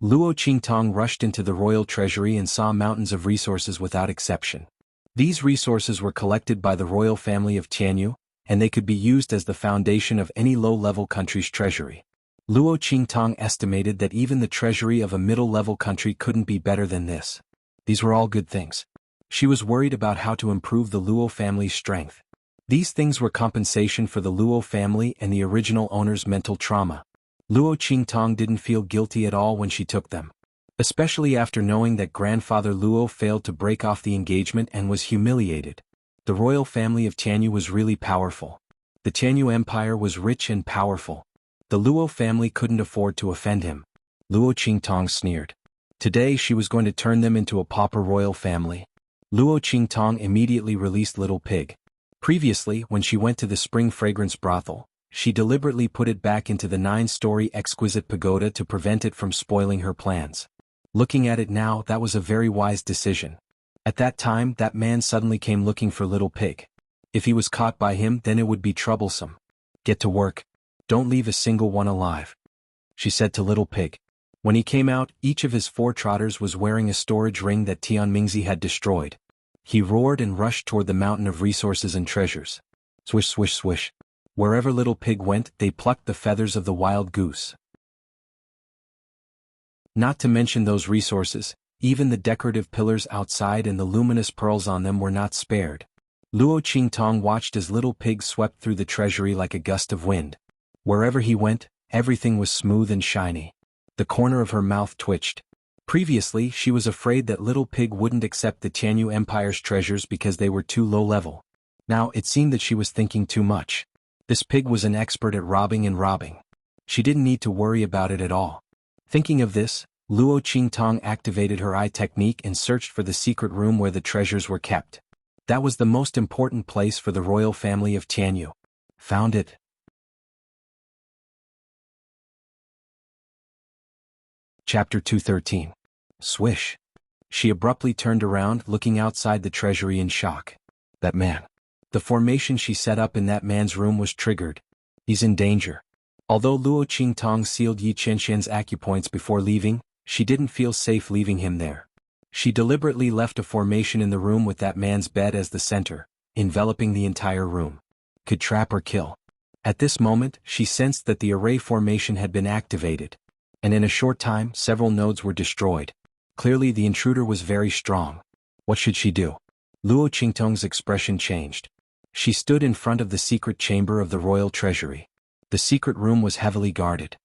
Luo Qingtong rushed into the royal treasury and saw mountains of resources without exception. These resources were collected by the royal family of Tianyu, and they could be used as the foundation of any low-level country's treasury. Luo Qingtong estimated that even the treasury of a middle-level country couldn't be better than this. These were all good things. She was worried about how to improve the Luo family's strength. These things were compensation for the Luo family and the original owner's mental trauma. Luo Qingtong didn't feel guilty at all when she took them. Especially after knowing that grandfather Luo failed to break off the engagement and was humiliated. The royal family of Tianyu was really powerful. The Tianyu Empire was rich and powerful. The Luo family couldn't afford to offend him. Luo Qingtong sneered. Today she was going to turn them into a pauper royal family. Luo Qingtong immediately released Little Pig. Previously, when she went to the spring fragrance brothel, she deliberately put it back into the 9-story exquisite pagoda to prevent it from spoiling her plans. Looking at it now, that was a very wise decision. At that time, that man suddenly came looking for Little Pig. If he was caught by him, then it would be troublesome. Get to work. Don't leave a single one alive, she said to Little Pig. When he came out, each of his 4 trotters was wearing a storage ring that Tianmingzi had destroyed. He roared and rushed toward the mountain of resources and treasures. Swish swish swish. Wherever Little Pig went, they plucked the feathers of the wild goose. Not to mention those resources, even the decorative pillars outside and the luminous pearls on them were not spared. Luo Qingtong watched as Little Pig swept through the treasury like a gust of wind. Wherever he went, everything was smooth and shiny. The corner of her mouth twitched. Previously, she was afraid that Little Pig wouldn't accept the Tianyu Empire's treasures because they were too low-level. Now, it seemed that she was thinking too much. This pig was an expert at robbing and robbing. She didn't need to worry about it at all. Thinking of this, Luo Qingtong activated her eye technique and searched for the secret room where the treasures were kept. That was the most important place for the royal family of Tianyu. Found it. Chapter 213. Swish. She abruptly turned around, looking outside the treasury in shock. That man. The formation she set up in that man's room was triggered. He's in danger. Although Luo Qingtong sealed Yi Qianxian's acupoints before leaving, she didn't feel safe leaving him there. She deliberately left a formation in the room with that man's bed as the center, enveloping the entire room. Could trap or kill. At this moment, she sensed that the array formation had been activated. And in a short time, several nodes were destroyed. Clearly the intruder was very strong. What should she do? Luo Qingtong's expression changed. She stood in front of the secret chamber of the royal treasury. The secret room was heavily guarded.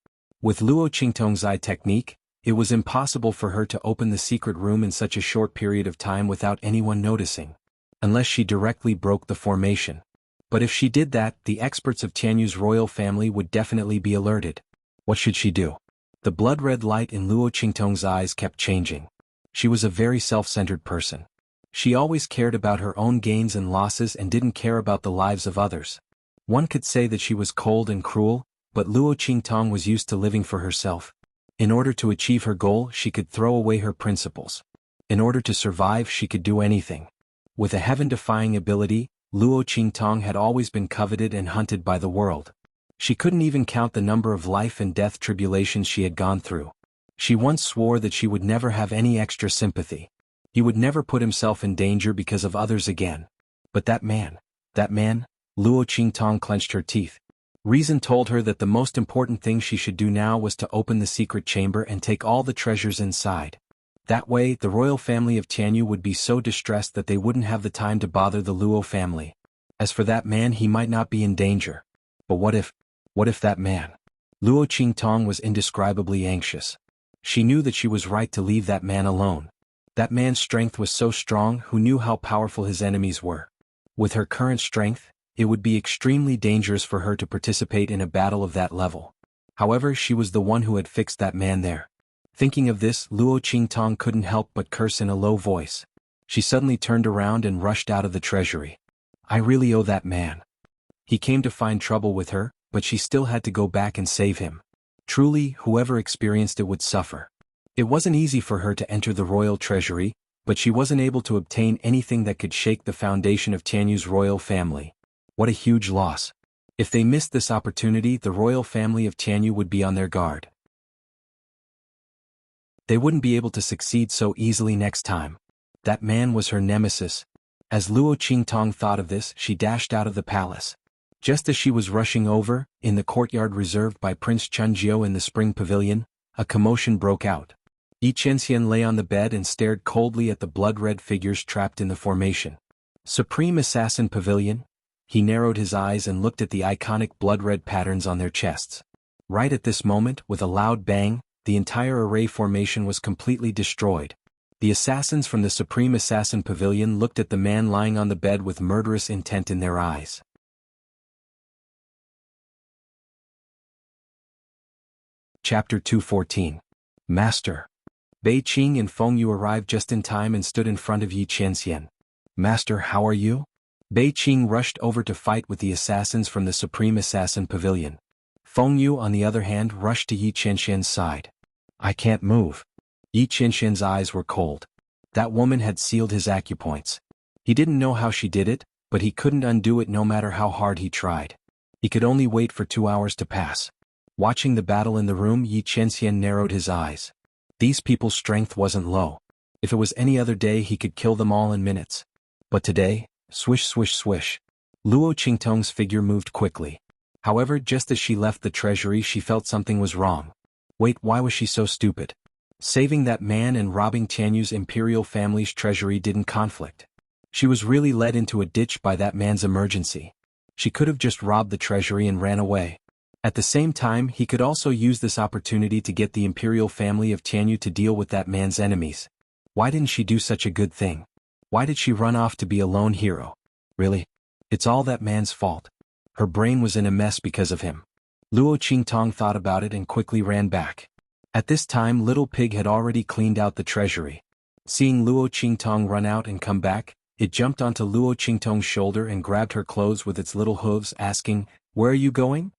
With Luo Qingtong's eye technique, it was impossible for her to open the secret room in such a short period of time without anyone noticing. Unless she directly broke the formation. But if she did that, the experts of Tianyu's royal family would definitely be alerted. What should she do? The blood-red light in Luo Qingtong's eyes kept changing. She was a very self-centered person. She always cared about her own gains and losses and didn't care about the lives of others. One could say that she was cold and cruel, but Luo Qingtong was used to living for herself. In order to achieve her goal, she could throw away her principles. In order to survive, she could do anything. With a heaven-defying ability, Luo Qingtong had always been coveted and hunted by the world. She couldn't even count the number of life and death tribulations she had gone through. She once swore that she would never have any extra sympathy. He would never put himself in danger because of others again. But that man, Luo Qingtong clenched her teeth. Reason told her that the most important thing she should do now was to open the secret chamber and take all the treasures inside. That way, the royal family of Tianyu would be so distressed that they wouldn't have the time to bother the Luo family. As for that man, he might not be in danger. But what if that man? Luo Qingtong was indescribably anxious. She knew that she was right to leave that man alone. That man's strength was so strong, who knew how powerful his enemies were. With her current strength, it would be extremely dangerous for her to participate in a battle of that level. However, she was the one who had fixed that man there. Thinking of this, Luo Qingtong couldn't help but curse in a low voice. She suddenly turned around and rushed out of the treasury. I really owe that man. He came to find trouble with her, but she still had to go back and save him. Truly, whoever experienced it would suffer. It wasn't easy for her to enter the royal treasury, but she wasn't able to obtain anything that could shake the foundation of Tianyu's royal family. What a huge loss. If they missed this opportunity, the royal family of Tianyu would be on their guard. They wouldn't be able to succeed so easily next time. That man was her nemesis. As Luo Qingtong thought of this, she dashed out of the palace. Just as she was rushing over, in the courtyard reserved by Prince Chunjiu in the spring pavilion, a commotion broke out. Yi Qianxian lay on the bed and stared coldly at the blood-red figures trapped in the formation. Supreme Assassin Pavilion? He narrowed his eyes and looked at the iconic blood-red patterns on their chests. Right at this moment, with a loud bang, the entire array formation was completely destroyed. The assassins from the Supreme Assassin Pavilion looked at the man lying on the bed with murderous intent in their eyes. Chapter 214. Master. Bei Qing and Feng Yu arrived just in time and stood in front of Yi Qianxian. Master, how are you? Bei Qing rushed over to fight with the assassins from the Supreme Assassin Pavilion. Feng Yu, on the other hand, rushed to Yi Qianxian's side. I can't move. Yi Qianxian's eyes were cold. That woman had sealed his acupoints. He didn't know how she did it, but he couldn't undo it no matter how hard he tried. He could only wait for 2 hours to pass. Watching the battle in the room, Yi Qianxian narrowed his eyes. These people's strength wasn't low. If it was any other day, he could kill them all in minutes. But today, swish swish swish. Luo Qingtong's figure moved quickly. However, just as she left the treasury, she felt something was wrong. Wait, why was she so stupid? Saving that man and robbing Tianyu's imperial family's treasury didn't conflict. She was really led into a ditch by that man's emergency. She could have just robbed the treasury and ran away. At the same time, he could also use this opportunity to get the imperial family of Tianyu to deal with that man's enemies. Why didn't she do such a good thing? Why did she run off to be a lone hero? Really? It's all that man's fault. Her brain was in a mess because of him. Luo Qingtong thought about it and quickly ran back. At this time, Little Pig had already cleaned out the treasury. Seeing Luo Qingtong run out and come back, it jumped onto Luo Qingtong's shoulder and grabbed her clothes with its little hooves, asking, "Where are you going?"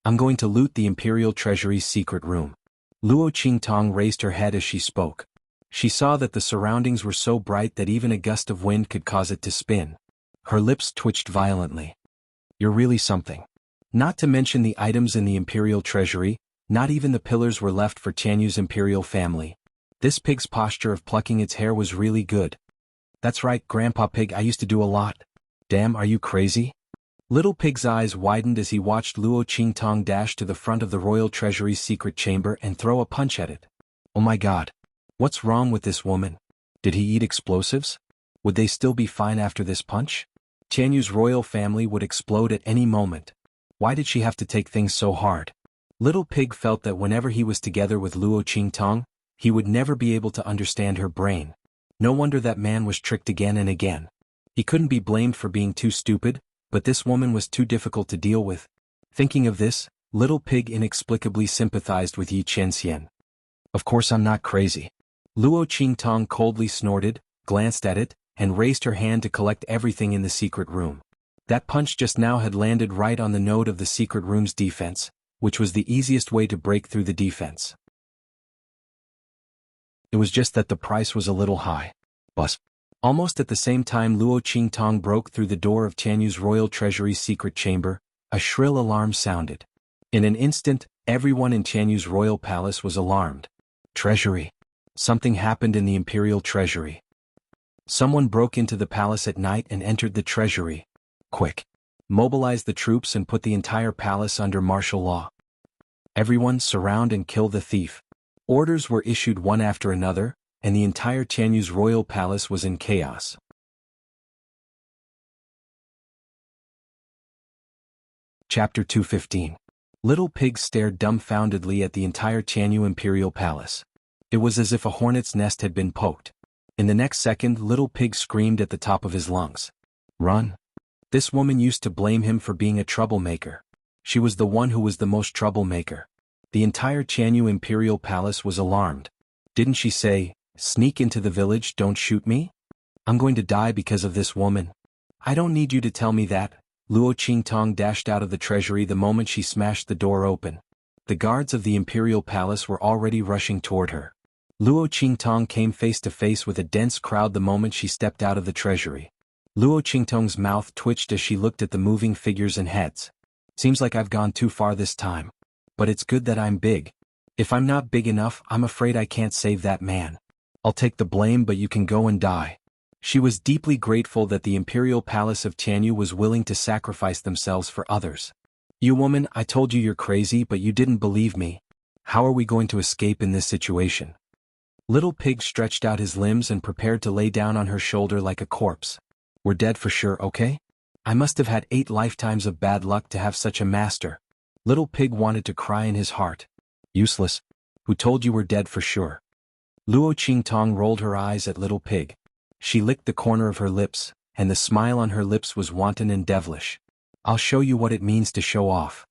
"I'm going to loot the imperial treasury's secret room." Luo Qingtong raised her head as she spoke. She saw that the surroundings were so bright that even a gust of wind could cause it to spin. Her lips twitched violently. You're really something. Not to mention the items in the imperial treasury, not even the pillars were left for Tianyu's imperial family. This pig's posture of plucking its hair was really good. That's right, Grandpa Pig, I used to do a lot. Damn, are you crazy? Little Pig's eyes widened as he watched Luo Qingtong dash to the front of the royal treasury's secret chamber and throw a punch at it. Oh my god. What's wrong with this woman? Did he eat explosives? Would they still be fine after this punch? Tianyu's royal family would explode at any moment. Why did she have to take things so hard? Little Pig felt that whenever he was together with Luo Qingtong, he would never be able to understand her brain. No wonder that man was tricked again and again. He couldn't be blamed for being too stupid, but this woman was too difficult to deal with. Thinking of this, Little Pig inexplicably sympathized with Yi Qianxian. Of course I'm not crazy. Luo Qingtong coldly snorted, glanced at it, and raised her hand to collect everything in the secret room. That punch just now had landed right on the node of the secret room's defense, which was the easiest way to break through the defense. It was just that the price was a little high. Bus. Almost at the same time Luo Qingtong broke through the door of Tianyu's royal treasury's secret chamber, a shrill alarm sounded. In an instant, everyone in Tianyu's royal palace was alarmed. Treasury. Something happened in the imperial treasury. Someone broke into the palace at night and entered the treasury. Quick. Mobilize the troops and put the entire palace under martial law. Everyone surround and kill the thief. Orders were issued one after another, and the entire Tianyu's royal palace was in chaos. Chapter 215. Little Pig stared dumbfoundedly at the entire Tianyu imperial palace. It was as if a hornet's nest had been poked. In the next second, Little Pig screamed at the top of his lungs. Run. This woman used to blame him for being a troublemaker. She was the one who was the most troublemaker. The entire Tianyu imperial palace was alarmed. Didn't she say, "Sneak into the village, don't shoot me? I'm going to die because of this woman." I don't need you to tell me that. Luo Qingtong dashed out of the treasury the moment she smashed the door open. The guards of the imperial palace were already rushing toward her. Luo Qingtong came face to face with a dense crowd the moment she stepped out of the treasury. Luo Qingtong's mouth twitched as she looked at the moving figures and heads. Seems like I've gone too far this time. But it's good that I'm big. If I'm not big enough, I'm afraid I can't save that man. I'll take the blame, but you can go and die. She was deeply grateful that the imperial palace of Tianyu was willing to sacrifice themselves for others. You woman, I told you you're crazy, but you didn't believe me. How are we going to escape in this situation? Little Pig stretched out his limbs and prepared to lay down on her shoulder like a corpse. We're dead for sure, okay? I must have had 8 lifetimes of bad luck to have such a master. Little Pig wanted to cry in his heart. Useless. Who told you we're dead for sure? Luo Qingtong rolled her eyes at Little Pig. She licked the corner of her lips, and the smile on her lips was wanton and devilish. I'll show you what it means to show off.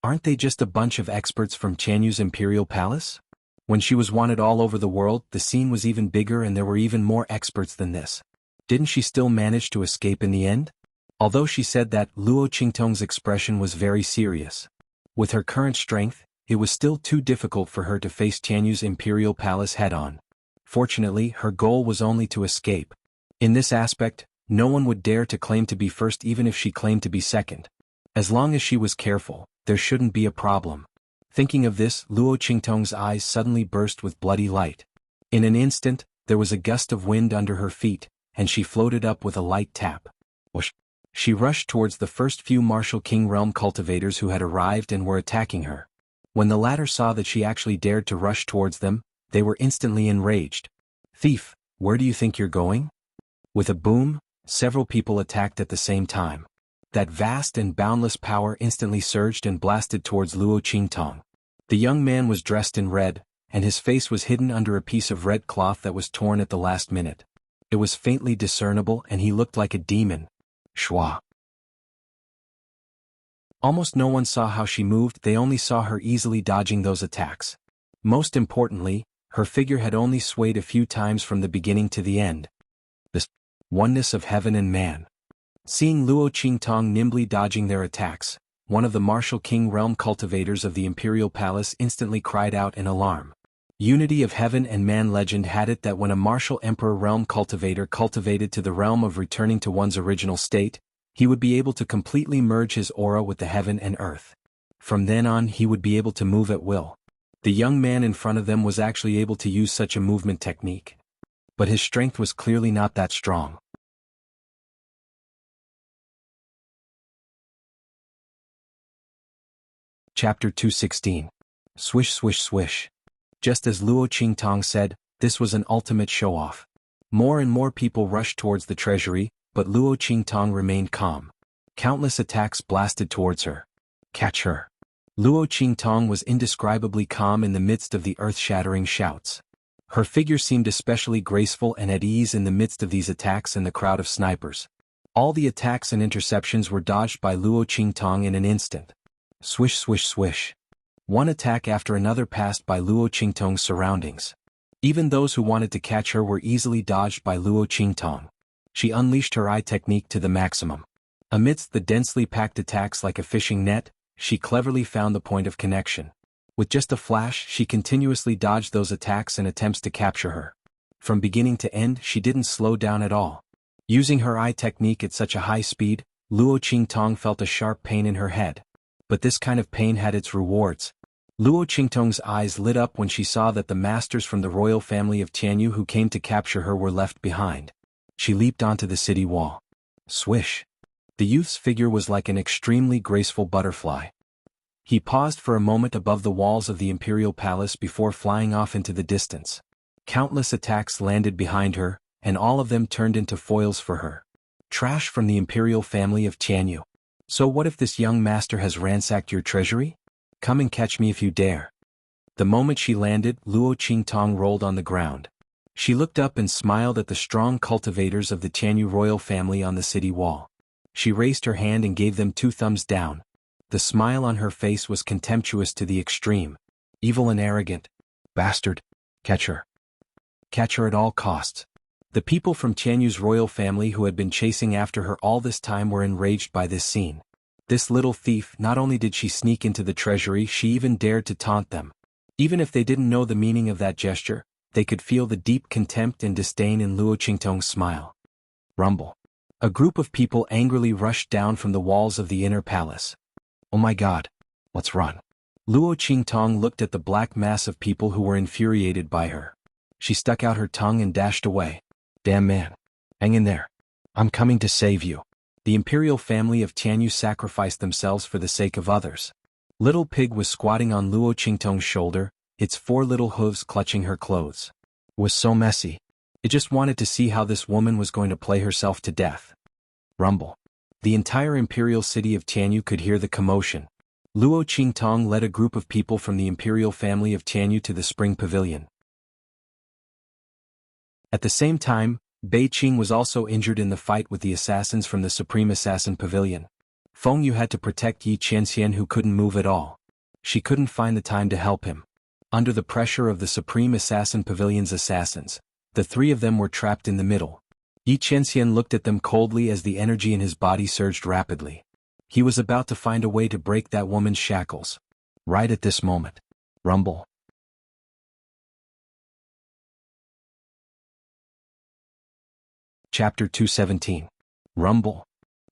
Aren't they just a bunch of experts from Tianyu's imperial palace? When she was wanted all over the world, the scene was even bigger and there were even more experts than this. Didn't she still manage to escape in the end? Although she said that, Luo Qingtong's expression was very serious. With her current strength, it was still too difficult for her to face Tianyu's imperial palace head-on. Fortunately, her goal was only to escape. In this aspect, no one would dare to claim to be first even if she claimed to be second. As long as she was careful, there shouldn't be a problem. Thinking of this, Luo Qingtong's eyes suddenly burst with bloody light. In an instant, there was a gust of wind under her feet, and she floated up with a light tap. Whoosh! She rushed towards the first few Martial King Realm cultivators who had arrived and were attacking her. When the latter saw that she actually dared to rush towards them, they were instantly enraged. Thief, where do you think you're going? With a boom, several people attacked at the same time. That vast and boundless power instantly surged and blasted towards Luo Qingtong. The young man was dressed in red, and his face was hidden under a piece of red cloth that was torn at the last minute. It was faintly discernible and he looked like a demon. Shwa. Almost no one saw how she moved, they only saw her easily dodging those attacks. Most importantly, her figure had only swayed a few times from the beginning to the end. The oneness of heaven and man. Seeing Luo Qingtong nimbly dodging their attacks, one of the Martial King Realm cultivators of the Imperial Palace instantly cried out in alarm. Unity of Heaven and Man legend had it that when a martial emperor realm cultivator cultivated to the realm of returning to one's original state, he would be able to completely merge his aura with the heaven and earth. From then on he would be able to move at will. The young man in front of them was actually able to use such a movement technique. But his strength was clearly not that strong. Chapter 216. Swish swish swish. Just as Luo Qingtong said, this was an ultimate show-off. More and more people rushed towards the treasury, but Luo Qingtong remained calm. Countless attacks blasted towards her. Catch her. Luo Qingtong was indescribably calm in the midst of the earth-shattering shouts. Her figure seemed especially graceful and at ease in the midst of these attacks and the crowd of snipers. All the attacks and interceptions were dodged by Luo Qingtong in an instant. Swish swish swish. One attack after another passed by Luo Qingtong's surroundings. Even those who wanted to catch her were easily dodged by Luo Qingtong. She unleashed her eye technique to the maximum. Amidst the densely packed attacks like a fishing net, she cleverly found the point of connection. With just a flash, she continuously dodged those attacks and attempts to capture her. From beginning to end, she didn't slow down at all. Using her eye technique at such a high speed, Luo Qingtong felt a sharp pain in her head. But this kind of pain had its rewards. Luo Qingtong's eyes lit up when she saw that the masters from the royal family of Tianyu who came to capture her were left behind. She leaped onto the city wall. Swish. The youth's figure was like an extremely graceful butterfly. He paused for a moment above the walls of the imperial palace before flying off into the distance. Countless attacks landed behind her, and all of them turned into foils for her. Trash from the imperial family of Tianyu. So what if this young master has ransacked your treasury? Come and catch me if you dare. The moment she landed, Luo Qingtong rolled on the ground. She looked up and smiled at the strong cultivators of the Tianyu royal family on the city wall. She raised her hand and gave them 2 thumbs down. The smile on her face was contemptuous to the extreme. Evil and arrogant. Bastard. Catch her. Catch her at all costs. The people from Tianyu's royal family who had been chasing after her all this time were enraged by this scene. This little thief, not only did she sneak into the treasury, she even dared to taunt them. Even if they didn't know the meaning of that gesture, they could feel the deep contempt and disdain in Luo Qingtong's smile. Rumble. A group of people angrily rushed down from the walls of the inner palace. Oh my god. Let's run. Luo Qingtong looked at the black mass of people who were infuriated by her. She stuck out her tongue and dashed away. Damn man. Hang in there. I'm coming to save you. The imperial family of Tianyu sacrificed themselves for the sake of others. Little Pig was squatting on Luo Qingtong's shoulder, its 4 little hooves clutching her clothes. It was so messy. It just wanted to see how this woman was going to play herself to death. Rumble. The entire imperial city of Tianyu could hear the commotion. Luo Qingtong led a group of people from the imperial family of Tianyu to the spring pavilion. At the same time, Bei Qing was also injured in the fight with the assassins from the Supreme Assassin Pavilion. Feng Yu had to protect Yi Qianxian who couldn't move at all. She couldn't find the time to help him. Under the pressure of the Supreme Assassin Pavilion's assassins, the 3 of them were trapped in the middle. Yi Qianxian looked at them coldly as the energy in his body surged rapidly. He was about to find a way to break that woman's shackles. Right at this moment. Rumble. Chapter 217. Rumble.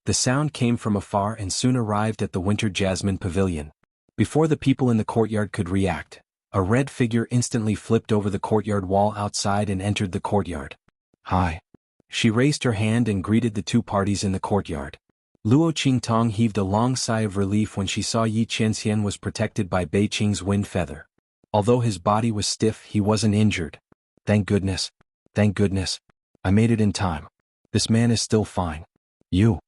The sound came from afar and soon arrived at the Winter Jasmine Pavilion. Before the people in the courtyard could react, a red figure instantly flipped over the courtyard wall outside and entered the courtyard. Hi. She raised her hand and greeted the 2 parties in the courtyard. Luo Qingtong heaved a long sigh of relief when she saw Yi Qianxian was protected by Bei Qing's wind feather. Although his body was stiff, he wasn't injured. Thank goodness. Thank goodness. I made it in time. This man is still fine. You.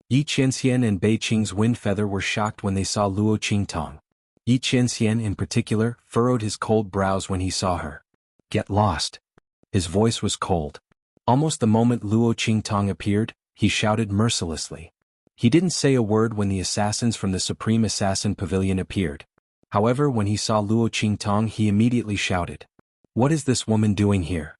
Yi Qianxian and Bei Qing's wind feather were shocked when they saw Luo Qingtong. Yi Qianxian in particular furrowed his cold brows when he saw her. Get lost. His voice was cold. Almost the moment Luo Qingtong appeared, he shouted mercilessly. He didn't say a word when the assassins from the Supreme Assassin Pavilion appeared. However, when he saw Luo Qingtong, he immediately shouted. What is this woman doing here?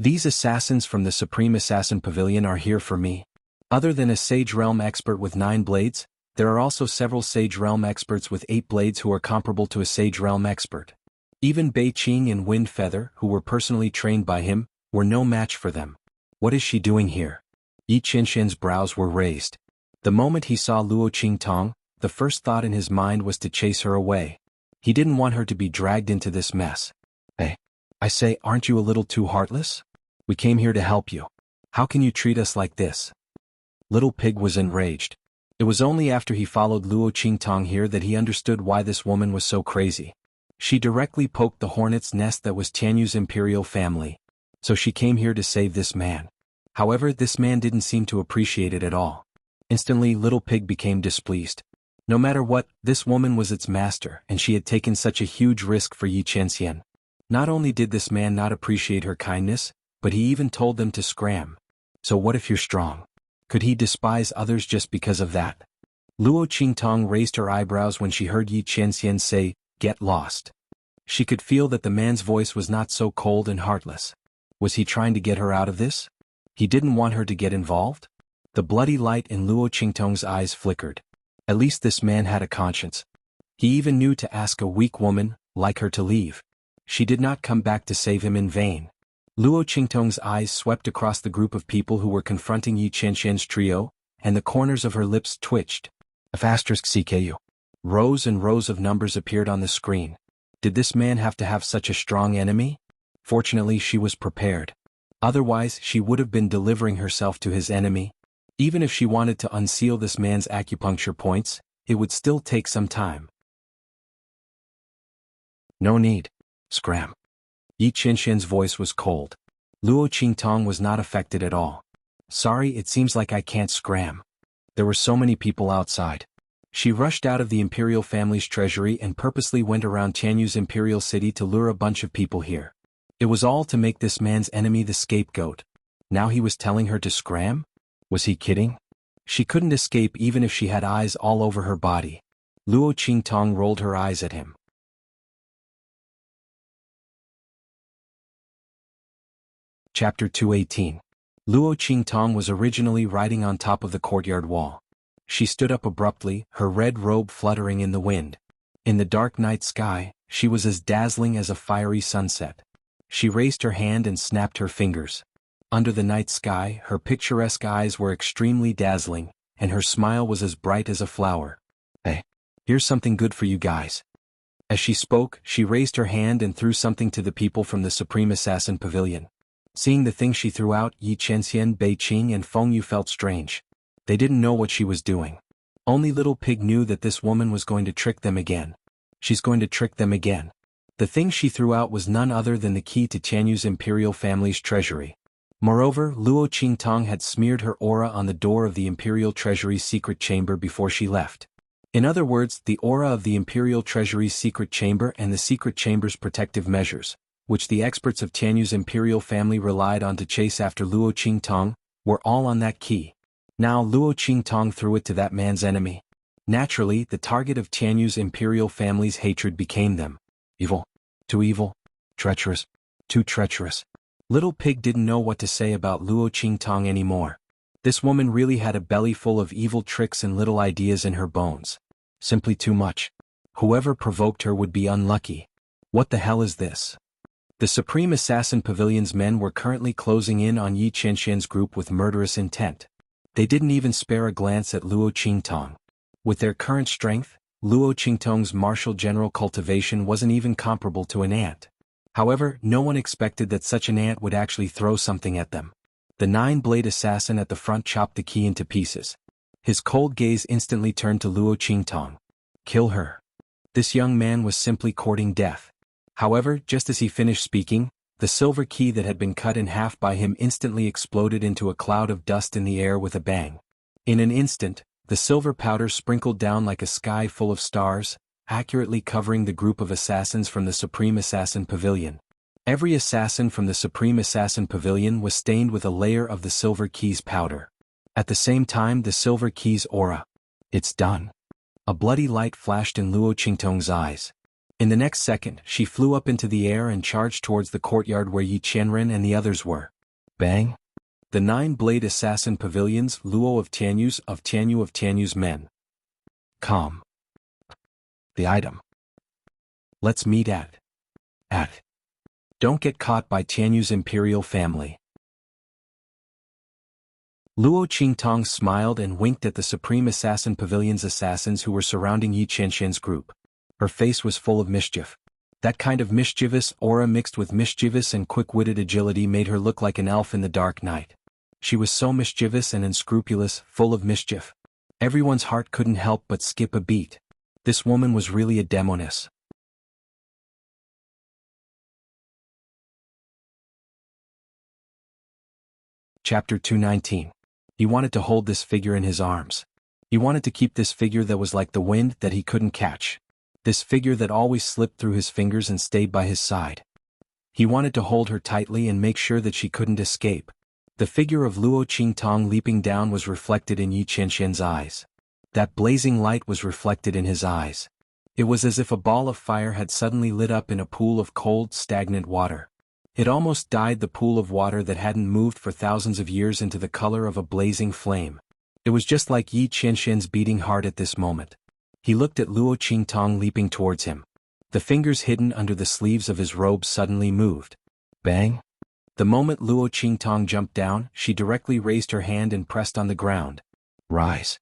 These assassins from the Supreme Assassin Pavilion are here for me. Other than a Sage Realm expert with 9 blades, there are also several Sage Realm experts with 8 blades who are comparable to a Sage Realm expert. Even Bei Qing and Wind Feather, who were personally trained by him, were no match for them. What is she doing here? Yi Qianxian's brows were raised. The moment he saw Luo Qingtong, the first thought in his mind was to chase her away. He didn't want her to be dragged into this mess. Hey, I say, aren't you a little too heartless? We came here to help you. How can you treat us like this? Little Pig was enraged. It was only after he followed Luo Qingtong here that he understood why this woman was so crazy. She directly poked the hornet's nest that was Tianyu's imperial family. So she came here to save this man. However, this man didn't seem to appreciate it at all. Instantly, Little Pig became displeased. No matter what, this woman was its master, and she had taken such a huge risk for Yi Qianxian. Not only did this man not appreciate her kindness, but he even told them to scram. So what if you're strong? Could he despise others just because of that? Luo Qingtong raised her eyebrows when she heard Yi Qianxian say, "Get lost." She could feel that the man's voice was not so cold and heartless. Was he trying to get her out of this? He didn't want her to get involved? The bloody light in Luo Qingtong's eyes flickered. At least this man had a conscience. He even knew to ask a weak woman, like her, to leave. She did not come back to save him in vain. Luo Qingtong's eyes swept across the group of people who were confronting Yi Qianxian's trio, and the corners of her lips twitched. *CKU. Rows and rows of numbers appeared on the screen. Did this man have to have such a strong enemy? Fortunately, she was prepared. Otherwise, she would have been delivering herself to his enemy. Even if she wanted to unseal this man's acupuncture points, it would still take some time. No need. Scram. Yi Qianxian's voice was cold. Luo Qingtong was not affected at all. Sorry, it seems like I can't scram. There were so many people outside. She rushed out of the imperial family's treasury and purposely went around Tianyu's imperial city to lure a bunch of people here. It was all to make this man's enemy the scapegoat. Now he was telling her to scram? Was he kidding? She couldn't escape even if she had eyes all over her body. Luo Qingtong rolled her eyes at him. Chapter 218. Luo Qingtong was originally riding on top of the courtyard wall. She stood up abruptly, her red robe fluttering in the wind. In the dark night sky, she was as dazzling as a fiery sunset. She raised her hand and snapped her fingers. Under the night sky, her picturesque eyes were extremely dazzling, and her smile was as bright as a flower. Hey, here's something good for you guys. As she spoke, she raised her hand and threw something to the people from the Supreme Assassin Pavilion. Seeing the thing she threw out, Yi Qianxian, Bei Qing and Feng Yu felt strange. They didn't know what she was doing. Only Little Pig knew that this woman was going to trick them again. She's going to trick them again. The thing she threw out was none other than the key to Tianyu's imperial family's treasury. Moreover, Luo Qingtong had smeared her aura on the door of the imperial treasury's secret chamber before she left. In other words, the aura of the imperial treasury's secret chamber and the secret chamber's protective measures, which the experts of Tianyu's imperial family relied on to chase after Luo Qingtong, were all on that key. Now Luo Qingtong threw it to that man's enemy. Naturally, the target of Tianyu's imperial family's hatred became them. Evil. Too evil. Treacherous. Too treacherous. Little Pig didn't know what to say about Luo Qingtong anymore. This woman really had a belly full of evil tricks and little ideas in her bones. Simply too much. Whoever provoked her would be unlucky. What the hell is this? The Supreme Assassin Pavilion's men were currently closing in on Yi Qianxian's group with murderous intent. They didn't even spare a glance at Luo Qingtong. With their current strength, Luo Qingtong's martial general cultivation wasn't even comparable to an ant. However, no one expected that such an ant would actually throw something at them. The nine-blade assassin at the front chopped the key into pieces. His cold gaze instantly turned to Luo Qingtong. Kill her. This young man was simply courting death. However, just as he finished speaking, the silver key that had been cut in half by him instantly exploded into a cloud of dust in the air with a bang. In an instant, the silver powder sprinkled down like a sky full of stars, accurately covering the group of assassins from the Supreme Assassin Pavilion. Every assassin from the Supreme Assassin Pavilion was stained with a layer of the silver key's powder. At the same time, the silver key's aura. It's done. A bloody light flashed in Luo Qingtong's eyes. In the next second, she flew up into the air and charged towards the courtyard where Yi Qianren and the others were. Bang! The nine-blade assassin pavilions, Luo of Tianyu's men. Calm. The item. Let's meet at. At. Don't get caught by Tianyu's imperial family. Luo Qingtong smiled and winked at the Supreme Assassin Pavilion's assassins who were surrounding Yi Qianxian's group. Her face was full of mischief. That kind of mischievous aura mixed with mischievous and quick-witted agility made her look like an elf in the dark night. She was so mischievous and unscrupulous, full of mischief. Everyone's heart couldn't help but skip a beat. This woman was really a demoness. Chapter 219. He wanted to hold this figure in his arms. He wanted to keep this figure that was like the wind that he couldn't catch. This figure that always slipped through his fingers and stayed by his side. He wanted to hold her tightly and make sure that she couldn't escape. The figure of Luo Qingtong leaping down was reflected in Yi Qianxian's eyes. That blazing light was reflected in his eyes. It was as if a ball of fire had suddenly lit up in a pool of cold, stagnant water. It almost dyed the pool of water that hadn't moved for thousands of years into the color of a blazing flame. It was just like Yi Qianxian's beating heart at this moment. He looked at Luo Qingtong leaping towards him. The fingers hidden under the sleeves of his robe suddenly moved. Bang! The moment Luo Qingtong jumped down, she directly raised her hand and pressed on the ground. Rise!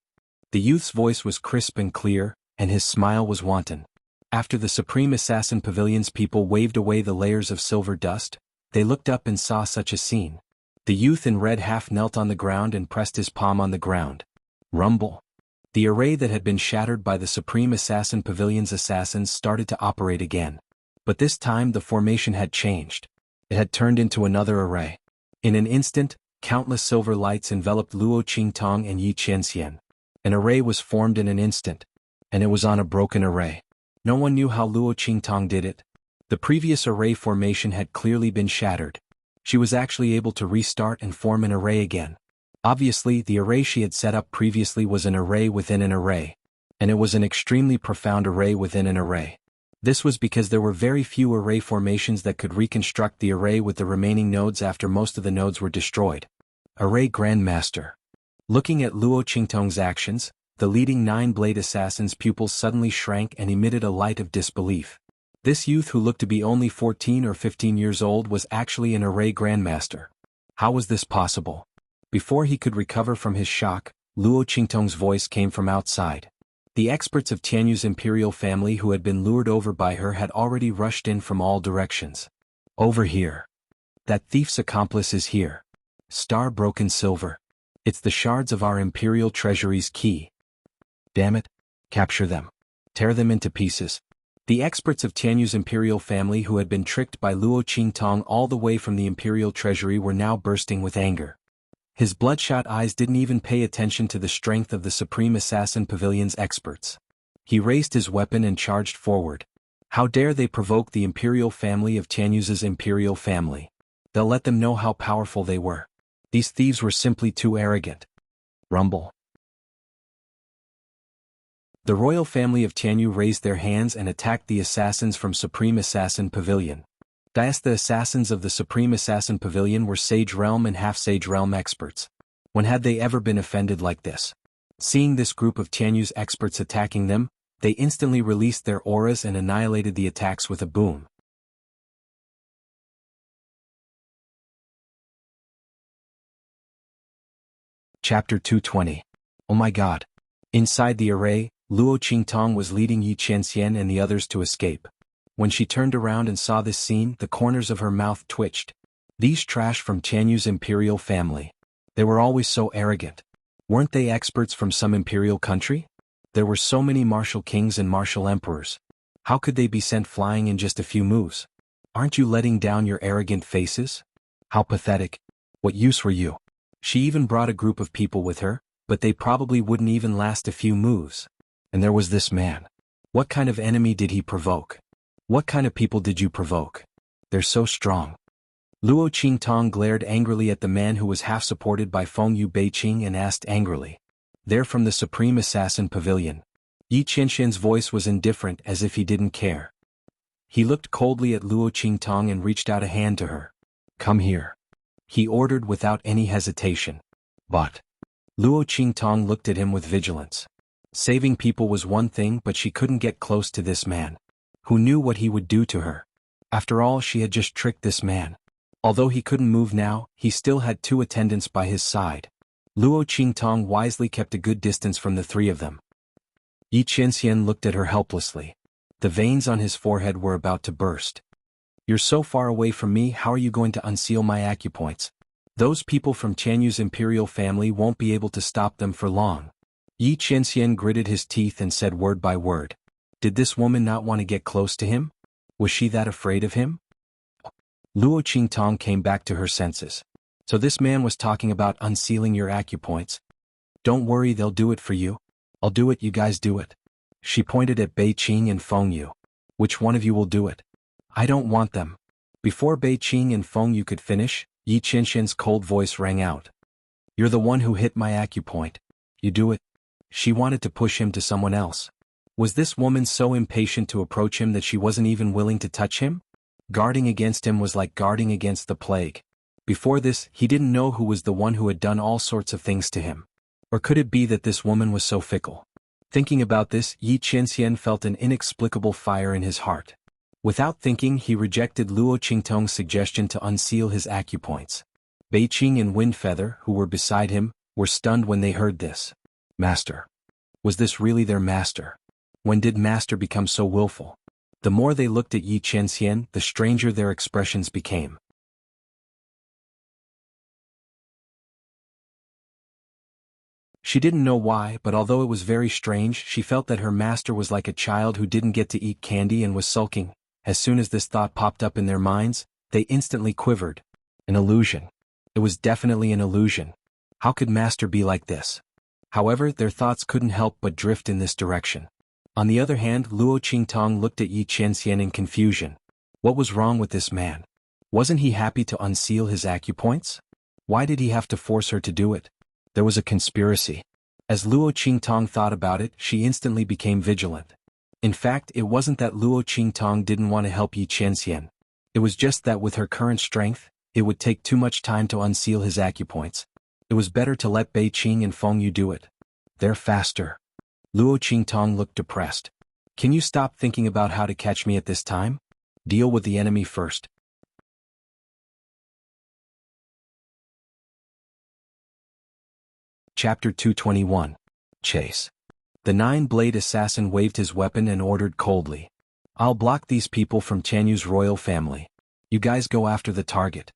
The youth's voice was crisp and clear, and his smile was wanton. After the Supreme Assassin Pavilion's people waved away the layers of silver dust, they looked up and saw such a scene. The youth in red half knelt on the ground and pressed his palm on the ground. Rumble. The array that had been shattered by the Supreme Assassin Pavilion's assassins started to operate again. But this time the formation had changed. It had turned into another array. In an instant, countless silver lights enveloped Luo Qingtong and Yi Qianxian. An array was formed in an instant. And it was on a broken array. No one knew how Luo Qingtong did it. The previous array formation had clearly been shattered. She was actually able to restart and form an array again. Obviously, the array she had set up previously was an array within an array. And it was an extremely profound array within an array. This was because there were very few array formations that could reconstruct the array with the remaining nodes after most of the nodes were destroyed. Array Grandmaster. Looking at Luo Qingtong's actions, the leading nine-blade assassin's pupils suddenly shrank and emitted a light of disbelief. This youth who looked to be only 14 or 15 years old was actually an array grandmaster. How was this possible? Before he could recover from his shock, Luo Qingtong's voice came from outside. The experts of Tianyu's imperial family who had been lured over by her had already rushed in from all directions. Over here. That thief's accomplice is here. Star-broken silver. It's the shards of our imperial treasury's key. Damn it. Capture them. Tear them into pieces. The experts of Tianyu's imperial family who had been tricked by Luo Qingtong all the way from the imperial treasury were now bursting with anger. His bloodshot eyes didn't even pay attention to the strength of the Supreme Assassin Pavilion's experts. He raised his weapon and charged forward. How dare they provoke the imperial family of Tianyu's imperial family? They'll let them know how powerful they were. These thieves were simply too arrogant. Rumble. The royal family of Tianyu raised their hands and attacked the assassins from Supreme Assassin Pavilion. The assassins of the Supreme Assassin Pavilion were Sage Realm and Half-Sage Realm experts. When had they ever been offended like this? Seeing this group of Tianyu's experts attacking them, they instantly released their auras and annihilated the attacks with a boom. Chapter 220. Oh my god. Inside the array, Luo Qingtong was leading Yi Qianxian and the others to escape. When she turned around and saw this scene, the corners of her mouth twitched. These trash from Tianyu's imperial family. They were always so arrogant. Weren't they experts from some imperial country? There were so many martial kings and martial emperors. How could they be sent flying in just a few moves? Aren't you letting down your arrogant faces? How pathetic. What use were you? She even brought a group of people with her, but they probably wouldn't even last a few moves. And there was this man. What kind of enemy did he provoke? What kind of people did you provoke? They're so strong. Luo Qingtong glared angrily at the man who was half supported by Feng Yu Beiqing and asked angrily. They're from the Supreme Assassin Pavilion. Yi Qianxian's voice was indifferent as if he didn't care. He looked coldly at Luo Qingtong and reached out a hand to her. Come here. He ordered without any hesitation. But Luo Qingtong looked at him with vigilance. Saving people was one thing, but she couldn't get close to this man. Who knew what he would do to her? After all, she had just tricked this man. Although he couldn't move now, he still had 2 attendants by his side. Luo Qingtong wisely kept a good distance from the 3 of them. Yi Qianxian looked at her helplessly. The veins on his forehead were about to burst. "You're so far away from me, how are you going to unseal my acupoints? Those people from Tianyu's imperial family won't be able to stop them for long." Yi Qianxian gritted his teeth and said word by word. Did this woman not want to get close to him? Was she that afraid of him? Luo Qingtong came back to her senses. So this man was talking about unsealing your acupoints. "Don't worry, they'll do it for you. I'll do it, you guys do it." She pointed at Bei Qing and Feng Yu. "Which one of you will do it?" "I don't want them." Before Bei Qing and Feng Yu could finish, Yi Qianxian's cold voice rang out. "You're the one who hit my acupoint. You do it." She wanted to push him to someone else. Was this woman so impatient to approach him that she wasn't even willing to touch him? Guarding against him was like guarding against the plague. Before this, he didn't know who was the one who had done all sorts of things to him. Or could it be that this woman was so fickle? Thinking about this, Yi Qianxian felt an inexplicable fire in his heart. Without thinking, he rejected Luo Qingtong's suggestion to unseal his acupoints. Bei Qing and Windfeather, who were beside him, were stunned when they heard this. Master. Was this really their master? When did master become so willful? The more they looked at Yi Qianxian, the stranger their expressions became. She didn't know why, but although it was very strange, she felt that her master was like a child who didn't get to eat candy and was sulking. As soon as this thought popped up in their minds, they instantly quivered. An illusion. It was definitely an illusion. How could master be like this? However, their thoughts couldn't help but drift in this direction. On the other hand, Luo Qingtong looked at Yi Qianxian in confusion. What was wrong with this man? Wasn't he happy to unseal his acupoints? Why did he have to force her to do it? There was a conspiracy. As Luo Qingtong thought about it, she instantly became vigilant. In fact, it wasn't that Luo Qingtong didn't want to help Yi Qianxian. It was just that with her current strength, it would take too much time to unseal his acupoints. It was better to let Bei Qing and Feng Yu do it. They're faster. Luo Qingtong looked depressed. Can you stop thinking about how to catch me at this time? Deal with the enemy first. Chapter 221. Chase. The 9-blade assassin waved his weapon and ordered coldly. I'll block these people from Tianyu's royal family. You guys go after the target.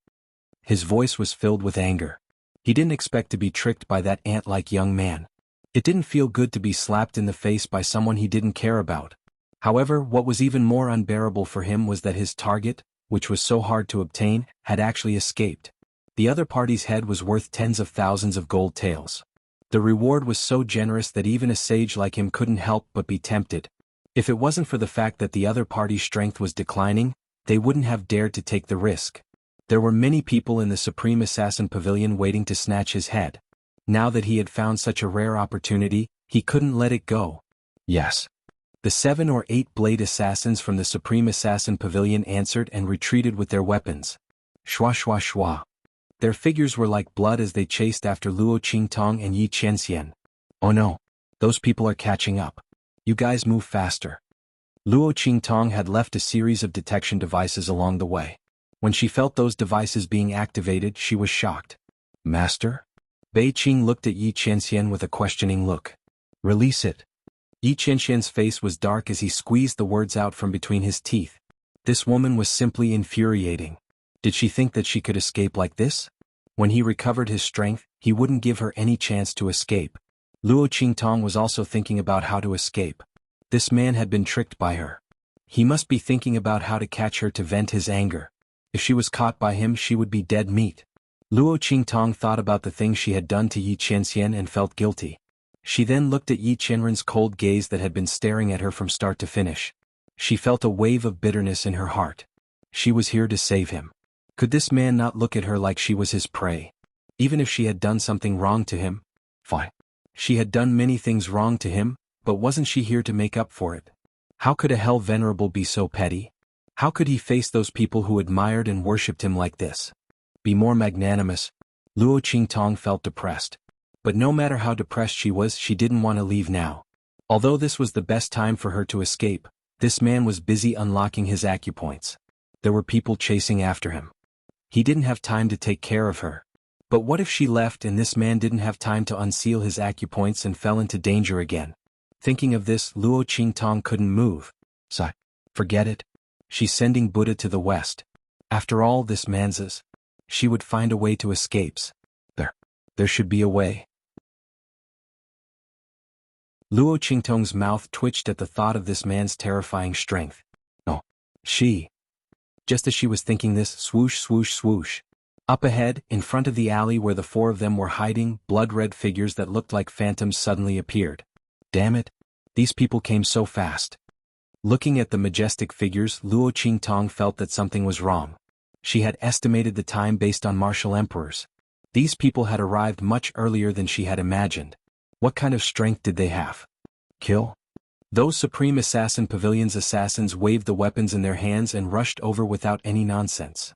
His voice was filled with anger. He didn't expect to be tricked by that ant-like young man. It didn't feel good to be slapped in the face by someone he didn't care about. However, what was even more unbearable for him was that his target, which was so hard to obtain, had actually escaped. The other party's head was worth tens of thousands of gold taels. The reward was so generous that even a sage like him couldn't help but be tempted. If it wasn't for the fact that the other party's strength was declining, they wouldn't have dared to take the risk. There were many people in the Supreme Assassin Pavilion waiting to snatch his head. Now that he had found such a rare opportunity, he couldn't let it go. Yes. The 7 or 8 blade assassins from the Supreme Assassin Pavilion answered and retreated with their weapons. Shwa shwa shwa. Their figures were like blood as they chased after Luo Qingtong and Yi Qianxian. Oh no. Those people are catching up. You guys move faster. Luo Qingtong had left a series of detection devices along the way. When she felt those devices being activated, she was shocked. Master? Bei Qing looked at Yi Qianxian with a questioning look. Release it. Yi Qianxian's face was dark as he squeezed the words out from between his teeth. This woman was simply infuriating. Did she think that she could escape like this? When he recovered his strength, he wouldn't give her any chance to escape. Luo Qingtong was also thinking about how to escape. This man had been tricked by her. He must be thinking about how to catch her to vent his anger. If she was caught by him, she would be dead meat. Luo Qingtong thought about the things she had done to Yi Qianxian and felt guilty. She then looked at Yi Qianren's cold gaze that had been staring at her from start to finish. She felt a wave of bitterness in her heart. She was here to save him. Could this man not look at her like she was his prey? Even if she had done something wrong to him? Fine. She had done many things wrong to him, but wasn't she here to make up for it? How could a hell venerable be so petty? How could he face those people who admired and worshipped him like this? Be more magnanimous. Luo Qingtong felt depressed. But no matter how depressed she was, she didn't want to leave now. Although this was the best time for her to escape, this man was busy unlocking his acupoints. There were people chasing after him. He didn't have time to take care of her. But what if she left and this man didn't have time to unseal his acupoints and fell into danger again? Thinking of this, Luo Qingtong couldn't move. So, forget it. She's sending Buddha to the west. After all, this man's. She would find a way to escape. There should be a way. Luo Qingtong's mouth twitched at the thought of this man's terrifying strength. Oh, she. Just as she was thinking this, swoosh, swoosh, swoosh. Up ahead, in front of the alley where the four of them were hiding, blood-red figures that looked like phantoms suddenly appeared. Damn it. These people came so fast. Looking at the majestic figures, Luo Qingtong felt that something was wrong. She had estimated the time based on martial emperors. These people had arrived much earlier than she had imagined. What kind of strength did they have? Kill? Those Supreme Assassin Pavilion's assassins waved the weapons in their hands and rushed over without any nonsense.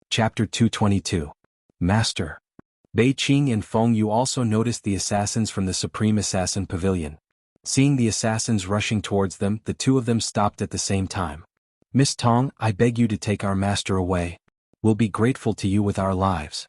Chapter 222. Master. Bei Qing and Feng Yu also noticed the assassins from the Supreme Assassin Pavilion. Seeing the assassins rushing towards them, the two of them stopped at the same time. Miss Tong, I beg you to take our master away. We'll be grateful to you with our lives.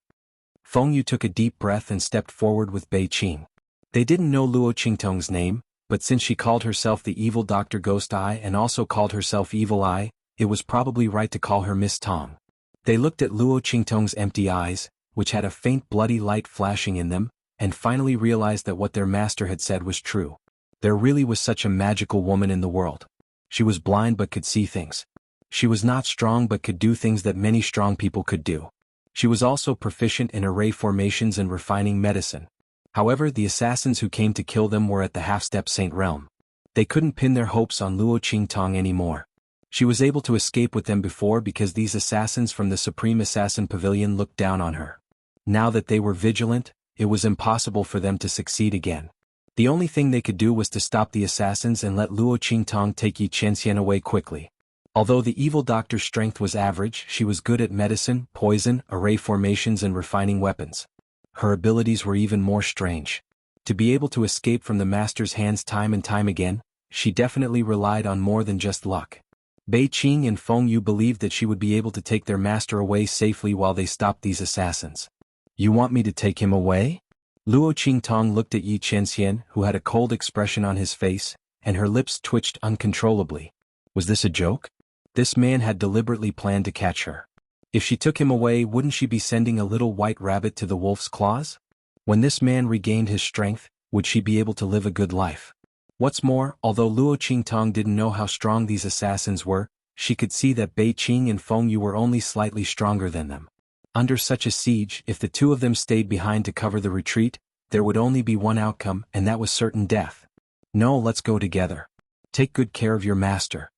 Feng Yu took a deep breath and stepped forward with Bei Qing. They didn't know Luo Qingtong's name, but since she called herself the evil Dr. Ghost Eye and also called herself Evil Eye, it was probably right to call her Miss Tong. They looked at Luo Qingtong's empty eyes, which had a faint bloody light flashing in them, and finally realized that what their master had said was true. There really was such a magical woman in the world. She was blind but could see things. She was not strong but could do things that many strong people could do. She was also proficient in array formations and refining medicine. However, the assassins who came to kill them were at the half-step Saint realm. They couldn't pin their hopes on Luo Qingtong anymore. She was able to escape with them before because these assassins from the Supreme Assassin Pavilion looked down on her. Now that they were vigilant, it was impossible for them to succeed again. The only thing they could do was to stop the assassins and let Luo Qingtong take Yi Qianxian away quickly. Although the evil doctor's strength was average, she was good at medicine, poison, array formations and refining weapons. Her abilities were even more strange. To be able to escape from the master's hands time and time again, she definitely relied on more than just luck. Bei Qing and Feng Yu believed that she would be able to take their master away safely while they stopped these assassins. You want me to take him away? Luo Qingtong looked at Yi Qianxian, who had a cold expression on his face, and her lips twitched uncontrollably. Was this a joke? This man had deliberately planned to catch her. If she took him away, wouldn't she be sending a little white rabbit to the wolf's claws? When this man regained his strength, would she be able to live a good life? What's more, although Luo Qingtong didn't know how strong these assassins were, she could see that Bei Qing and Feng Yu were only slightly stronger than them. Under such a siege, if the two of them stayed behind to cover the retreat, there would only be one outcome, and that was certain death. No, let's go together. Take good care of your master.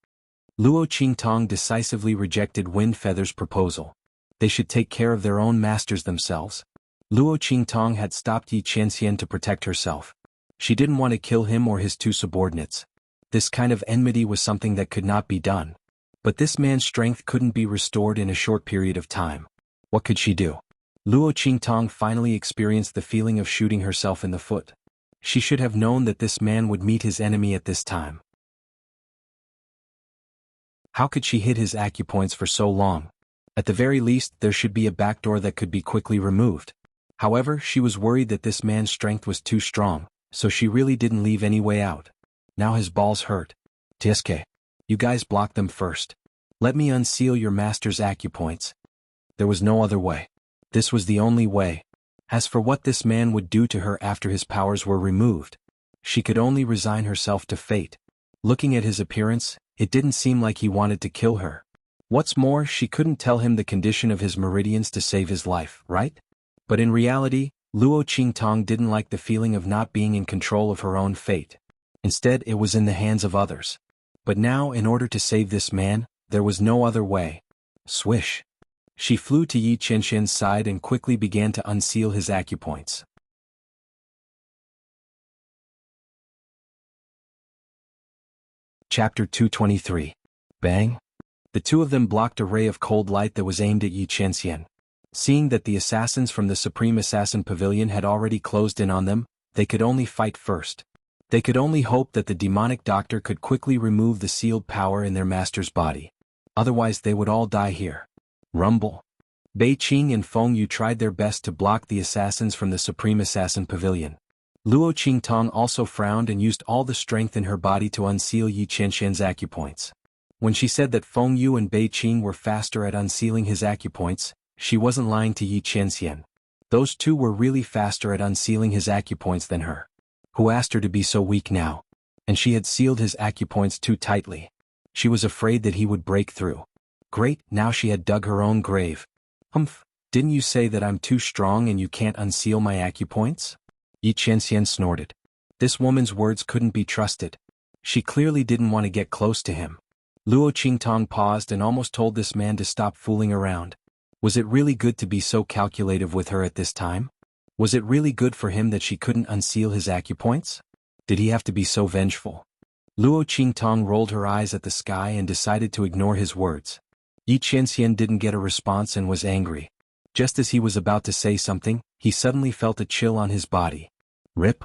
Luo Qingtong decisively rejected Wind Feather's proposal. They should take care of their own masters themselves. Luo Qingtong had stopped Yi Qianxian to protect herself. She didn't want to kill him or his two subordinates. This kind of enmity was something that could not be done. But this man's strength couldn't be restored in a short period of time. What could she do? Luo Qingtong finally experienced the feeling of shooting herself in the foot. She should have known that this man would meet his enemy at this time. How could she hid his acupoints for so long? At the very least, there should be a backdoor that could be quickly removed. However, she was worried that this man's strength was too strong, so she really didn't leave any way out. Now his balls hurt. TSK. You guys block them first. Let me unseal your master's acupoints. There was no other way. This was the only way. As for what this man would do to her after his powers were removed, she could only resign herself to fate. Looking at his appearance, it didn't seem like he wanted to kill her. What's more, she couldn't tell him the condition of his meridians to save his life, right? But in reality, Luo Qingtong didn't like the feeling of not being in control of her own fate. Instead, it was in the hands of others. But now, in order to save this man, there was no other way. Swish. She flew to Yi Qianxian's side and quickly began to unseal his acupoints. Chapter 223. Bang! The two of them blocked a ray of cold light that was aimed at Yi Qianxian. Seeing that the assassins from the Supreme Assassin Pavilion had already closed in on them, they could only fight first. They could only hope that the demonic doctor could quickly remove the sealed power in their master's body. Otherwise they would all die here. Rumble. Bei Qing and Feng Yu tried their best to block the assassins from the Supreme Assassin Pavilion. Luo Qingtong also frowned and used all the strength in her body to unseal Yi Qianxian's acupoints. When she said that Feng Yu and Bei Qing were faster at unsealing his acupoints, she wasn't lying to Yi Qianxian. Those two were really faster at unsealing his acupoints than her. Who asked her to be so weak now? And she had sealed his acupoints too tightly. She was afraid that he would break through. Great, now she had dug her own grave. Humph, didn't you say that I'm too strong and you can't unseal my acupoints? Yi Qianxian snorted. This woman's words couldn't be trusted. She clearly didn't want to get close to him. Luo Qingtong paused and almost told this man to stop fooling around. Was it really good to be so calculative with her at this time? Was it really good for him that she couldn't unseal his acupoints? Did he have to be so vengeful? Luo Qingtong rolled her eyes at the sky and decided to ignore his words. Yi Qianxian didn't get a response and was angry. Just as he was about to say something, he suddenly felt a chill on his body. Rip.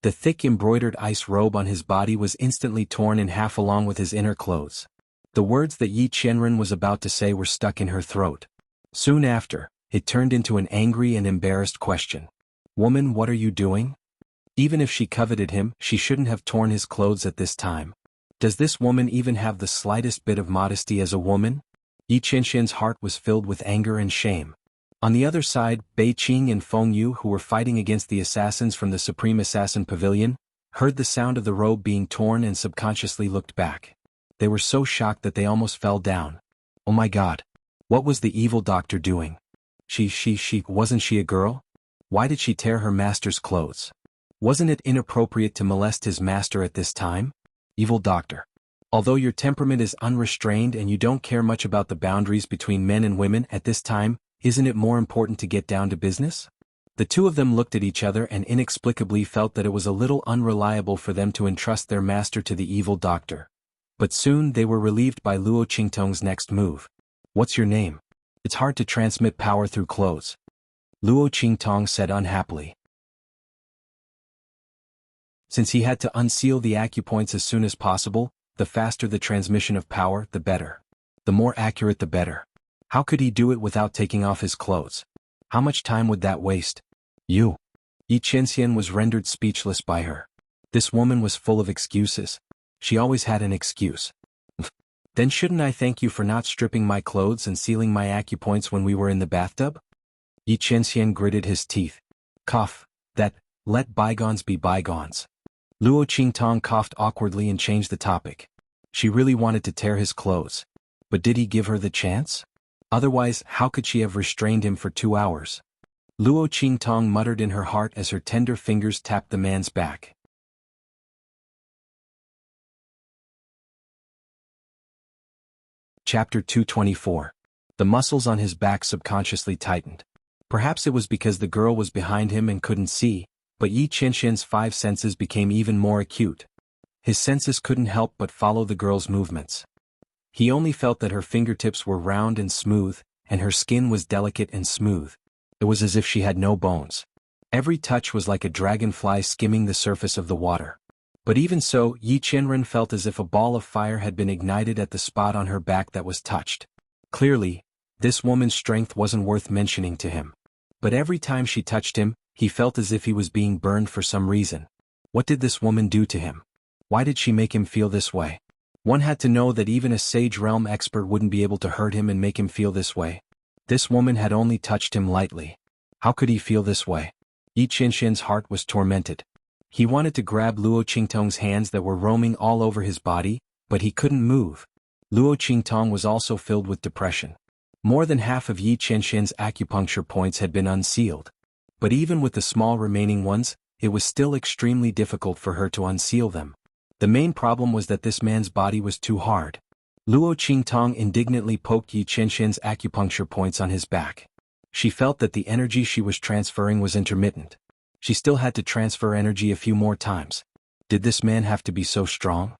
The thick embroidered ice robe on his body was instantly torn in half along with his inner clothes. The words that Yi Qianren was about to say were stuck in her throat. Soon after, it turned into an angry and embarrassed question. Woman, what are you doing? Even if she coveted him, she shouldn't have torn his clothes at this time. Does this woman even have the slightest bit of modesty as a woman? Yi Qianxian's heart was filled with anger and shame. On the other side, Bei Qing and Feng Yu, who were fighting against the assassins from the Supreme Assassin Pavilion, heard the sound of the robe being torn and subconsciously looked back. They were so shocked that they almost fell down. Oh my God! What was the evil doctor doing? Wasn't she a girl? Why did she tear her master's clothes? Wasn't it inappropriate to molest his master at this time? Evil doctor. Although your temperament is unrestrained and you don't care much about the boundaries between men and women at this time, isn't it more important to get down to business? The two of them looked at each other and inexplicably felt that it was a little unreliable for them to entrust their master to the evil doctor. But soon they were relieved by Luo Qingtong's next move. What's your name? It's hard to transmit power through clothes. Luo Qingtong said unhappily. Since he had to unseal the acupoints as soon as possible, the faster the transmission of power, the better. The more accurate the better. How could he do it without taking off his clothes? How much time would that waste? You. Yi Qianxian was rendered speechless by her. This woman was full of excuses. She always had an excuse. Then shouldn't I thank you for not stripping my clothes and sealing my acupoints when we were in the bathtub? Yi Qianxian gritted his teeth. Cough. Let bygones be bygones. Luo Qingtong coughed awkwardly and changed the topic. She really wanted to tear his clothes. But did he give her the chance? Otherwise, how could she have restrained him for 2 hours? Luo Qingtong muttered in her heart as her tender fingers tapped the man's back. Chapter 224. The muscles on his back subconsciously tightened. Perhaps it was because the girl was behind him and couldn't see, but Yi Qianxian's 5 senses became even more acute. His senses couldn't help but follow the girl's movements. He only felt that her fingertips were round and smooth, and her skin was delicate and smooth. It was as if she had no bones. Every touch was like a dragonfly skimming the surface of the water. But even so, Yi Qianren felt as if a ball of fire had been ignited at the spot on her back that was touched. Clearly, this woman's strength wasn't worth mentioning to him. But every time she touched him, he felt as if he was being burned for some reason. What did this woman do to him? Why did she make him feel this way? One had to know that even a Sage Realm expert wouldn't be able to hurt him and make him feel this way. This woman had only touched him lightly. How could he feel this way? Yi Qianxian's heart was tormented. He wanted to grab Luo Qingtong's hands that were roaming all over his body, but he couldn't move. Luo Qingtong was also filled with depression. More than half of Yi Qianxian's acupuncture points had been unsealed. But even with the small remaining ones, it was still extremely difficult for her to unseal them. The main problem was that this man's body was too hard. Luo Qingtong indignantly poked Yi Qianxian's acupuncture points on his back. She felt that the energy she was transferring was intermittent. She still had to transfer energy a few more times. Did this man have to be so strong?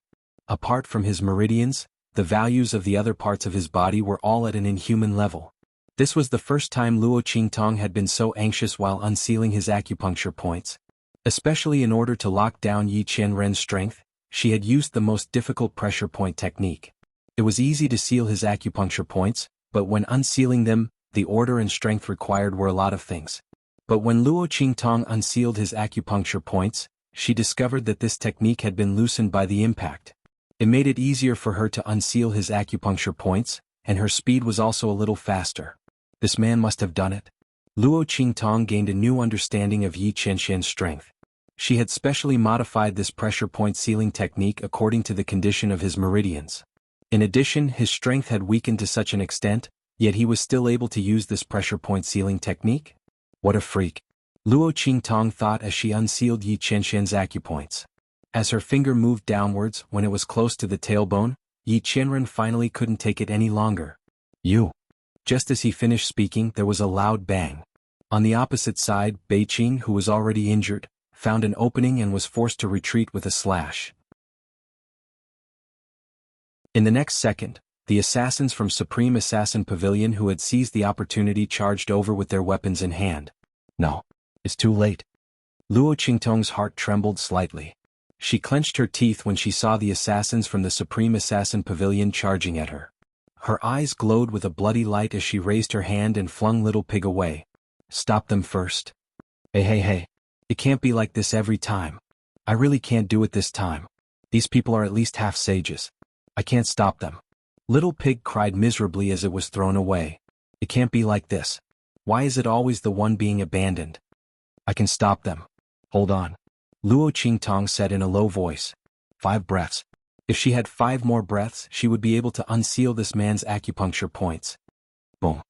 Apart from his meridians, the values of the other parts of his body were all at an inhuman level. This was the first time Luo Qingtong had been so anxious while unsealing his acupuncture points. Especially in order to lock down Yi Qianren's strength, she had used the most difficult pressure point technique. It was easy to seal his acupuncture points, but when unsealing them, the order and strength required were a lot of things. But when Luo Qingtong unsealed his acupuncture points, she discovered that this technique had been loosened by the impact. It made it easier for her to unseal his acupuncture points, and her speed was also a little faster. This man must have done it. Luo Qingtong gained a new understanding of Yi Qianxian's strength. She had specially modified this pressure point sealing technique according to the condition of his meridians. In addition, his strength had weakened to such an extent, yet he was still able to use this pressure point sealing technique? What a freak! Luo Qingtong thought as she unsealed Yi Qianxian's acupoints. As her finger moved downwards when it was close to the tailbone, Yi Qianren finally couldn't take it any longer. You! Just as he finished speaking, there was a loud bang. On the opposite side, Beiqing, who was already injured, found an opening and was forced to retreat with a slash. In the next second, the assassins from Supreme Assassin Pavilion who had seized the opportunity charged over with their weapons in hand. No. It's too late. Luo Qingtong's heart trembled slightly. She clenched her teeth when she saw the assassins from the Supreme Assassin Pavilion charging at her. Her eyes glowed with a bloody light as she raised her hand and flung Little Pig away. Stop them first. Hey. It can't be like this every time. I really can't do it this time. These people are at least half sages. I can't stop them. Little Pig cried miserably as it was thrown away. It can't be like this. Why is it always the one being abandoned? I can stop them. Hold on. Luo Qingtong said in a low voice. 5 breaths. If she had 5 more breaths, she would be able to unseal this man's acupuncture points. Boom.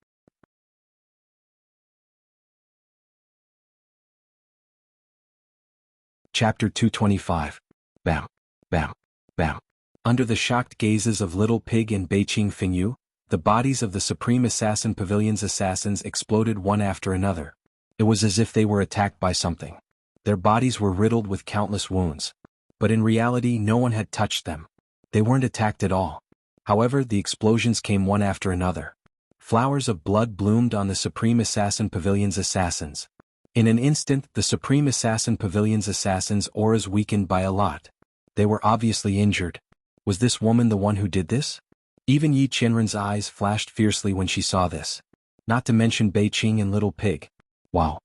Chapter 225. Bam. Bam. Bam. Under the shocked gazes of Little Pig and Beiqing Fingyu, the bodies of the Supreme Assassin Pavilion's assassins exploded one after another. It was as if they were attacked by something. Their bodies were riddled with countless wounds. But in reality, no one had touched them. They weren't attacked at all. However, the explosions came one after another. Flowers of blood bloomed on the Supreme Assassin Pavilion's assassins. In an instant, the Supreme Assassin Pavilion's assassins' auras weakened by a lot. They were obviously injured. Was this woman the one who did this? Even Yi Qianren's eyes flashed fiercely when she saw this. Not to mention Beiqing and Little Pig. Wow.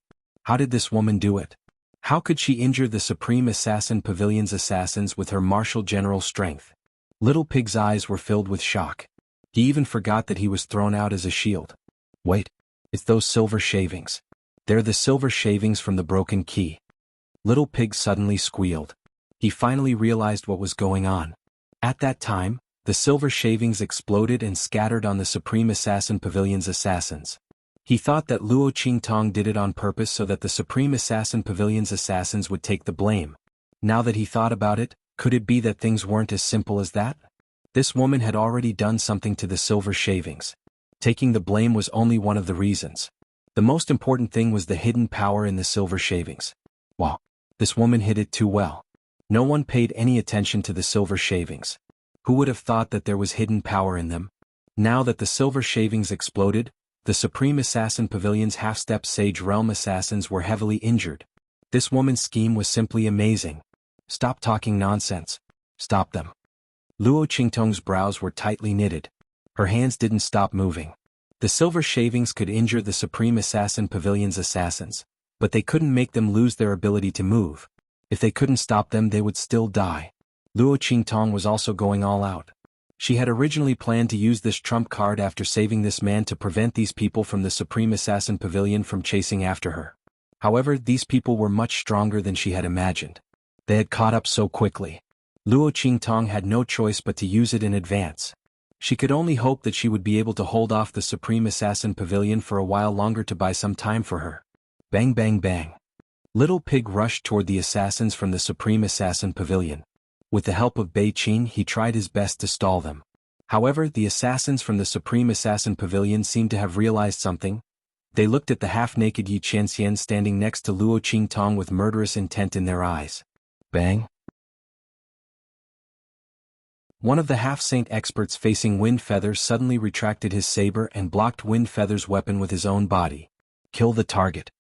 How did this woman do it? How could she injure the Supreme Assassin Pavilion's assassins with her martial general strength? Little Pig's eyes were filled with shock. He even forgot that he was thrown out as a shield. Wait. It's those silver shavings. They're the silver shavings from the broken key. Little Pig suddenly squealed. He finally realized what was going on. At that time, the silver shavings exploded and scattered on the Supreme Assassin Pavilion's assassins. He thought that Luo Qingtong did it on purpose so that the Supreme Assassin Pavilion's assassins would take the blame. Now that he thought about it, could it be that things weren't as simple as that? This woman had already done something to the silver shavings. Taking the blame was only one of the reasons. The most important thing was the hidden power in the silver shavings. Wow, this woman hid it too well. No one paid any attention to the silver shavings. Who would have thought that there was hidden power in them? Now that the silver shavings exploded, the Supreme Assassin Pavilion's half-step Sage Realm assassins were heavily injured. This woman's scheme was simply amazing. Stop talking nonsense. Stop them. Luo Qingtong's brows were tightly knitted. Her hands didn't stop moving. The silver shavings could injure the Supreme Assassin Pavilion's assassins, but they couldn't make them lose their ability to move. If they couldn't stop them, they would still die. Luo Qingtong was also going all out. She had originally planned to use this trump card after saving this man to prevent these people from the Supreme Assassin Pavilion from chasing after her. However, these people were much stronger than she had imagined. They had caught up so quickly. Luo Qingtong had no choice but to use it in advance. She could only hope that she would be able to hold off the Supreme Assassin Pavilion for a while longer to buy some time for her. Bang bang bang. Little Pig rushed toward the assassins from the Supreme Assassin Pavilion. With the help of Beiqing, he tried his best to stall them. However, the assassins from the Supreme Assassin Pavilion seemed to have realized something. They looked at the half-naked Yi Qianxian standing next to Luo Qingtong with murderous intent in their eyes. Bang! One of the half-saint experts facing Wind Feather suddenly retracted his saber and blocked Wind Feather's weapon with his own body. Kill the target,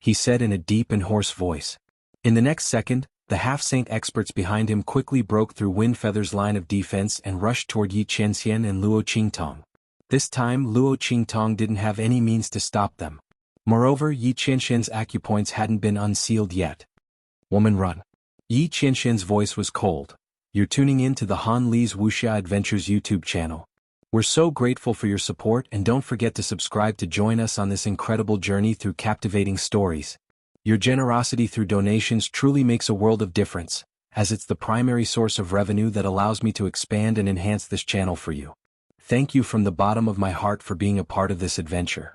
he said in a deep and hoarse voice. In the next second, the half-saint experts behind him quickly broke through Windfeather's line of defense and rushed toward Yi Qianxian and Luo Qingtong. This time Luo Qingtong didn't have any means to stop them. Moreover, Yi Qianxian's acupoints hadn't been unsealed yet. Woman, run. Yi Qianxian's voice was cold. You're tuning in to the Han Li's Wuxia Adventures YouTube channel. We're so grateful for your support, and don't forget to subscribe to join us on this incredible journey through captivating stories. Your generosity through donations truly makes a world of difference, as it's the primary source of revenue that allows me to expand and enhance this channel for you. Thank you from the bottom of my heart for being a part of this adventure.